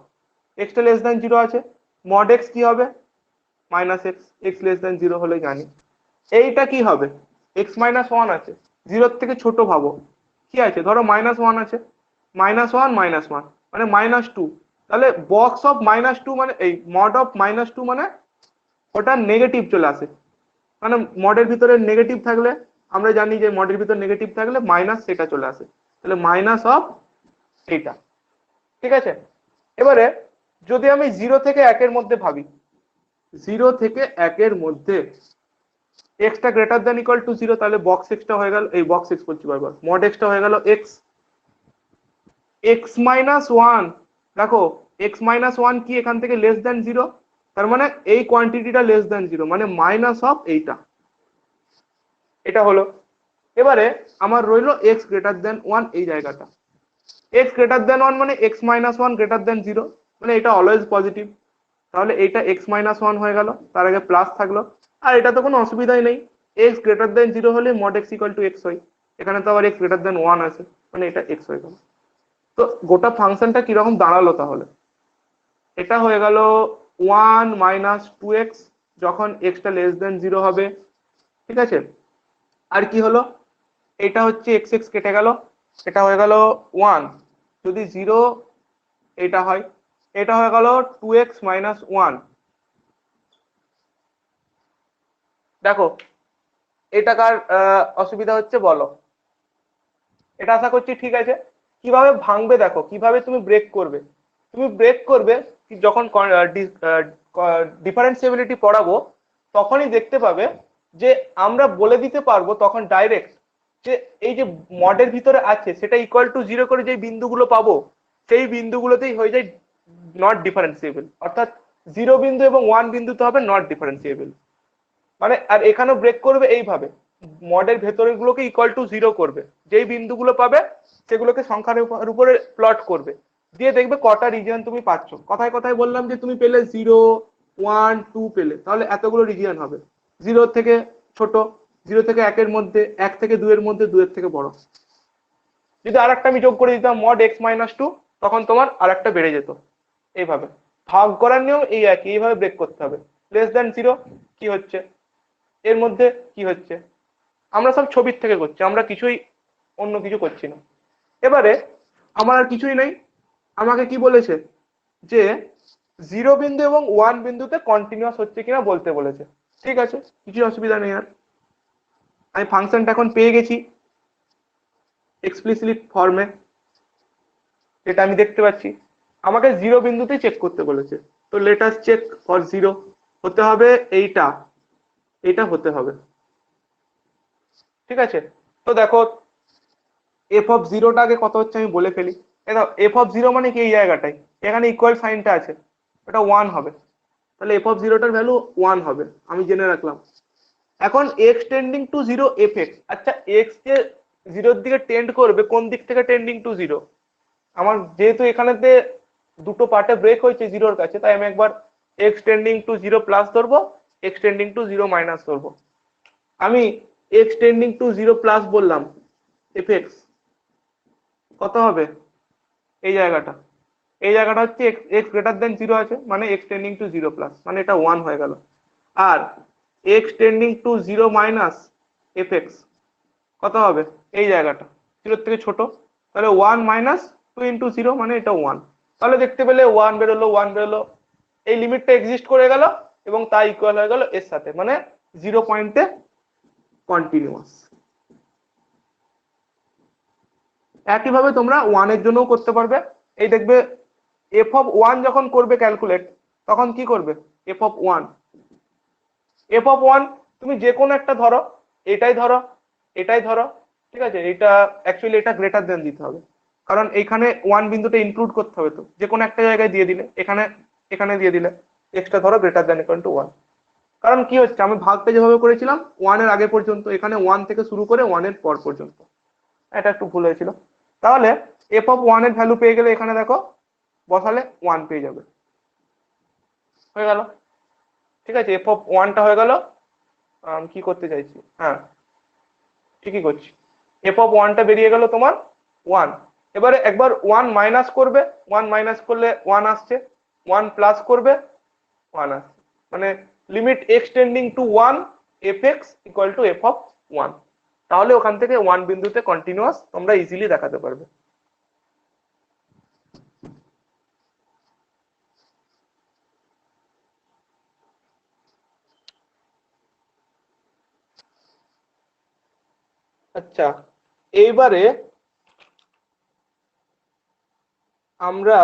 Speaker 1: এক্সটা লেস দেন 0 আছে, মড এক্স কি হবে minus x, x less than 0 হলে জানি। এইটা কি হবে, এক্স মাইনাস 1 আছে, 0 থেকে ছোট ভাবো, কি আছে, ধরো মাইনাস 1 আছে, মাইনাস 1 মাইনাস 1 মানে মাইনাস 2, তাহলে বক্স অফ মাইনাস 2 মানে এই মড অফ মাইনাস 2 মানে ওটা নেগেটিভ চলে আসে, মানে মডের ভিতরে নেগেটিভ থাকলে আমরা জানি যে মডের ভিতরে নেগেটিভ থাকলে মাইনাস সেটা চলে আসে, তাহলে মাইনাস অফ এইটা। ঠিক আছে, এবারে যদি আমি 0 থেকে 1 এর মধ্যে ভাবি, 0 থেকে 1 এর মধ্যে extra greater than equal to 0, তাহলে বক্স এক্সটা হয়ে গেল, এই বক্স এক্স বলছি বারবার, মড এক্সটা হয়ে গেল এক্স, এক্স মাইনাস 1, দেখো এক্স মাইনাস 1 কি এখান থেকে লেস দেন 0, তার মানে এই কোয়ান্টিটিটা লেস দেন 0 মানে মাইনাস অফ এইটা, এটা হলো। এবারে আমার রইলো এক্স গ্রেটার দেন 1 এই জায়গাটা, এক্স গ্রেটার দেন 1 মানে এক্স মাইনাস 1 গ্রেটার দেন 0, মানে এটা অলওয়েজ পজিটিভ, তাহলে এটা এক্স মাইনাস 1 হয়ে গেল, তার আগে প্লাস থাকলো, আর এটা তো কোনো অসুবিধাই নেই, এক্স গ্রেটার দেন 0 হলে mod x equal two x হয়, এখানে তো আবার এক্স গ্রেটার দেন 1 আছে, মানে এটা এক্স হয়ে গেল। তো গোটা ফাংশনটা কিরকম দাঁড়ালো তাহলে, এটা হয়ে গেল 1 মাইনাস 2x যখন এক্সটা লেস দেন 0 হবে, ঠিক আছে। আর কি হলো, এটা হচ্ছে এক্স এক্স কেটে গেল, এটা হয়ে গেল 1 যদি 0 এটা হয়, এটা হয়ে গেল 2x মাইনাস 1। দেখো এটা কার অসুবিধা হচ্ছে বলো, এটা আশা করছি ঠিক আছে। কিভাবে ভাঙবে দেখো, কিভাবে তুমি ব্রেক করবে, তুমি ব্রেক করবে যখন ডিফারেন্সিয়েবিলিটি পড়াবো তখনই দেখতে পাবে যে আমরা বলে দিতে পারবো তখন ডাইরেক্ট যে এই যে মডের ভিতরে আছে সেটা ইকুয়াল টু 0 করে যে বিন্দুগুলো পাবো সেই বিন্দুগুলোতেই হয়ে যায় নট ডিফারেন্সিয়েবল, অর্থাৎ 0 বিন্দু এবং 1 বিন্দুতে হবে নট ডিফারেন্সিয়েবল। মানে আর এখানেও ব্রেক করবে এইভাবে, মডের ভেতরের গুলোকে ইকুয়াল টু 0 করবে, যেই বিন্দুগুলো পাবে সেগুলোকে সংখ্যার উপরে প্লট করবে, দিয়ে দেখবে কটা রিজিয়ন তুমি পাচ্ছ। কথায় কথায় বললাম যে তুমি পেলে 0 1 2 পেলে, তাহলে এতগুলো রিজিয়ন হবে, 0 থেকে ছোট, 0 থেকে 1 এর মধ্যে, 1 থেকে 2 এর মধ্যে, 2 এর থেকে বড়। যদি আরেকটা আমি যোগ করে দিতাম মড x মাইনাস 2, তখন তোমার আরেকটা বেড়ে যেত। এইভাবে ভাগ করার নিয়ম এই একই, এইভাবে ব্রেক করতে হবে। লেস দ্যান 0 কি হচ্ছে, এর মধ্যে কি হচ্ছে, আমরা সব ছবির থেকে করছি, আমরা কিছুই অন্য কিছু করছি না। এবারে আমার আর কিছুই নেই, আমাকে কি বলেছে যে 0 বিন্দু এবং 1 বিন্দুতে কন্টিনিউয়াস হচ্ছে কিনা বলতে বলেছে। ঠিক আছে, কিছু অসুবিধা নেই আর, আমি ফাংশনটা এখন পেয়ে গেছি এক্সপ্লিসিট ফর্মে, এটা আমি দেখতে পাচ্ছি। আমাকে 0 বিন্দুতে চেক করতে বলেছে, তো লেট আস চেক ফর 0। হতে হবে এইটা, এইটা হতে হবে, ঠিক আছে। তো দেখো এফ অফ 0টাকে কত হচ্ছে আমি বলে ফেলি। দেখো এফ অফ 0 মানে কি, এই জায়গাটাই এখানে ইকুয়াল সাইনটা আছে, এটা 1 হবে, তাহলে এফ অফ 0টার ভ্যালু 1 হবে, আমি জেনে রাখলাম। এখন x tending to 0 f x, আচ্ছা এক্স যে 0 এর দিকে টেন্ড করবে, কোন দিক থেকে টেন্ডিং টু 0, আমার যেহেতু এখানেতে দুটো পার্টে ব্রেক হয়েছে 0 এর কাছে, তাই আমি একবার এক্স টেন্ডিং টু 0 প্লাস ধরবো, এক্স টেন্ডিং টু 0 মাইনাস ধরবো। আমি এক্স টেন্ডিং টু 0 প্লাস বললাম, এফ এক্স কত হবে, এই জায়গাটা, এই জায়গাটা হচ্ছে এক্স গ্রেটার দেন 0 আছে, মানে এক্স টেন্ডিং টু 0 প্লাস, মানে এটা 1 হয়ে গেল। আর x tending to 0 minus f x কত হবে, এই জায়গাটা 0 থেকে ছোট, তাহলে 1 মাইনাস 2 ইন্টু 0 মানে এটা 1। তাহলে দেখতে পেলে 1 বেরোলো, 1 বেরোলো, এই লিমিটটা এক্সিস্ট করে গেল এবং তা ইকুয়াল হয়ে গেল এর সাথে, মানে 0 পয়েন্টে কন্টিনিউয়াস। একইভাবে তোমরা 1 এর জন্যও করতে পারবে। এই দেখবে এফ অফ 1 যখন করবে ক্যালকুলেট, তখন কি করবে, এফ অফ 1, এফ অফ 1 তুমি যে কোনো একটা ধরো, এটাই ধরো, এটাই ধরো, ঠিক আছে। এটা অ্যাকচুয়ালি এটা গ্রেটার দেন দিতে হবে, কারণ এইখানে 1 বিন্দুটা ইনক্লুড করতে হবে, তো যে কোনো একটা জায়গায় দিয়ে দিলে, এখানে এখানে দিয়ে দিলে এক্সট্রা ধরো গ্রেটার দেন ইকুয়াল টু 1। কারণ কি হচ্ছে, আমি ভাগটা যেভাবে করেছিলাম 1 এর আগে পর্যন্ত, এখানে 1 থেকে শুরু করে 1 এর পর পর্যন্ত, এটা একটু ভুল হয়েছিল। তাহলে এফ অফ 1 এর ভ্যালু পেয়ে গেলে এখানে দেখো বসালে 1 পেয়ে যাবে, হয়ে গেল, ঠিক আছে। এফ অফ 1টা হয়ে গেল, কি করতে চাইছি, হ্যাঁ ঠিকই করছি, এফ অফ 1টা বেরিয়ে গেল তোমার 1। এবারে একবার 1 মাইনাস করবে, 1 মাইনাস করলে 1 আসছে, 1 প্লাস করবে 1 আসছে, মানে limit x tending to 1 f x equal to F of 1। তাহলে ওখান থেকে 1 বিন্দুতে কন্টিনিউয়াস তোমরা ইজিলি দেখাতে পারবে। আচ্ছা, এইবারে আমরা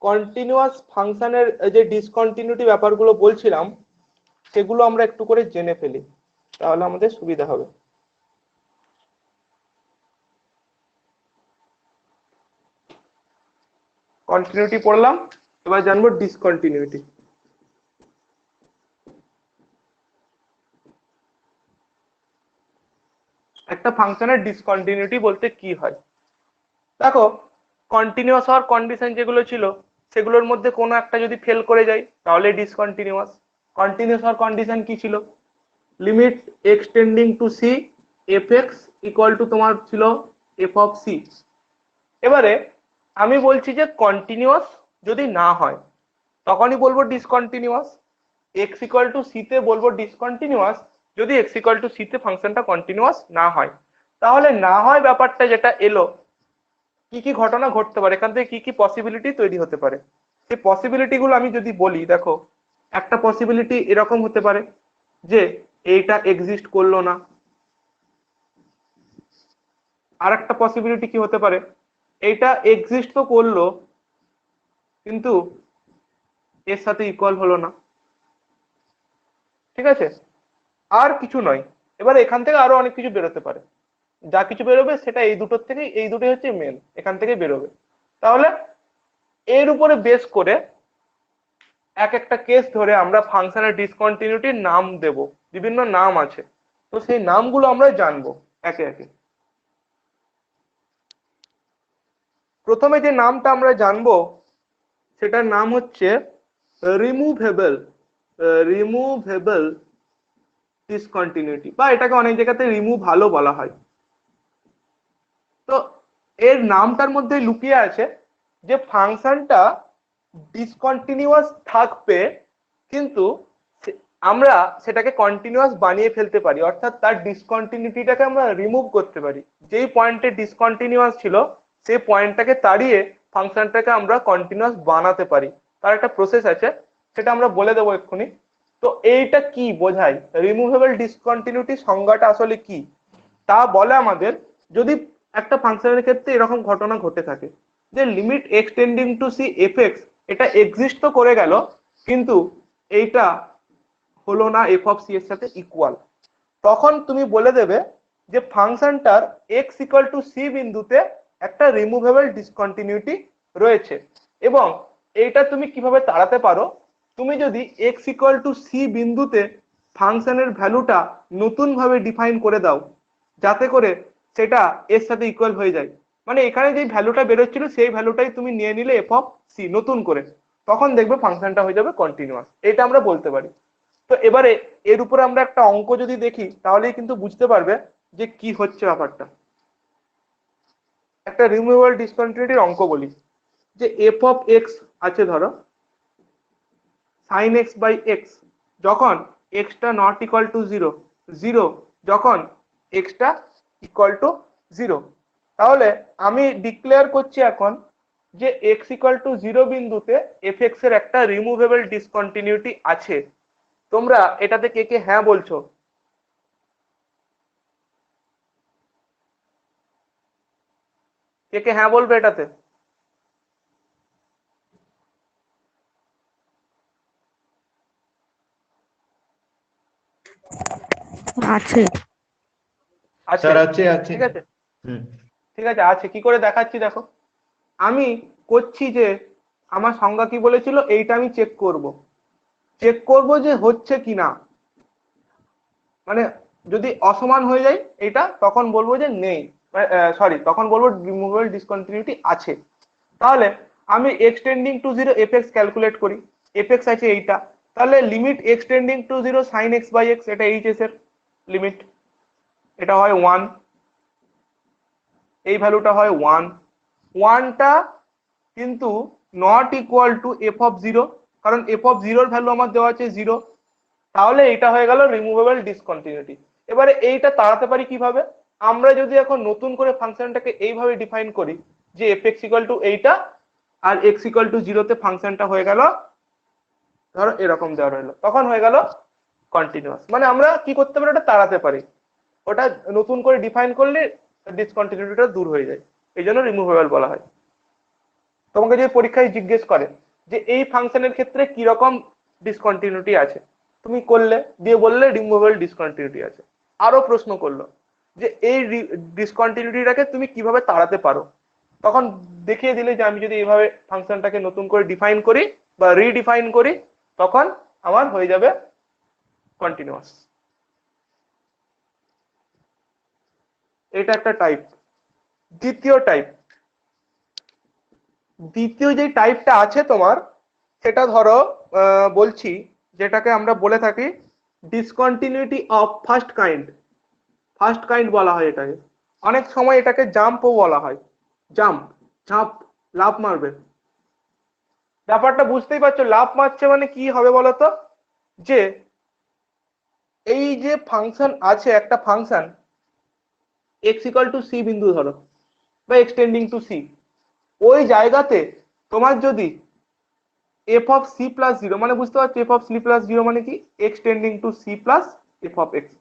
Speaker 1: কন্টিনিউয়াস ফাংশনের যে ডিসকন্টিনিউটি ব্যাপারগুলো বলছিলাম সেগুলো আমরা একটু করে জেনে ফেলি, তাহলে আমাদের সুবিধা হবে। কন্টিনিউটি পড়লাম, এবার জানবো ডিসকন্টিনিউটি। একটা ফাংশনের ডিসকন্টিনিউটি বলতে কি হয়, দেখো কন্টিনিউয়াস হওয়ার কন্ডিশন যেগুলো ছিল সেগুলোর মধ্যে কোনো একটা যদি ফেল করে যায় তাহলে ডিসকন্টিনিউয়াস। কন্টিনিউয়াস হওয়ার কন্ডিশন কি ছিল, limit x tending to C F x equal to তোমার ছিল এফ অফ সি। এবারে আমি বলছি যে কন্টিনিউয়াস যদি না হয় তখনই বলবো discontinuous. X equal to c তে বলবো ডিসকন্টিনিউয়াস যদি এক্স ইকুয়াল টু সি তে ফাংশনটা কন্টিনিউয়াস না হয়। তাহলে না হয় ব্যাপারটা যেটা এলো, কি কি ঘটনা ঘটতে পারে, এখান থেকে কি কি পসিবিলিটি তৈরি হতে পারে, সেই পসিবিলিটি গুলো আমি যদি বলি, দেখো একটা পসিবিলিটি এরকম হতে পারে যে এইটা এক্সিস্ট করলো না। আর একটা পসিবিলিটি কি হতে পারে, এইটা এক্সিস্ট তো করলো কিন্তু এর সাথে ইকুয়াল হলো না। ঠিক আছে, আর কিছু নয়। এবার এখান থেকে আরো অনেক কিছু বেরোতে পারে, যা কিছু বেরোবে সেটা এই দুটোর থেকে, এই দুটোই হচ্ছে মেন, এখান থেকে বেরোবে। তাহলে এর উপরে বেস করে এক একটা কেস ধরে আমরা ফাংশনের ডিসকন্টিনিউটির নাম দেব, বিভিন্ন নাম আছে, তো সেই নামগুলো আমরা জানবো একে একে। প্রথমে যে নামটা আমরা জানবো সেটার নাম হচ্ছে রিমুভেবল রিমুভেবল ডিসকন্টিনিউটি, বা এটাকে অনেক জায়গাতে রিমুভ ভালো বলা হয়। তো এর নামটার মধ্যে লুকিয়ে আছে যে ফাংশনটা ডিসকন্টিনিউয়াস থাকবে কিন্তু আমরা সেটাকে কন্টিনিউয়াস বানিয়ে ফেলতে পারি, অর্থাৎ তার ডিসকন্টিনিউটিটাকে আমরা রিমুভ করতে পারি। যেই পয়েন্টে ডিসকন্টিনিউয়াস ছিল সেই পয়েন্টটাকে তাড়িয়ে ফাংশনটাকে আমরা কন্টিনিউয়াস বানাতে পারি। তার একটা প্রসেস আছে, সেটা আমরা বলে দেবো এক্ষুনি। তো এইটা কি বোঝায়, রিমুভেবল ডিসকন্টিনিউটি সংজ্ঞাটা আসলে কি তা বলে আমাদের, যদি একটা ফাংশনের ক্ষেত্রে এরকম ঘটনা ঘটে থাকে যে limit x tending to C F x, এটা এক্সিস্ট তো করে গেল কিন্তু এইটা হলো না এফ অফ সি এর সাথে ইকুয়াল, তখন তুমি বলে দেবে যে ফাংশনটার এক্স ইকুয়াল টু সি বিন্দুতে একটা রিমুভেবল ডিসকন্টিনিউটি রয়েছে। এবং এইটা তুমি কিভাবে তাড়াতে পারো, তুমি যদি এক্স ইকুয়াল টু সি বিন্দুতে ফাংশনের ভ্যালুটা নতুন ভাবে ডিফাইন করে দাও যাতে করে সেটা এর সাথে ইকুয়াল হয়ে যায়, মানে এখানে যে ভ্যালুটা বেরোচ্ছিল সেই ভ্যালুটাই তুমি নিয়ে নিলে এফ অফ সি নতুন করে, তখন দেখবে ফাংশনটা হয়ে যাবে কন্টিনিউয়াস। এটা আমরা বলতে পারি। তো এবারে এর উপরে আমরা একটা অঙ্ক যদি দেখি তাহলেই কিন্তু বুঝতে পারবে যে কি হচ্ছে ব্যাপারটা। একটা রিমুভেবল ডিসকন্টিনিউটির অঙ্ক বলি, যে এফ অফ এক্স আছে ধরো সাইন এক্স বাই এক্স, যখন extra not equal to zero, zero যখন এক্সটা ইকুয়াল টু জিরো, তাহলে আমি ডিক্লেয়ার করছি এখন যে এক্স ইকুয়াল টু জিরো বিন্দুতে এফ এক্স এর একটা রিমুভেবল ডিসকন্টিনিউটি আছে। তোমরা এটাতে কে কে হ্যাঁ বলছো? কে কে হ্যাঁ বলবে এটাতে?
Speaker 4: আছে।
Speaker 1: আছে,
Speaker 5: স্যার আছে আছে।
Speaker 1: ঠিক আছে,
Speaker 5: হুম।
Speaker 1: ঠিক আছে, আছে। কি করে দেখাচ্ছি দেখো, আমি করছি যে আমার সংজ্ঞা কি বলেছিল এইটা আমি চেক করব যে হচ্ছে কিনা, মানে যদি অসমান হয়ে যায় এটা তখন বলবো যে নেই, সরি তখন বলবো রিমুভেবল ডিসকন্টিনিউটি আছে। তাহলে আমি x tending to zero F x calculate করি, এফ এক্স আছে এইটা, তাহলে limit x tending to zero sine x by x, এটা এইচ এস এর লিমিট, এটা হয় 1, এই ভ্যালুটা হয় 1, 1টা কিন্তু not equal to F of zero, কারণ এফ অফ জিরোর ভ্যালু আমার দেওয়া আছে 0, তাহলে এটা হয়ে গেল রিমুভেবল ডিসকন্টিনিউটি। এবারে এইটা তাড়াতে পারি কিভাবে, আমরা যদি এখন নতুন করে ফাংশনটাকে এইভাবে ডিফাইন করি যে এফ এক্স ইকুয়াল টু এইটা আর এক্স ইকুয়াল টু জিরোতে ফাংশনটা হয়ে গেল ধরো এরকম দেওয়া রইলো, তখন হয়ে গেল কন্টিনিউয়াস। মানে আমরা কি করতে পারি, ওটা তাড়াতে পারি, ওটা নতুন করে ডিফাইন করলে ডিসকন্টিনিউটিটা দূর হয়ে যায়, এই জন্য রিমুভেবল বলা হয়। তোমাকে যদি পরীক্ষায় জিজ্ঞেস করে যে এই ফাংশনের ক্ষেত্রে কি রকম ডিসকন্টিনিউটি আছে, তুমি করলে দিয়ে বললে রিমুভেবল ডিসকন্টিনিউটি আছে। আরো প্রশ্ন করলো যে এই ডিসকন্টিনিউটিটাকে তুমি কিভাবে তাড়াতে পারো, তখন দেখিয়ে দিলে যে আমি যদি এইভাবে ফাংশনটাকে নতুন করে ডিফাইন করি বা রিডিফাইন করি তখন আমার হয়ে যাবে কন্টিনিউয়াস। এটা একটা টাইপ। দ্বিতীয় যে টাইপটা আছে তোমার, সেটা ধরো বলছি যেটাকে আমরা বলে থাকি ডিসকন্টিনিউটি অফ ফার্স্ট কাইন্ড বলা হয় এটাকে, অনেক সময় এটাকে জাম্পও বলা হয়, জাম্প, ঝাঁপ, লাফ মারবে। ব্যাপারটা বুঝতেই পারছো, লাফ মারছে মানে কি হবে বলতো, যে এই যে ফাংশন আছে, একটা function x equal to c বিন্দু ধরো, বা এক্সটেন্ডিং টু সি, ওই জায়গাতে তোমার যদি f of c plus zero, মানে বুঝতে পারছো f of c plus zero মানে কি, x tending to c plus F of x,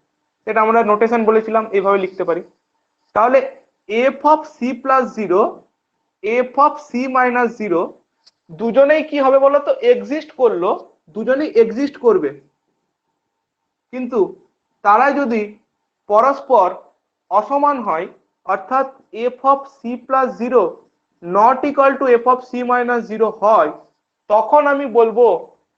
Speaker 1: এটা আমরা নোটেশন বলেছিলাম, এইভাবে লিখতে পারি। তাহলে f of c plus zero, f of c minus zero, দুজনেই কি হবে বলতো, এক্সিস্ট করলো, দুজনেই এক্সিস্ট করবে, কিন্তু তারা যদি পরস্পর অসমান হয়, অর্থাৎ f of c plus zero not equal to F of c minus zero হয়, তখন আমি বলবো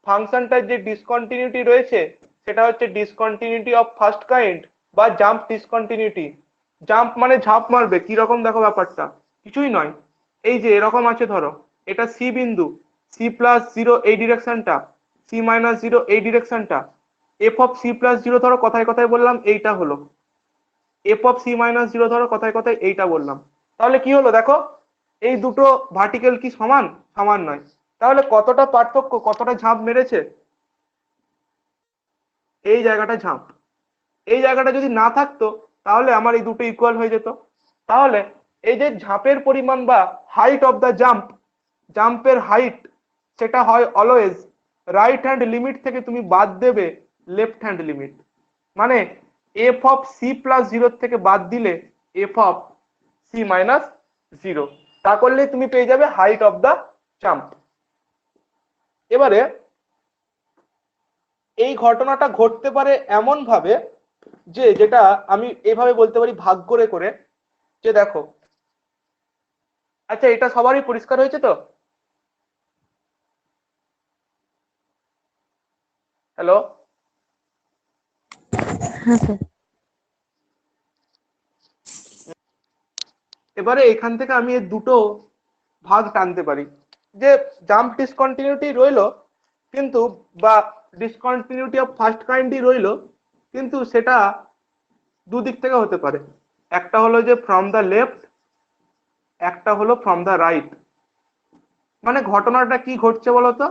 Speaker 1: ফাংশনটার যে ডিসকন্টিনিউটি রয়েছে সেটা হচ্ছে ডিসকন্টিনিউটি অফ ফার্স্ট কাইন্ড বা জাম্প ডিসকন্টিনিউটি। জাম্প মানে ঝাঁপ মারবে, কি রকম দেখো ব্যাপারটা, কিছুই নয়, এই যে এরকম আছে ধরো, এটা সি বিন্দু, সি প্লাস জিরো এই ডিরেকশনটা, সি মাইনাস জিরো এই ডিরেকশনটা, f of c plus zero ধরো কথায় কথায় বললাম এইটা হলো, f of c minus zero ধরো কথায় কথায় এইটা বললাম। তাহলে কি হলো দেখো, এই দুটো ভার্টিক্যাল কি সমান? সমান নয়। তাহলে কতটা পার্থক্য, কতটা ঝাঁপ মেরেছে, এই জায়গাটা ঝাঁপ। এই জায়গাটা যদি না থাকতো তাহলে আমার এই দুটো ইকুয়াল হয়ে যেত। তাহলে এই যে ঝাঁপের পরিমাণ বা হাইট অফ দ্য জাম্প, জাম্পের হাইট, সেটা হয় অলওয়েজ রাইট হ্যান্ড লিমিট থেকে তুমি বাদ দেবে লেফট হ্যান্ড লিমিট, মানে এফ অফ সি প্লাস জিরোর থেকে বাদ দিলে f of c minus zero, তা করলে তুমি পেয়ে যাবে হাইট অফ দ্য জাম্প। এবারে এই ঘটনাটা ঘটতে পারে এমন ভাবে যে, যেটা আমি এভাবে বলতে পারি ভাগ করে করে, যে দেখো, আচ্ছা এটা সবারই পরিষ্কার হয়েছে তো? হ্যালো,
Speaker 4: হ্যাঁ স্যার।
Speaker 1: এবারে এখান থেকে আমি এই দুটো ভাগ টানতে পারি, যে জাম্প ডিসকন্টিনিউটি রইলো কিন্তু, বা ডিসকন্টিনিউটি অফ ফার্স্ট কাইন্ডই রইলো, কিন্তু সেটা দুদিক থেকে হতে পারে, একটা হলো যে ফ্রম দ্য লেফট, একটা হলো ফ্রম দ্য রাইট। মানে ঘটনাটা কি ঘটছে বলতো,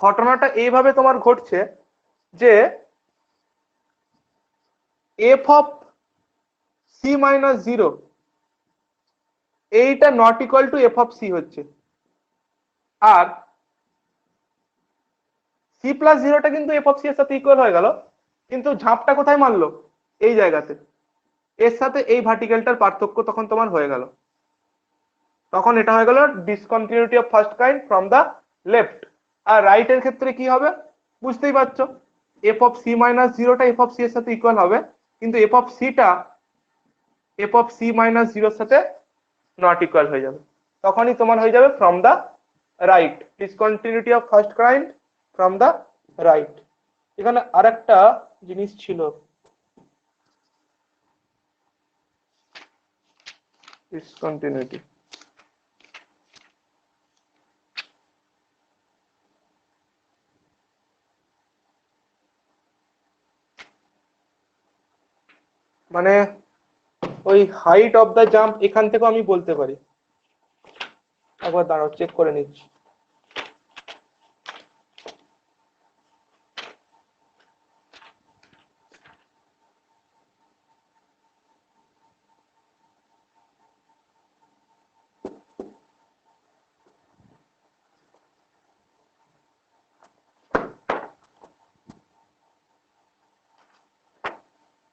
Speaker 1: ঘটনাটা এইভাবে তোমার ঘটছে যে f of c minus zero এইটা not equal to F of c হচ্ছে, আর সি প্লাস জিরোটা কিন্তু এফ অফ সি এর সাথে ইকুয়াল হয়ে গেল, কিন্তু ঝাঁপটা কোথায় মারলো, এই জায়গাতে, এর সাথে এই ভার্টিক্যালটার পার্থক্য তখন তোমার হয়ে গেল, তখন এটা হয়ে গেল discontinuity of first kind from the left. আর রাইট এর ক্ষেত্রে কি হবে বুঝতেই পারছো, এফ অফ সি মাইনাস জিরোটা এফ অফ সি এর সাথে ইকুয়াল হবে, কিন্তু এফ অফ সিটা এফ অফ সি মাইনাস জিরোর সাথে নট ইকুয়াল হয়ে যাবে, তখনই তোমার হয়ে যাবে from the right, discontinuity of first kind from the right. এখানে আরেকটা জিনিস ছিল, ডিসকন্টিনিউটি, মানে ওই হাইট অফ দ্য জাম্প এখান থেকেও আমি বলতে পারি, একবার দাঁড়াও চেক করে নিচ্ছি।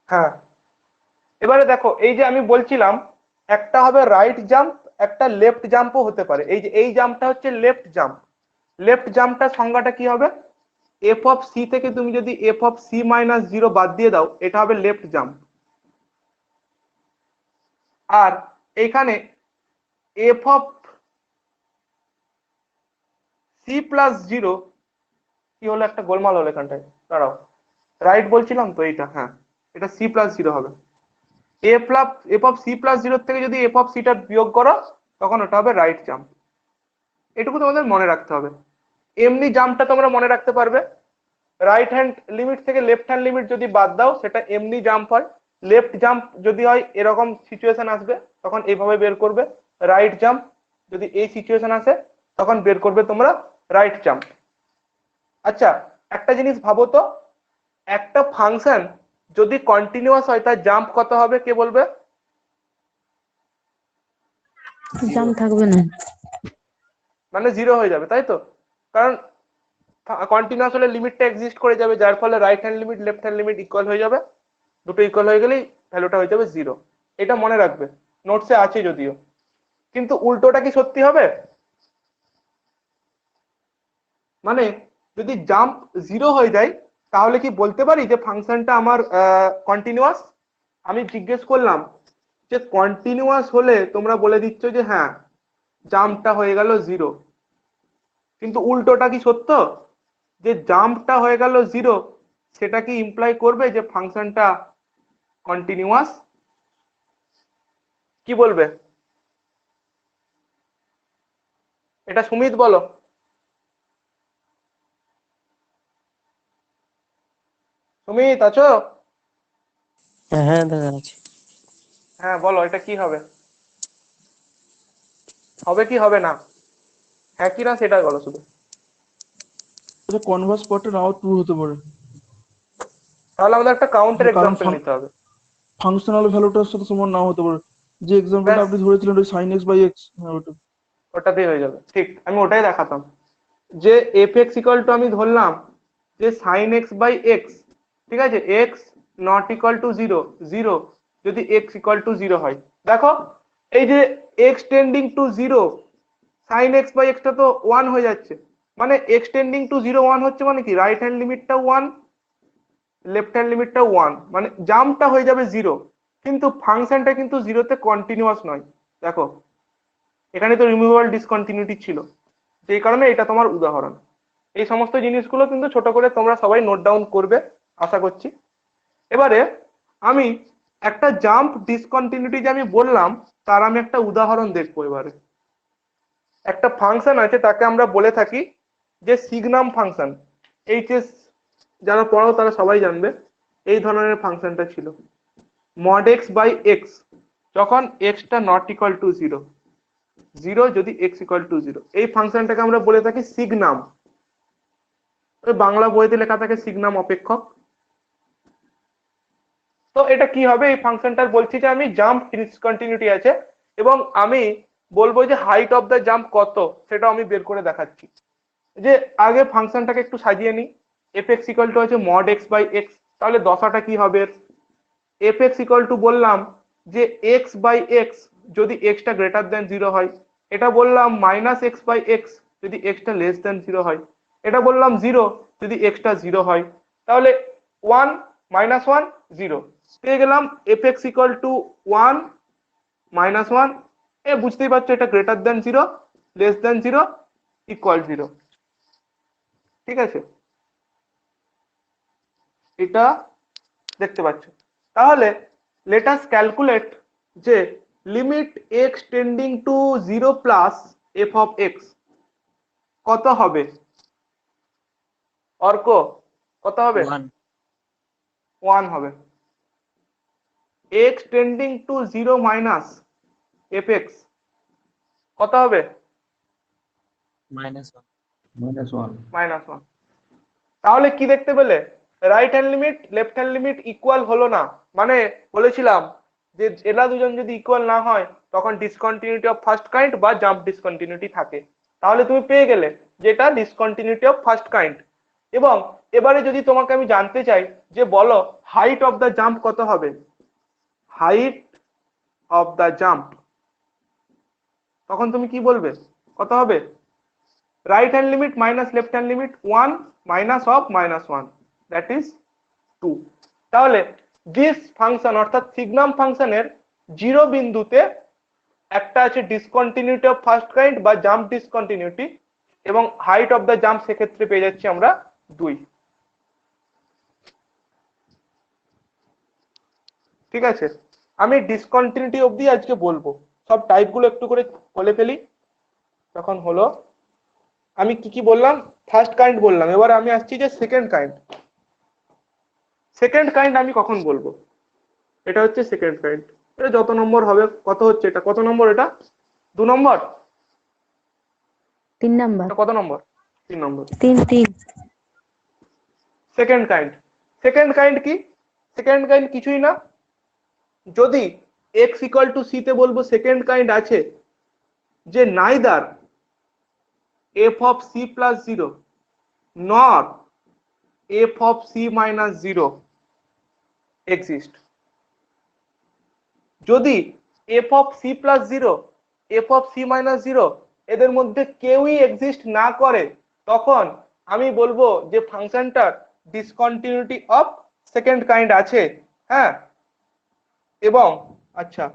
Speaker 1: হ্যাঁ, এবারে দেখো এই যে আমি বলছিলাম একটা হবে রাইট জাম্প, একটা লেফট জাম্পও হতে পারে, এই যে এই জাম্পটা হচ্ছে লেফট জাম্প, লেফট জাম্পটার সংজ্ঞাটা কি হবে, এফ অফ সি থেকে তুমি যদি f of c minus zero বাদ দিয়ে দাও এটা হবে লেফট জাম্প, আর এইখানে f of c plus zero কি হলো, একটা গোলমাল হলো এখানটায়, দাঁড়াও, রাইট বলছিলাম তো এইটা, হ্যাঁ এটা সি প্লাস জিরো হবে, এফ অফ সি প্লাস জিরোর থেকে যদি এফ অফ সিটা বিয়োগ করো তখন ওটা হবে রাইট জাম্প। এটুকু তোমাদের মনে রাখতে হবে। এমনি জাম্পটা তোমরা মনে রাখতে পারবে, রাইট হ্যান্ড লিমিট থেকে লেফট হ্যান্ড লিমিট যদি বাদ দাও সেটা এমনি জাম্প হয়, লেফট জাম্প যদি হয় এরকম সিচুয়েশন আসবে তখন এইভাবে বের করবে, রাইট জাম্প যদি এই সিচুয়েশন আসে তখন বের করবে তোমরা রাইট জাম্প। আচ্ছা একটা জিনিস ভাবো তো, একটা ফাংশন যদি কন্টিনিউয়াস হয় তার জাম্প কত হবে কে বলবে?
Speaker 4: জাম্প থাকবে না।
Speaker 1: মানে 0 হয়ে যাবে তাই তো, কারণ কন্টিনিউয়াস হলে লিমিটটা এক্সিস্ট করে যাবে, যার ফলে right hand limit left hand limit equal হয়ে যাবে, দুটো ইকুয়াল হয়ে গেলেই ভ্যালুটা হয়ে যাবে 0। এটা মনে রাখবে, নোটসে আছে যদিও। কিন্তু উল্টোটা কি সত্যি হবে? মানে যদি জাম্প 0 হয়ে যায় তাহলে কি বলতে পারি যে ফাংশনটা আমার কন্টিনিউয়াস? আমি জিজ্ঞেস করলাম যে কন্টিনিউয়াস হলে তোমরা বলে দিচ্ছ যে হ্যাঁ জাম্পটা হয়ে গেল 0, কিন্তু উল্টোটা কি সত্য যে জাম্পটা হয়ে গেল 0 সেটা কি ইমপ্লাই করবে যে ফাংশনটা কন্টিনিউয়াস? কি বলবে? এটা সুমিত বলো। সুমিত আছো?
Speaker 2: হ্যাঁ দাদা আছে।
Speaker 1: হ্যাঁ বলো এটা কি হবে, হবে কি হবে না, হ্যাঁ কি না সেটা বলো শুধু।
Speaker 7: কনভার্স পার্টটা নাও ট্রু হতে পারে,
Speaker 1: তাহলে আমাদের একটা কাউন্টার
Speaker 7: কারণ
Speaker 1: এক্সাম্পল নিতে হবে।
Speaker 7: ফাংশনাল ভ্যালুটার সাথে সমান নাও হতে পারে। যে এক্সাম্পলটা
Speaker 1: ব্যাস
Speaker 7: আপনি ধরেছিলেন ওই sin x বাই x, হ্যাঁ ওটা।
Speaker 1: ওটাতেই হয়ে যাবে, ঠিক আমি ওটাই দেখাতাম যে এফ এক্স ইকুয়াল টু আমি ধরলাম যে সাইন এক্স বাই এক্স, ঠিক আছে, এক্স নট ইকুয়াল টু 0, 0 যদি এক্স ইকুয়াল টু 0 হয়, দেখো এই যে x tending to 0 sine x by এক্সটা তো 1 হয়ে যাচ্ছে, মানে এক্স টেন্ডিং টু 0 1 হচ্ছে মানে কি রাইট হ্যান্ড লিমিটটা 1 লেফট হ্যান্ড লিমিটটা 1, মানে জাম্পটা হয়ে যাবে 0, কিন্তু ফাংশনটা কিন্তু 0তে কন্টিনিউয়াস নয়। দেখো এখানে তো রিমুভেবল ডিসকন্টিনিউটি ছিল, সেই কারণে এটা তোমার উদাহরণ। এই সমস্ত জিনিসগুলো কিন্তু ছোট করে তোমরা সবাই নোট ডাউন করবে আশা করছি। এবারে আমি একটা জাম্প ডিসকন্টিনিউটি যে আমি বললাম তার আমি একটা উদাহরণ দেখবো। এবারে একটা ফাংশন আছে তাকে আমরা বলে থাকি যে সিগনাম ফাংশন, এইচএস যারা পড়ো তারা সবাই জানবে এই ধরনের ফাংশনটা ছিল mod x বাই এক্স, যখন এক্সটা নট ইকুয়াল টু 0, 0 যদি এক্স ইকুয়াল টু 0, এই ফাংশনটাকে আমরা বলে থাকি সিগনাম। বাংলা বইতে লেখা থাকে সিগনাম অপেক্ষক। তো এটা কি হবে, এই ফাংশনটার বলছি যে আমি জাম্প ডিসকন্টিনিউটি আছে এবং আমি বলবো যে হাইট অফ দ্য জাম্প কত সেটা আমি বের করে দেখাচ্ছি। যে আগে ফাংশনটাকে একটু সাজিয়ে নিই, এফ এক্স ইকুয়াল টু আছে মড এক্স বাই এক্স, তাহলে দশাটা কি হবে, এফ এক্স ইকুয়াল টু বললাম যে এক্স বাই এক্স যদি এক্সটা গ্রেটার দেন 0 হয়, এটা বললাম মাইনাস এক্স বাই এক্স যদি এক্সটা লেস দেন 0 হয়, এটা বললাম 0 যদি এক্সটা 0 হয়, তাহলে 1 মাইনাস 1 0 পেয়ে গেলাম। F x equal to 1 minus 1, এ বুঝতেই পারছো এটা greater than 0 less than 0 equal 0, ঠিক আছে, এটা দেখতে পাচ্ছ। তাহলে লেট আস ক্যালকুলেট যে limit x tending to 0 plus F of x কত হবে, অর্ক কত হবে? 1 হবে। X tending to 0 minus f x কত হবে?
Speaker 3: -1।
Speaker 1: -1। তাহলে কি দেখতে পেলে, right hand limit left hand limit equal হলো না, মানে বলেছিলাম যে এরা দুজন যদি ইকুয়াল না হয় তখন ডিসকন্টিনিউটি অফ ফার্স্ট কাইন্ড বা জাম্প ডিসকন্টিনিউটি থাকে। তাহলে তুমি পেয়ে গেলে যেটা ডিসকন্টিনিউটি অফ ফার্স্ট কাইন্ড। এবং এবারে যদি তোমাকে আমি জানতে চাই যে বলো হাইট অফ দ্য জাম্প কত হবে, হাইট অফ দ্য জাম্প, তখন তুমি কি বলবে কত হবে? Right hand limit minus left hand limit 1 minus of -1 that is 2। তাহলে দিস ফাংশন অর্থাৎ সিগনাম ফাংশনের 0 বিন্দুতে একটা আছে ডিসকন্টিনিউটি অফ ফার্স্ট কাইন্ড বা জাম্প ডিসকন্টিনিউটি, এবং হাইট অফ দ্য জাম্প সেক্ষেত্রে পেয়ে যাচ্ছি আমরা 2। ঠিক আছে, আমি ডিসকন্টিনিউটি অবধি আজকে বলবো, সব টাইপগুলো একটু করে বলে ফেলি। তখন হলো আমি কি কি বললাম, ফার্স্ট কাইন্ড বললাম, এবার আমি আসছি যে সেকেন্ড কাইন্ড। সেকেন্ড কাইন্ড আমি কখন বলবো, এটা হচ্ছে সেকেন্ড কাইন্ড। এটা যত নম্বর হবে, কত হচ্ছে এটা, কত নম্বর এটা, 2 নম্বর,
Speaker 4: 3 নাম্বার,
Speaker 1: এটা কত নম্বর, 3 নম্বর।
Speaker 4: 3
Speaker 1: সেকেন্ড কাইন্ড, সেকেন্ড কাইন্ড কি, সেকেন্ড কাইন্ড কিছুই না, যদি এক্স ইকুয়াল টু সি তে বলবো সেকেন্ড কাইন্ড আছে যে neither f of c plus zero nor f of c minus zero exist. যদি f of c plus zero, f of c minus zero এদের মধ্যে কেউই এক্সিস্ট না করে, তখন আমি বলবো যে ফাংশনটার ডিসকন্টিনিউটি অফ সেকেন্ড কাইন্ড আছে। হ্যাঁ, এবং আচ্ছা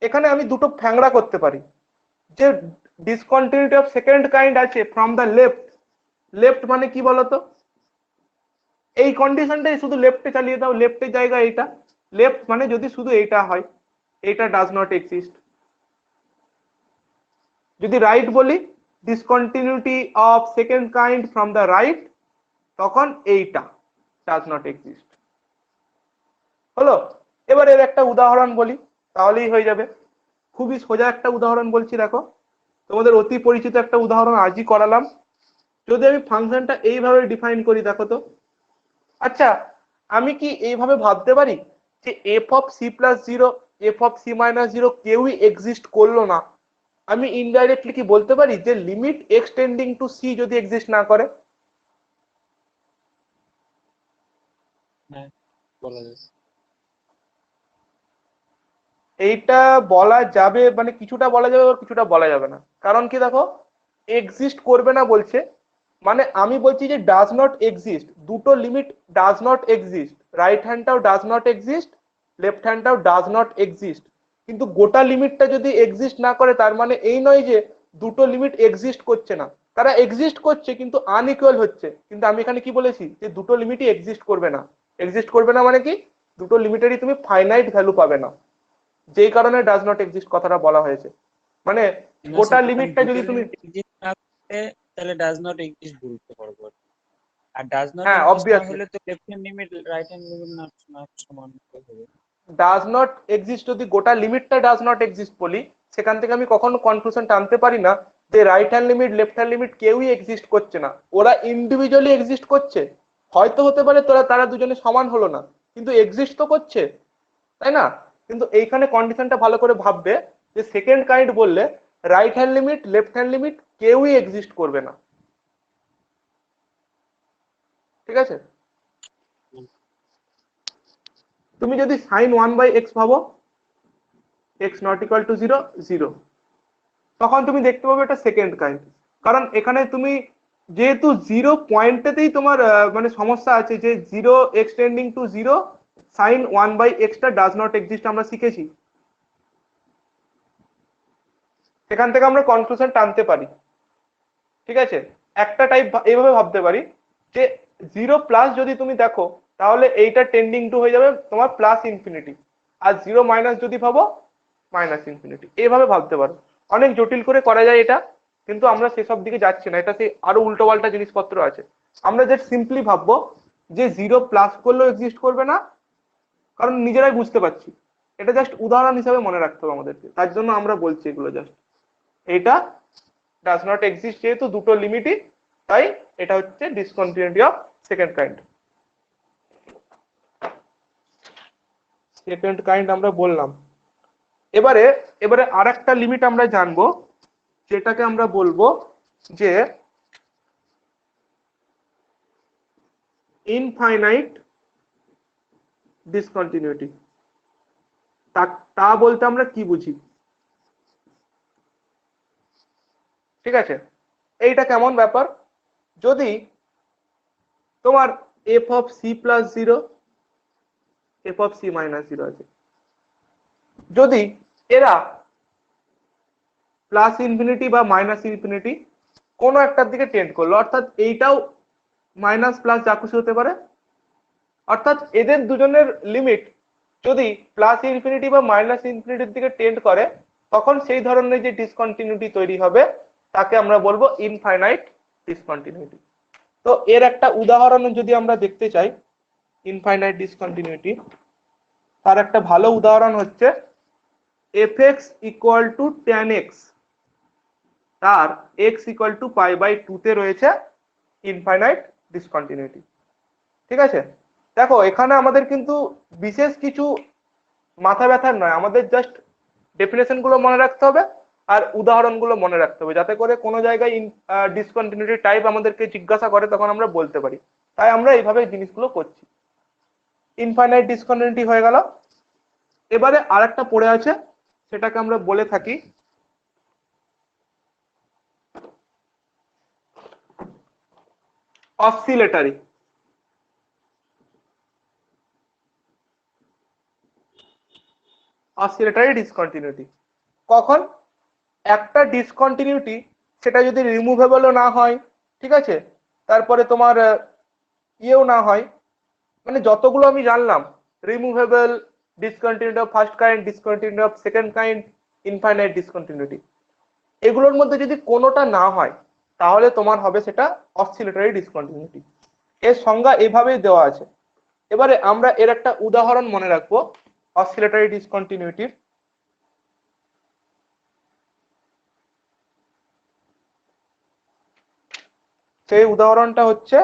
Speaker 1: এখানে আমি দুটো ফ্যাংরা করতে পারি, যে ডিসকন্টিনিউটি অফ সেকেন্ড কাইন্ড আছে ফ্রম দ্য লেফট। লেফট মানে কি বলতো, এই কন্ডিশনটাই শুধু লেফটে চালিয়ে দাও, লেফটের জায়গায় এইটা, লেফট মানে যদি শুধু এইটা হয়, এইটা ডাজ নট এক্সিস্ট। যদি রাইট বলি discontinuity of second kind from the right, তখন এইটা ডাজ নট এক্সিস্ট। হলো, এবার এর একটা উদাহরণ বলি তাহলেই হয়ে যাবে। খুবই সোজা একটা উদাহরণ বলছি, দেখো তোমাদের অতি পরিচিত একটা উদাহরণ আজই করালাম। যদি আমি ফাংশনটা এইভাবে ডিফাইন করি, দেখো তো, আচ্ছা আমি কি এইভাবে ভাবতে পারি যে f of c plus zero, f of c minus zero কেউই এক্সিস্ট করলো না? আমি ইনডাইরেক্টলি কি বলতে পারি যে লিমিট এক্সটেন্ডিং টু সি যদি এক্সিস্ট না করে?
Speaker 3: হ্যাঁ, বলা যায়।
Speaker 1: এইটা বলা যাবে, মানে কিছুটা বলা যাবে আর কিছুটা বলা যাবে না। কারণ কি, দেখো এক্সিস্ট করবে না বলছে, মানে আমি বলছি যে ডাজ নট এক্সিস্ট, দুটো limit does not exist, right হ্যান্ডটাও ডাজ নট এক্সিস্ট, লেফট হ্যান্ডটাও ডাজ নট এক্সিস্ট। কিন্তু গোটা লিমিটটা যদি এক্সিস্ট না করে তার মানে এই নয় যে দুটো লিমিট এক্সিস্ট করছে না, তারা এক্সিস্ট করছে কিন্তু আনইকুয়াল হচ্ছে। কিন্তু আমি এখানে কি বলেছি যে দুটো লিমিটই এক্সিস্ট করবে না। এক্সিস্ট করবে না মানে কি, দুটো লিমিটেরই তুমি ফাইনাইট ভ্যালু পাবে না, যেই কারণে ডাজ নট এক্সিস্ট কথাটা বলা হয়েছে। মানে
Speaker 3: না
Speaker 1: গোটা
Speaker 3: স্যার, তখন
Speaker 1: লিমিটটা
Speaker 3: দুটো
Speaker 1: যদি তুমি,
Speaker 3: লিমিট এক্সিস্ট না করে তাহলে ডাজ নট এক্সিস্ট বলতে পারবো আর কি। আর ডাজ নট
Speaker 1: হ্যাঁ
Speaker 3: এক্সিস্ট না
Speaker 1: অবভিয়াসলি
Speaker 3: হলে তো left hand limit right hand limit না সমান হবে।
Speaker 1: ডাজ নট এক্সিস্ট, যদি গোটা লিমিটটা ডাজ নট এক্সিস্ট বলি, সেখান থেকে আমি কখনো কনক্লুশন টানতে পারি না যে right hand limit left hand limit কেউই এক্সিস্ট করছে না, ওরা ইন্ডিভিজুয়ালি এক্সিস্ট করছে। হয়তো হতে পারে তারা দুজনে সমান হলো না, কিন্তু এক্সিস্ট তো করছে, তাই না? কিন্তু এইখানে কন্ডিশনটা ভালো করে ভাববে যে সেকেন্ড কাইন্ড বললে right hand limit left hand limit কেউই এক্সিস্ট করবে না। ঠিক আছে, তুমি যদি সাইন 1/x ভাবো, x নট ইকুয়াল টু 0 0, তখন তুমি দেখতে পাবে এটা সেকেন্ড কাইন্ড। কারণ এখানে তুমি যেহেতু জিরো পয়েন্টেতেই তোমার মানে সমস্যা আছে, যে zero x tending to zero sine 1/x টা ডাজ নট এক্সিস্ট আমরা শিখেছি, সেখান থেকে আমরা কনক্লুশন টানতে পারি। ঠিক আছে, একটা টাইপ এইভাবে ভাবতে পারি যে 0 প্লাস যদি তুমি দেখো তাহলে এইটা টেন্ডিং টু হয়ে যাবে তোমার প্লাস ইনফিনিটি, আর 0 মাইনাস যদি ভাবো মাইনাস ইনফিনিটি। এইভাবে ভাবতে পারো, অনেক জটিল করে করা যায় এটা, কিন্তু আমরা সেসব দিকে যাচ্ছি না, এটা সেই আরো উল্টো পাল্টা জিনিসপত্র আছে। আমরা জাস্ট সিম্পলি ভাববো যে 0 প্লাস করলেও এক্সিস্ট করবে না, কারণ নিজেরাই বুঝতে পারছি। এটা জাস্ট উদাহরণ হিসাবে মনে রাখতে হবে আমাদেরকে, তার জন্য আমরা বলছি এগুলো জাস্ট। এটা ডাজ নট এক্সিস্ট যেহেতু দুটো লিমিটই, তাই এটা হচ্ছে discontinuity of second kind. Second kind আমরা বললাম। এবারে এবারে আরেকটা লিমিট আমরা জানবো, যেটাকে আমরা বলবো যে ইনফাইনাইট ডিসকন্টিনিউটি। তা বলতে আমরা কি বুঝি? ঠিক আছে, এইটা কেমন ব্যাপার, যদি তোমার f of c plus zero, f of c minus zero আছে, যদি এরা প্লাস ইনফিনিটি বা মাইনাস ইনফিনিটি কোনো একটার দিকে টেন্ড করলো, অর্থাৎ এইটাও মাইনাস প্লাস যা খুশি হতে পারে, অর্থাৎ এদের দুজনের লিমিট যদি প্লাস ইনফিনিটি বা মাইনাস ইনফিনিটির দিকে টেন্ড করে, তখন সেই ধরনের যে ডিসকন্টিনিউটি তৈরি হবে তাকে আমরা বলবো ইনফাইনাইট ডিসকন্টিনিউটি। তো তো এর একটা উদাহরণ যদি আমরা দেখতে চাই ইনফাইনাইট ডিসকন্টিনিউটি, তার একটা ভালো উদাহরণ হচ্ছে fx equal two tan x, তার x ইকুয়াল টু π/2 তে রয়েছে ইনফাইনাইট ডিসকন্টিনিউটি। ঠিক আছে, দেখো এখানে আমাদের কিন্তু বিশেষ কিছু মাথা ব্যথার নয়, আমাদের জাস্ট ডেফিনেশন গুলো মনে রাখতে হবে আর উদাহরণগুলো মনে রাখতে হবে, যাতে করে কোনো জায়গায় ডিসকন্টিনিউটি টাইপ আমাদেরকে জিজ্ঞাসা করে তখন আমরা বলতে পারি। তাই আমরা এইভাবে জিনিসগুলো করছি। ইনফাইনাইট ডিসকন্টিনিউটি হয়ে গেল। এবারে আরেকটা পড়ে আছে, সেটাকে আমরা বলে থাকি অসিলেটরি। অসিলেটরি ডিসকন্টিনিউটি কখন? একটা ডিসকন্টিনিউটি সেটা যদি রিমুভেবলও না হয়, ঠিক আছে, তারপরে তোমার ইয়েও না হয়, মানে যতগুলো আমি জানলাম removable, discontinuity of first kind, discontinuity of second kind, infinite discontinuity, এগুলোর মধ্যে যদি কোনোটা না হয় তাহলে তোমার হবে সেটা অসিলেটরি ডিসকন্টিনিউটি। এর সংজ্ঞা এভাবেই দেওয়া আছে। এবারে আমরা এর একটা উদাহরণ মনে রাখবো অসিলেটরি ডিসকন্টিনিউটির। সেই উদাহরণটা হচ্ছে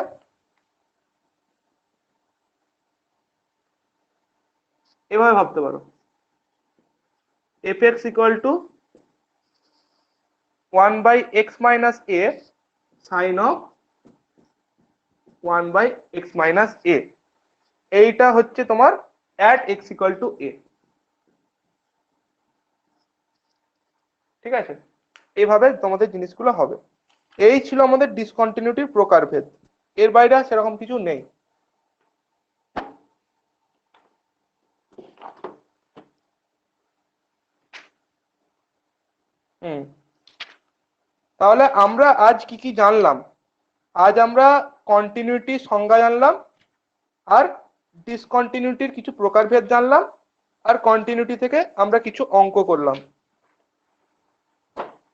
Speaker 1: এভাবে ভাবতে পারো, fx equal two 1/x minus a sin of 1/x minus a, এইটা হচ্ছে তোমার at x equal to a। ঠিক আছে, এইভাবে তোমাদের জিনিসগুলো হবে। এই ছিল আমাদের ডিসকন্টিনিউটির প্রকারভেদ, এর বাইরে আর সেরকম কিছু নেই। তাহলে আমরা আজ কি কি জানলাম? আজ আমরা কন্টিনিউটির সংজ্ঞা জানলাম, আর ডিসকন্টিনিউটির কিছু প্রকারভেদ জানলাম, আর কন্টিনিউটি থেকে আমরা কিছু অঙ্ক করলাম।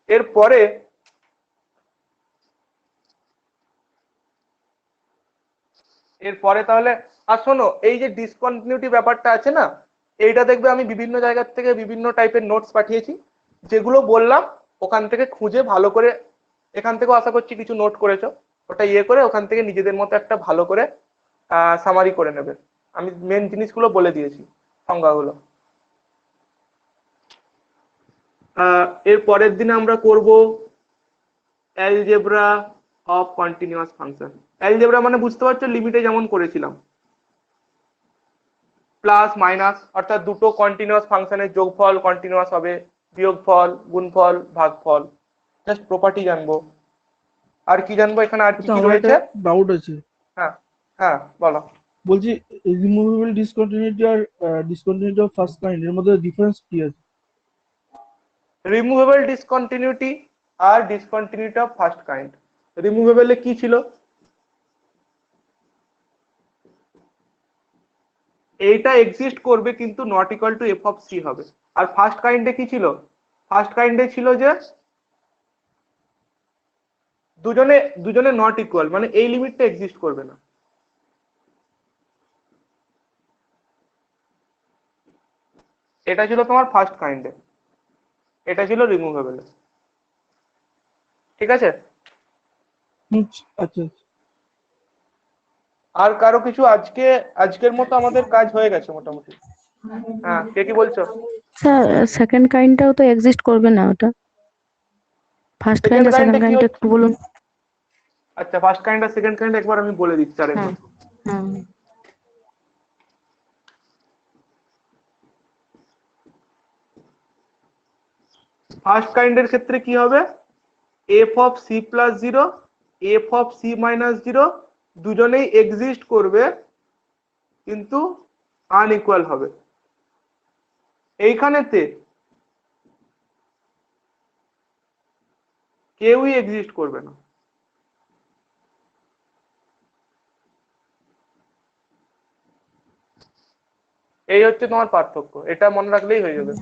Speaker 1: এরপরে তাহলে আর শোনো, এই যে ডিসকন্টিনিউটি ব্যাপারটা আছে না, এইটা দেখবে আমি বিভিন্ন জায়গার থেকে বিভিন্ন টাইপের নোটস পাঠিয়েছি, যেগুলো বললাম ওখান থেকে খুঁজে ভালো করে, এখান থেকেও আশা করছি কিছু নোট করেছো, ওটা ইয়ে করে ওখান থেকে নিজেদের মতো একটা ভালো করে সামারি করে নেবে। আমি মেন জিনিসগুলো বলে দিয়েছি, সংজ্ঞাগুলো। এর পরের দিনে আমরা করব algebra of continuous function. Algebra মানে বুঝতে পারছো, লিমিটে যেমন করেছিলাম, প্লাস মাইনাস, অর্থাৎ দুটো কন্টিনিউয়াস ফাংশনের যোগফল কন্টিনিউয়াস হবে, বিয়োগফল, গুণফল, ভাগফল, জাস্ট প্রপার্টি জানবো। আর কি জানবো এখানে, আর কি
Speaker 7: আচ্ছা
Speaker 1: কি
Speaker 7: আমার
Speaker 1: রয়েছে?
Speaker 7: একটা ডাউট আছে,
Speaker 1: হ্যাঁ হ্যাঁ বলো।
Speaker 7: বলছি রিমুভেবল ডিসকন্টিনিউটি আর ডিসকন্টিনিউটি অফ ফার্স্ট কাইন্ড এর মধ্যে ডিফারেন্স কি আছে?
Speaker 1: রিমুভেবল ডিসকন্টিনিউটি আর ডিসকন্টিনিউটি অফ ফার্স্ট কাইন্ড। রিমুভেবলে কি ছিল? এইটা এক্সিস্ট করবে কিন্তু not equal to F of c হবে। আর ফার্স্ট কাইন্ডে কি ছিল? ফার্স্ট কাইন্ডে ছিল যে দুজনে দুজনে নট ইকুয়াল, মানে এই লিমিটটা এক্সিস্ট করবে না। এটা ছিল তোমার ফার্স্ট কাইন্ডে, এটা ছিল রিমুভেবলে। ঠিক আছে,
Speaker 7: আচ্ছা আচ্ছা।
Speaker 1: আর কারো কিছু? আজকের মতো আমাদের কাজ হয়ে গেছে মোটামুটি। হ্যাঁ, কে কি বলছো?
Speaker 4: স্যার সেকেন্ড কাইন্ডটাও তো এক্সিস্ট করবে না, ওটা ফার্স্ট কাইন্ড আর সেকেন্ড
Speaker 1: কি
Speaker 4: কাইন্ড
Speaker 1: হচ্ছে?
Speaker 4: একটু বলুন।
Speaker 1: আচ্ছা, ফার্স্ট কাইন্ড আর সেকেন্ড কাইন্ড একবার আমি বলে দিচ্ছি আরেকবার।
Speaker 4: হ্যাঁ হ্যাঁ
Speaker 1: ফার্স্ট কাইন্ডের ক্ষেত্রে কি হবে? F of c plus zero, f of c minus zero দুজনেই এক্সিস্ট করবে কিন্তু আনইকুয়াল হবে। এইখানেতে কেউই এক্সিস্ট করবে না। এই হচ্ছে তোমার পার্থক্য, এটা মনে রাখলেই হয়ে যাবে।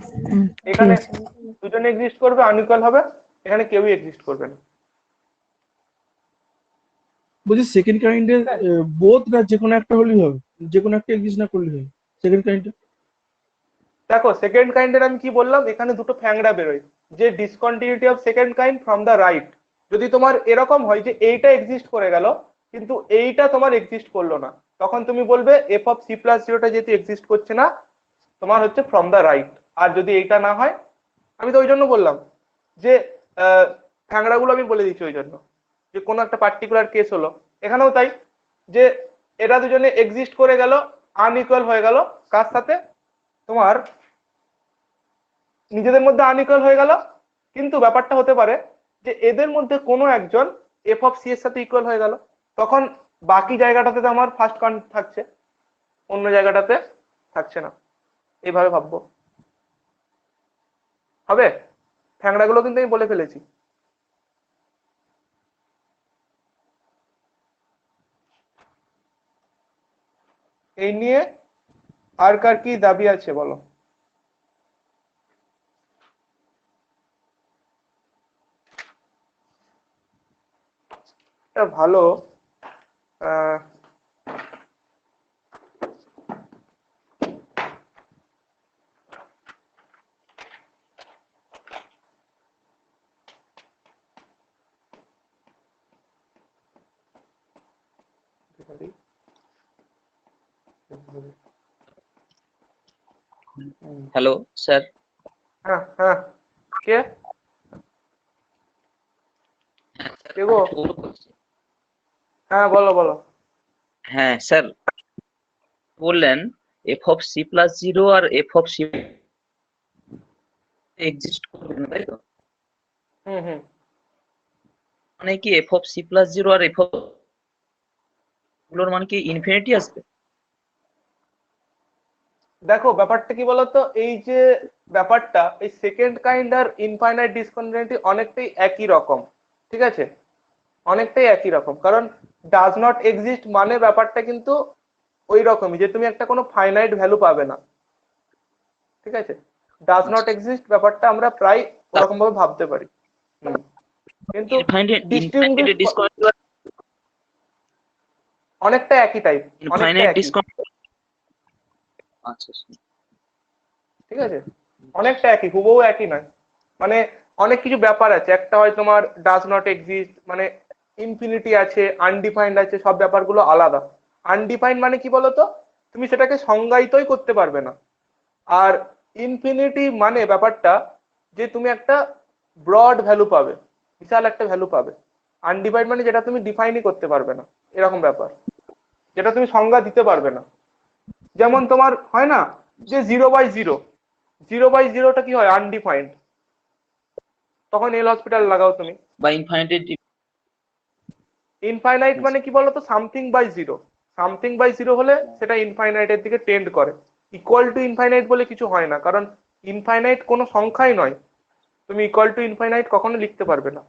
Speaker 4: ঠিক
Speaker 1: এখানে
Speaker 4: আছে।
Speaker 1: দুজনে এক্সিস্ট করবে, আনইকুয়াল হবে, এখানে কেউই এক্সিস্ট করবে না।
Speaker 7: বলছি সেকেন্ড কাইন্ডের বোথ না যে কোনো একটা হলেই হবে, যে কোনো একটা এক্সিস্ট না করলেই হবে সেকেন্ড কাইন্ডে।
Speaker 1: দেখো সেকেন্ড কাইন্ডের আমি কি বললাম, এখানে দুটো ফ্যাংড়া বেরোয়, যে discontinuity of second kind from the right. যদি তোমার এরকম হয় যে এইটা এক্সিস্ট করে গেল কিন্তু এইটা তোমার এক্সিস্ট করলো না, তখন তুমি বলবে এফ অফ সি প্লাস জিরোটা যেহেতু এক্সিস্ট করছে না, তোমার হচ্ছে ফ্রম দ্য রাইট। আর যদি এইটা না হয়, আমি তো ওই জন্য বললাম যে ফ্যাংড়াগুলো আমি বলে দিচ্ছি ওই জন্য, যে কোনো একটা পার্টিকুলার কেস হলো, এখানেও তাই, যে এরা দুজনে এক্সিস্ট করে গেল, আনইকুয়াল হয়ে গেল, কার সাথে, তোমার নিজেদের মধ্যে আনইকুয়াল হয়ে গেল, কিন্তু ব্যাপারটা হতে পারে যে এদের মধ্যে কোনো একজন এফ অফ সি এর সাথে ইকুয়াল হয়ে গেল, তখন বাকি জায়গাটাতে তো আমার ফার্স্ট কাউন্ট থাকছে, অন্য জায়গাটাতে থাকছে না। এইভাবে ভাববো, হবে? ফ্যাংড়াগুলো কিন্তু আমি বলে ফেলেছি। এই নিয়ে আর কার কি দাবি আছে বলো? এটা ভালো আহ
Speaker 8: হ্যালো স্যার।
Speaker 1: হ্যাঁ হ্যাঁ, কে কে গো? হ্যাঁ বলো বলো।
Speaker 8: হ্যাঁ স্যার, বললেন f of c plus zero আর এফ অফ সি এক্সিস্ট করবে না, তাই তো?
Speaker 1: হুম হুম।
Speaker 8: মানে কি f of c plus zero আর এফ অফ গুলোর মানে কি ইনফিনিটি আসবে?
Speaker 1: দেখো ব্যাপারটা কি বলতো, এই যে ব্যাপারটা, এই সেকেন্ড কাইন্ড আর ইনফাইনাইট ডিসকন্টিনিউটি অনেকটাই একই রকম, ঠিক আছে? অনেকটাই একই রকম, কারণ ডাজ নট এক্সিস্ট মানে ব্যাপারটা কিন্তু ওই রকমই, যে তুমি একটা কোনো ফাইনাইট ভ্যালু পাবে না, ঠিক আছে? ডাজ নট এক্সিস্ট ব্যাপারটা আমরা প্রায় ওরকম ভাবে ভাবতে পারি। কিন্তু
Speaker 8: ইনফাইনাইট ডিসকন্টিনিউটি,
Speaker 1: অনেকটা একই টাইপ, অনেকটা
Speaker 8: ইনফাইনাইট
Speaker 1: একই,
Speaker 8: ডিসকন্টিনিউটি। আচ্ছা
Speaker 1: ঠিক আছে? অনেকটা একই, হুবহু একই নয়। মানে অনেক কিছু ব্যাপার আছে, একটা হয় তোমার ডাজ নট এক্সিস্ট, মানে ইনফিনিটি আছে, আনডিফাইন্ড আছে, সব ব্যাপারগুলো আলাদা। আনডিফাইন্ড মানে কি বলতো, তুমি সেটাকে সংজ্ঞায়িতই করতে পারবে না। আর ইনফিনিটি মানে ব্যাপারটা যে তুমি একটা ব্রড ভ্যালু পাবে, বিশাল একটা ভ্যালু পাবে। আনডিফাইন্ড মানে যেটা তুমি ডিফাইনই করতে পারবে না, এরকম ব্যাপার, যেটা তুমি সংজ্ঞা দিতে পারবে না। যেমন তোমার হয় না যে 0/0, 0/0টা কি হয়, আনডিফাইন্ড, তখন এল হসপিটাল লাগাও তুমি।
Speaker 8: বা ইনফাইনাইট
Speaker 1: ইনফাইনাইট মানে কি বলতো, something by zero, something by zero হলে সেটা ইনফাইনাইটের দিকে টেন্ড করে। ইকুয়াল টু ইনফাইনাইট বলে কিছু হয় না, কারণ ইনফাইনাইট কোনো সংখ্যাই নয়, তুমি ইকুয়াল টু ইনফাইনাইট কখনো লিখতে পারবে না।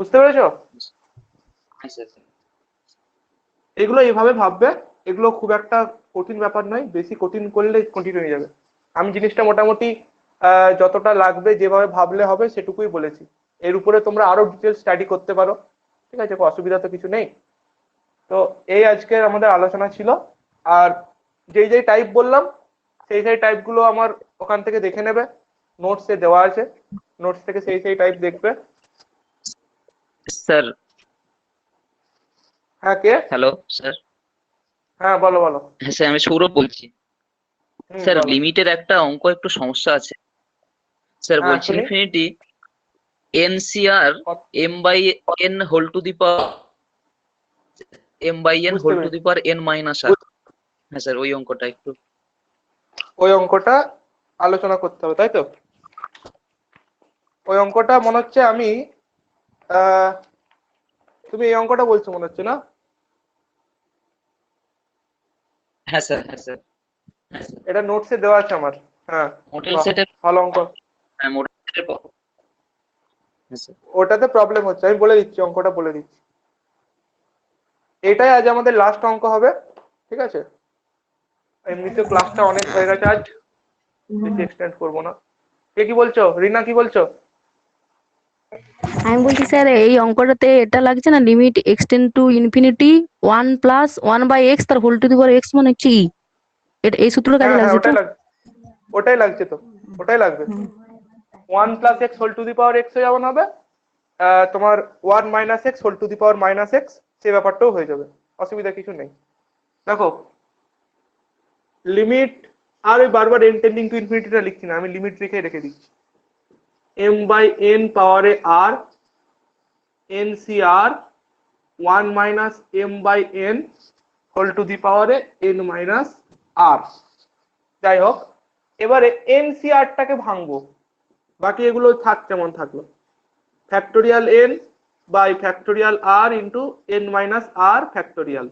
Speaker 1: বুঝতে পেরেছো? এগুলো এইভাবে ভাববে, এগুলো খুব একটা কঠিন ব্যাপার নয়, বেশি কঠিন করলে কঠিন হয়ে যাবে। আমি জিনিসটা মোটামুটি যতটা লাগবে যেভাবে ভাবলে হবে সেটুকুই বলেছি। এর উপরে তোমরা আরো ডিটেল স্টাডি করতে পারো, ঠিক আছে? অসুবিধা তো কিছু নেই। তো এই আজকের আমাদের আলোচনা ছিল। আর যেই যেই টাইপ বললাম সেই সেই টাইপগুলো আমার ওখান থেকে দেখে নেবে, নোটসে দেওয়া আছে, নোটস থেকে সেই সেই টাইপ দেখবে।
Speaker 8: স্যার।
Speaker 1: হ্যাঁ কে?
Speaker 8: Hello sir.
Speaker 1: হ্যাঁ বলো বলো।
Speaker 8: হ্যাঁ স্যার, আমি সৌরভ বলছি। স্যার
Speaker 1: বলো।
Speaker 8: লিমিটের একটা অঙ্ক একটু সমস্যা আছে স্যার।
Speaker 1: হ্যাঁ
Speaker 8: বলছি
Speaker 1: শুনি।
Speaker 8: Infinity nCr m by n whole to the power m by n
Speaker 1: বুঝতে
Speaker 8: হোল টু
Speaker 1: পেরেছি।
Speaker 8: The power n minus r. হ্যাঁ স্যার, ওই অঙ্কটা একটু।
Speaker 1: ওই অঙ্কটা আলোচনা করতে হবে তাই তো? ওই অঙ্কটা মনে হচ্ছে আমি তুমি এই অঙ্কটা বলছো মনে হচ্ছে না?
Speaker 8: হ্যাঁ স্যার, হ্যাঁ স্যার, হ্যাঁ স্যার।
Speaker 1: এটা নোটসে দেওয়া আছে আমার। হ্যাঁ
Speaker 8: মডেল
Speaker 1: বাহ,
Speaker 8: সেটের।
Speaker 1: ভালো অঙ্ক।
Speaker 8: হ্যাঁ মডেল সেটের। হ্যাঁ স্যার।
Speaker 1: ওটাতে প্রবলেম হচ্ছে, আমি বলে দিচ্ছি, অঙ্কটা বলে দিচ্ছি। এটাই আজ আমাদের লাস্ট অঙ্ক হবে, ঠিক আছে? এমনিতে ক্লাসটা অনেক হয়ে গেছে আজ, বেশি এক্সটেন্ড করবো না। কে কি বলছো? রিনা কি বলছো?
Speaker 4: আমি বলছি স্যার এই অঙ্কটাতে এটা লাগছে না, limit x tend to infinity 1 plus 1/x তার whole to the power x মানে হচ্ছে e, এটা এই সূত্রটা কাজে
Speaker 1: হ্যাঁ হ্যাঁ
Speaker 4: লাগছে তো?
Speaker 1: ওটাই লাগছে তো, ওটাই লাগবে। 1 plus x whole to the power x যেমন হবে, তোমার 1 minus x whole to the power minus x, সেই ব্যাপারটাও হয়ে যাবে, অসুবিধা কিছু নেই। দেখো লিমিট, আর ওই বারবার n টেন্ডিং টু ইনফিনিটিটা লিখছি না, আমি লিমিট রেখে দিচ্ছি। m বাই n পাওয়ারে r ncr 1 minus m by n whole to the পাওয়ারে n মাইনাস r। যাই হোক, এবারে ncrটাকে ভাঙবো, বাকি এগুলো থাক যেমন থাকলো, factorial n by factorial r into n minus r factorial,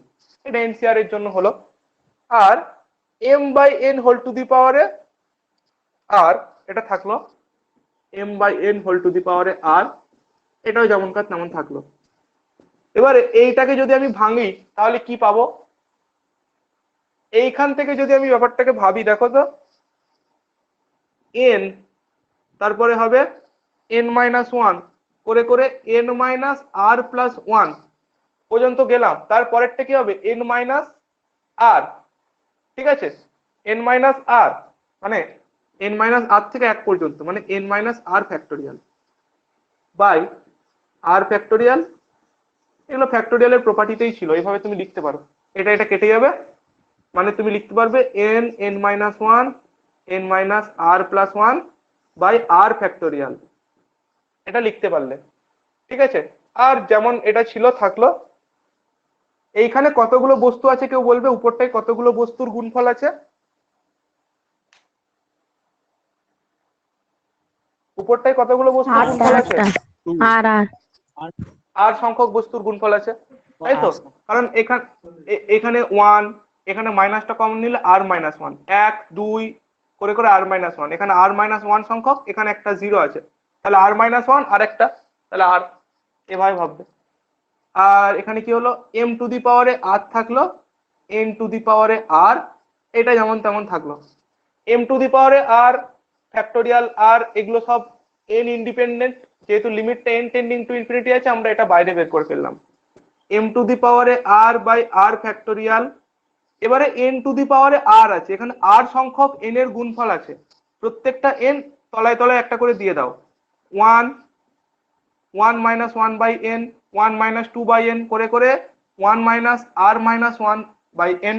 Speaker 1: এটা এনসিআর এর জন্য হলো। আর m by n whole to the পাওয়ারে r, এটা থাকলো m by n whole to the পাওয়ারে r, এটাও যেমনকার তেমন থাকলো। এবারে এইটাকে যদি আমি ভাঙি তাহলে কি পাবো, এইখান থেকে যদি আমি ব্যাপারটাকে ভাবি, দেখো তো n তারপরে হবে n মাইনাস ওয়ান করে করে n minus r plus one পর্যন্ত গেলাম, তারপরেরটা কি হবে n মাইনাস আর, ঠিক আছে, n মাইনাস আর মানে n মাইনাস আর থেকে 1 পর্যন্ত, মানে n minus r factorial by r factorial. এগুলো ফ্যাক্টোরিয়ালের প্রপার্টিতেই ছিল, এইভাবে তুমি লিখতে পারো, এটা এটা কেটে যাবে, মানে তুমি লিখতে পারবে n minus one n minus r plus one by r factorial, এটা লিখতে পারলে, ঠিক আছে। আর যেমন এটা ছিল থাকলো। এইখানে কতগুলো বস্তু আছে কেউ বলবে, উপরটায় কতগুলো বস্তুর গুণফল আছে? উপরটায় কতগুলো বস্তুর গুণফল আছে?
Speaker 4: আর আর
Speaker 1: আর সংখ্যক বস্তুর গুণফল আছে, তাই তো? কারণ এখানে ওয়ান, এখানে মাইনাসটা কমন নিলে আর মাইনাস ওয়ান, 1 2 করে করে আর মাইনাস ওয়ান, এখানে আর মাইনাস ওয়ান সংখ্যক, এখানে একটা জিরো আছে, তাহলে আর মাইনাস ওয়ান আর একটা, তাহলে আর, এভাবে ভাববে। আর এখানে কি হলো, m টু দি পাওয়ারে আর থাকলো, n টু দি পাওয়ারে আর, এটা যেমন তেমন থাকলো। m টু দি পাওয়ারে আর ফ্যাক্টোরিয়াল আর এগুলো সব n ইন্ডিপেন্ডেন্ট, যেহেতু লিমিটটা n টেন্ডিং টু ইনফিনিটি আছে, আমরা এটা বাইরে বের করে ফেললাম, m টু দি পাওয়ারে আর বাই আর ফ্যাক্টোরিয়াল। এবারে n টু দি পাওয়ারে আর আছে, এখানে আর সংখ্যক n এর গুণফল আছে, প্রত্যেকটা n তলায় তলায় একটা করে দিয়ে দাও, 1 1 minus 1 by n 1 minus 2 by n করে করে 1 minus r minus 1 by n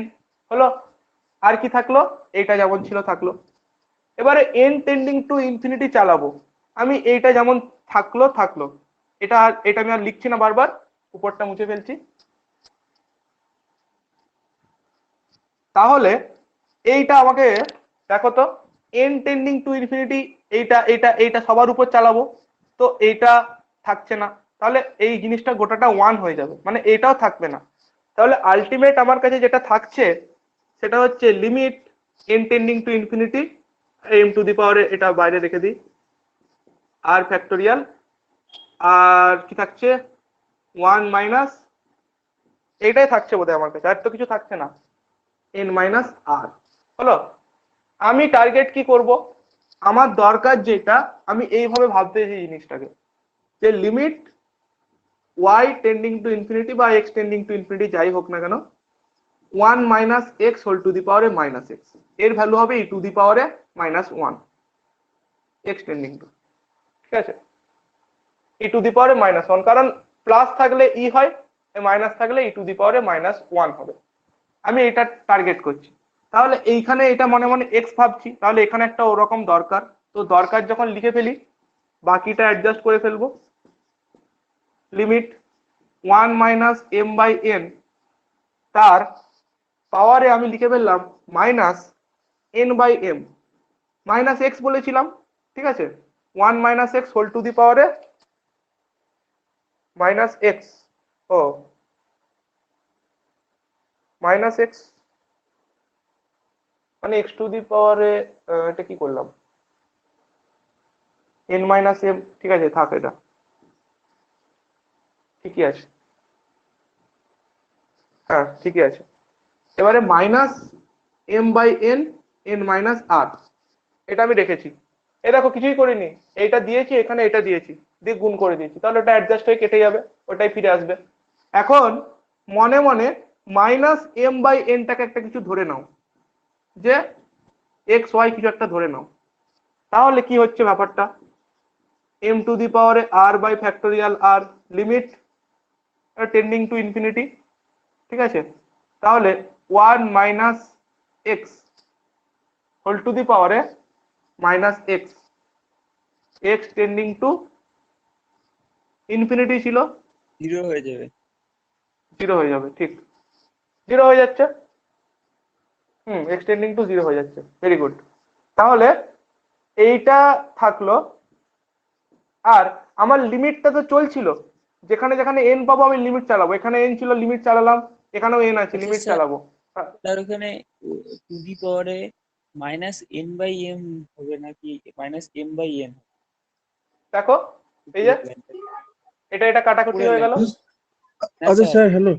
Speaker 1: হলো। আর কি থাকলো, এইটা যেমন ছিল থাকলো। এবারে n টেন্ডিং টু ইনফিনিটি চালাবো, আমি এইটা যেমন থাকলো থাকলো, এটা এটা আমি আর লিখছি না, বারবার উপরটা মুছে ফেলছি। তাহলে এইটা আমাকে দেখো তো, n টেন্ডিং টু ইনফিনিটি, এইটা এইটা এইটা সবার উপর চালাবো, তো এইটা থাকছে না, তাহলে এই জিনিসটা গোটাটা 1 হয়ে যাবে, মানে এইটাও থাকবে না। তাহলে আলটিমেট আমার কাছে যেটা থাকছে সেটা হচ্ছে limit n tending to infinity m two the পাওয়ারে, এটা বাইরে রেখে দিই, আর ফ্যাক্টোরিয়াল, আর কি থাকছে 1 মাইনাস, এইটাই থাকছে বোধহয় আমার কাছে, আর তো কিছু থাকছে না, n মাইনাস আর হলো। আমি টার্গেট কি করব, আমার দরকার যেটা, আমি এইভাবে ভাবতে চাই জিনিসটাকে, যে limit y tending to infinity বা x টেন্ডিং টু ইনফিনিটি যাই হোক না কেন, 1 minus x whole to the পাওয়ারে মাইনাস এক্স, এর ভ্যালু হবে e টু দি পাওয়ারে মাইনাস 1 x টেন্ডিং টু, ঠিক আছে, e টু দি পাওয়ারে মাইনাস 1, কারণ প্লাস থাকলে e হয়, মাইনাস থাকলে e টু দি পাওয়ারে মাইনাস 1 হবে। আমি এটা টার্গেট করছি, তাহলে এইখানে এটা মনে মনে x ভাবছি, তাহলে এখানে একটা ওরকম দরকার, তো দরকার যখন লিখে ফেলি, বাকিটা অ্যাডজাস্ট করে ফেলবো। Limit 1 minus m by n, তার পাওয়ারে আমি লিখে ফেললাম minus n by m, minus x বলেছিলাম, ঠিক আছে, 1 minus x whole to the পাওয়ারে মাইনাস এক্স, ও মাইনাস এক্স মানে এক্স টু দি পাওয়ারে, এটা কি করলাম, n মাইনাস m, ঠিক আছে থাক, এটা ঠিকই আছে, হ্যাঁ ঠিকই আছে। এবারে minus m by n n minus r, এটা আমি রেখেছি, এ দেখো কিছুই করিনি, এইটা দিয়েছি এখানে, এটা দিয়েছি, দিয়ে গুণ করে দিয়েছি, তাহলে ওটা অ্যাডজাস্ট হয়ে কেটে যাবে, ওটাই ফিরে আসবে। এখন মনে মনে মাইনাস এম বাই এনটাকে একটা কিছু ধরে নাও, যে এক্স ওয়াই কিছু একটা ধরে নাও। তাহলে কি হচ্ছে ব্যাপারটা, এম টু দি পাওয়ারে r by factorial r, limit tending to infinity, ঠিক আছে। তাহলে 1 minus x whole to the পাওয়ারে minus x, x tending to infinity ছিল,
Speaker 3: 0 হয়ে যাবে।
Speaker 1: 0 হয়ে যাবে, ঠিক 0 হয়ে যাচ্ছে, এক্স টেন্ডিং টু 0 হয়ে যাচ্ছে, ভেরি গুড। তাহলে এইটা থাকলো, আর আমার লিমিটটা তো চলছিল, যেখানে যেখানে এন পাবো আমি লিমিট চালাবো, এখানে এন ছিল লিমিট চালালাম, এখানেও এন আছে
Speaker 3: আচ্ছা
Speaker 1: লিমিট
Speaker 3: স্যার,
Speaker 1: চালাবো।
Speaker 3: তার ওখানে টু দি পাওয়ারে মাইনাস এন বাই এম হবে নাকি মাইনাস এম বাই এন?
Speaker 1: দেখো এই যে এটা এটা কাটাকুটি
Speaker 3: পুরো
Speaker 1: হয়ে গেল।
Speaker 7: আচ্ছা স্যার, হ্যালো,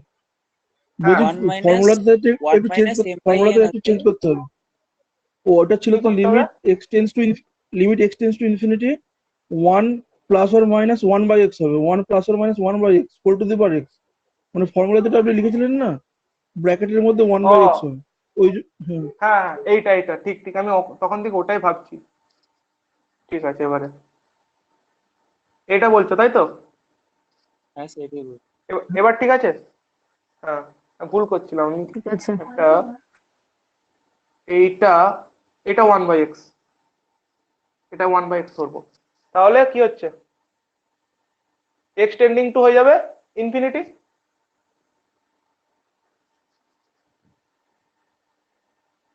Speaker 1: হ্যাঁ,
Speaker 7: বলছি
Speaker 3: 1 মাইনাস
Speaker 7: ফর্মুলাতে
Speaker 3: ওয়ান
Speaker 7: একটু চেঞ্জ
Speaker 3: মাইনাস এম বাই
Speaker 7: ফর্মুলাতে
Speaker 3: এন
Speaker 7: একটু
Speaker 3: আছে।
Speaker 7: চেঞ্জ করতে হবে। ও ওটা ছিল
Speaker 1: কি
Speaker 7: তো
Speaker 1: করতে হবে?
Speaker 7: Limit x tends to infinity 1 plus or minus 1 by x হবে, 1 plus or minus 1 by x whole to the power x, মানে ফর্মুলাতে আপনি লিখেছিলেন না ব্র্যাকেটের মধ্যে 1
Speaker 1: ও
Speaker 7: বাই এক্স হবে ওই হ্যাঁ।
Speaker 1: হ্যাঁ হ্যাঁ, এইটা এইটা ঠিক ঠিক, আমি তখন থেকে ওটাই ভাবছি। ঠিক আছে, এবারে এটা বলছো তাই তো?
Speaker 3: হ্যাঁ সেটাই বলছি।
Speaker 1: এবার ঠিক আছে। হ্যাঁ, ভুল করছিলাম আমি
Speaker 4: ঠিক আছে।
Speaker 1: একটা, এইটা এটা 1/x, এটা 1/x করবো, তাহলে কি হচ্ছে, এক্স টেন্ডিং টু হয়ে যাবে infinity,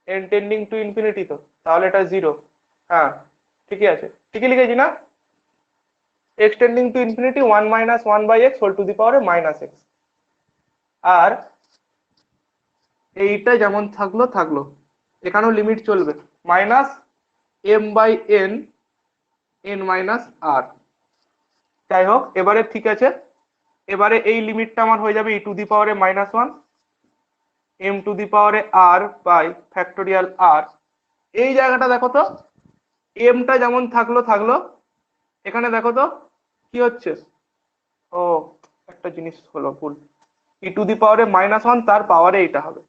Speaker 1: N trending to infinity, তো তাহলে এটা 0। হ্যাঁ ঠিকই আছে, ঠিকই লিখেছি না? X tending to infinity 1 minus 1/x whole to the পাওয়ারে মাইনাস এক্স, আর এইটা যেমন থাকলো থাকলো, এখানেও লিমিট চলবে, minus m by n, n minus r. যাই হোক, এবারে ঠিক আছে, এবারে এই লিমিটটা আমার হয়ে যাবে ই টু দি পাওয়ারে -1 এম টু দি পাওয়ারে আর বাই ফ্যাক্টোরিয়াল আর। এই জায়গাটা দেখো তো, এমটা যেমন থাকলো থাকলো, এখানে দেখো তো কি হচ্ছে, ও একটা জিনিস হলো ভুল, ই টু দি পাওয়ারে -1 তার পাওয়ারে এটা হবে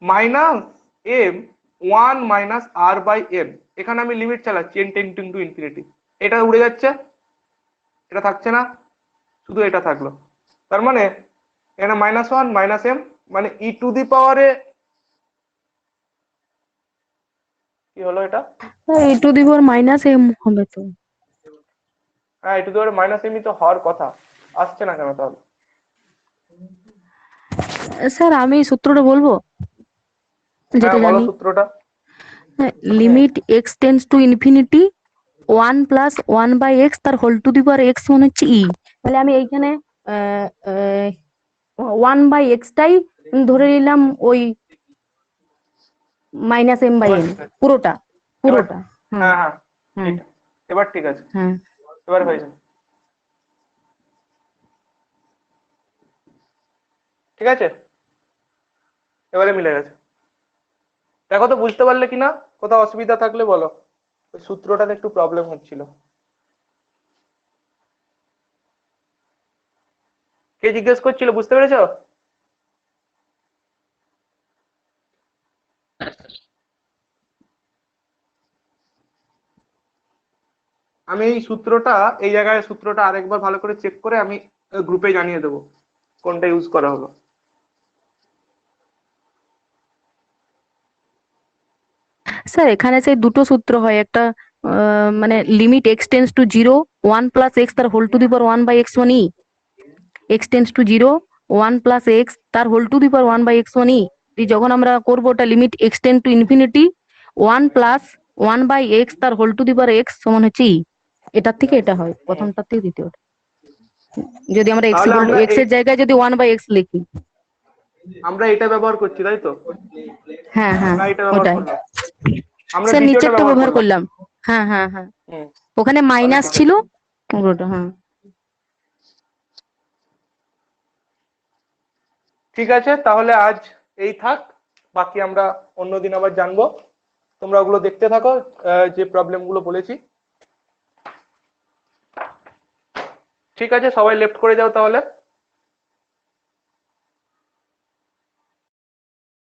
Speaker 1: minus m 1 minus r by m, এখানে আমি লিমিট চালাচ্ছি এন টেন্ডিং টু ইনফিনিটি, এটা উড়ে যাচ্ছে, এটা থাকছে না, শুধু এটা থাকলো। তার মানে এখানে -1 মাইনাস এম, মানে ই টু দি পাওয়ারে কি হলো এটা,
Speaker 4: e to the power minus m হবে তো।
Speaker 1: হ্যাঁ ই টু দি পাওয়ারে মাইনাস এমই তো হওয়ার কথা, আসছে না কেন তাহলে?
Speaker 4: স্যার আমি সূত্রটা বলবো
Speaker 1: হ্যাঁ
Speaker 4: যেটা
Speaker 1: বলো
Speaker 4: জানি।
Speaker 1: সূত্রটা।
Speaker 4: Limit x tends to infinity 1 plus 1 by x তার whole to the power x মানে হচ্ছে ই। তাহলে আমি এইখানে 1 বাই এক্সটাই ধরে নিলাম ওই মাইনাস এম বাই
Speaker 1: এবার
Speaker 4: এন,
Speaker 1: ঠিক আছে,
Speaker 4: পুরোটা
Speaker 1: এবার
Speaker 4: পুরোটা। হ্যাঁ
Speaker 1: হ্যাঁ হ্যাঁ
Speaker 4: হ্যাঁ
Speaker 1: ঠিক, এবার ঠিক আছে,
Speaker 4: হ্যাঁ।
Speaker 1: এবার হয়ে যাবে, ঠিক আছে, এবারে মিলে গেছে। দেখো তো বুঝতে পারলে কিনা, কোথাও অসুবিধা থাকলে বলো, ওই সূত্রটাতে একটু প্রবলেম হচ্ছিল। কে জিজ্ঞেস করছিল, বুঝতে পেরেছো? আমি এই সূত্রটা, এই জায়গায় সূত্রটা আরেকবার ভালো করে চেক করে আমি গ্রুপে জানিয়ে দেবো কোনটা ইউজ করা হলো।
Speaker 4: স্যার এখানে সেই দুটো সূত্র হয়, একটা মানে limit x tends to 0 1 plus x তার whole to the power 1 by x মানে e, x tends to 0 1 plus x তার whole to the power 1 by x মানে ই। যখন আমরা করবো ওটা limit x tends to infinity 1 plus 1 by x তার whole to the power x সমান হচ্ছে ই। এটার থেকে এটা হয়, প্রথমটার থেকে দ্বিতীয়টা। যদি আমরা এক্স
Speaker 1: তাহলে আমরা
Speaker 4: এক্স এর জায়গায় যদি 1 বাই এক্স লিখি,
Speaker 1: আমরা এটা ব্যবহার করছি তাই তো,
Speaker 4: হ্যাঁ হ্যাঁ
Speaker 1: না এটা ব্যবহার
Speaker 4: ওটাই।
Speaker 1: করলাম, আমরা
Speaker 4: স্যার
Speaker 1: দ্বিতীয়টা
Speaker 4: নিচেরটা
Speaker 1: ব্যবহার
Speaker 4: ব্যবহার
Speaker 1: করলাম।
Speaker 4: করলাম। হ্যাঁ হ্যাঁ হ্যাঁ,
Speaker 1: হুম,
Speaker 4: ওখানে
Speaker 1: তাহলে
Speaker 4: মাইনাস
Speaker 1: ঠিক
Speaker 4: ছিল
Speaker 1: আছে,
Speaker 4: পুরোটা। হ্যাঁ
Speaker 1: ঠিক আছে, তাহলে আজ এই থাক, বাকি আমরা অন্যদিন আবার জানবো। তোমরা ওগুলো দেখতে থাকো, যে প্রবলেম গুলো বলেছি। ঠিক আছে, সবাই লেফট করে যাও তাহলে।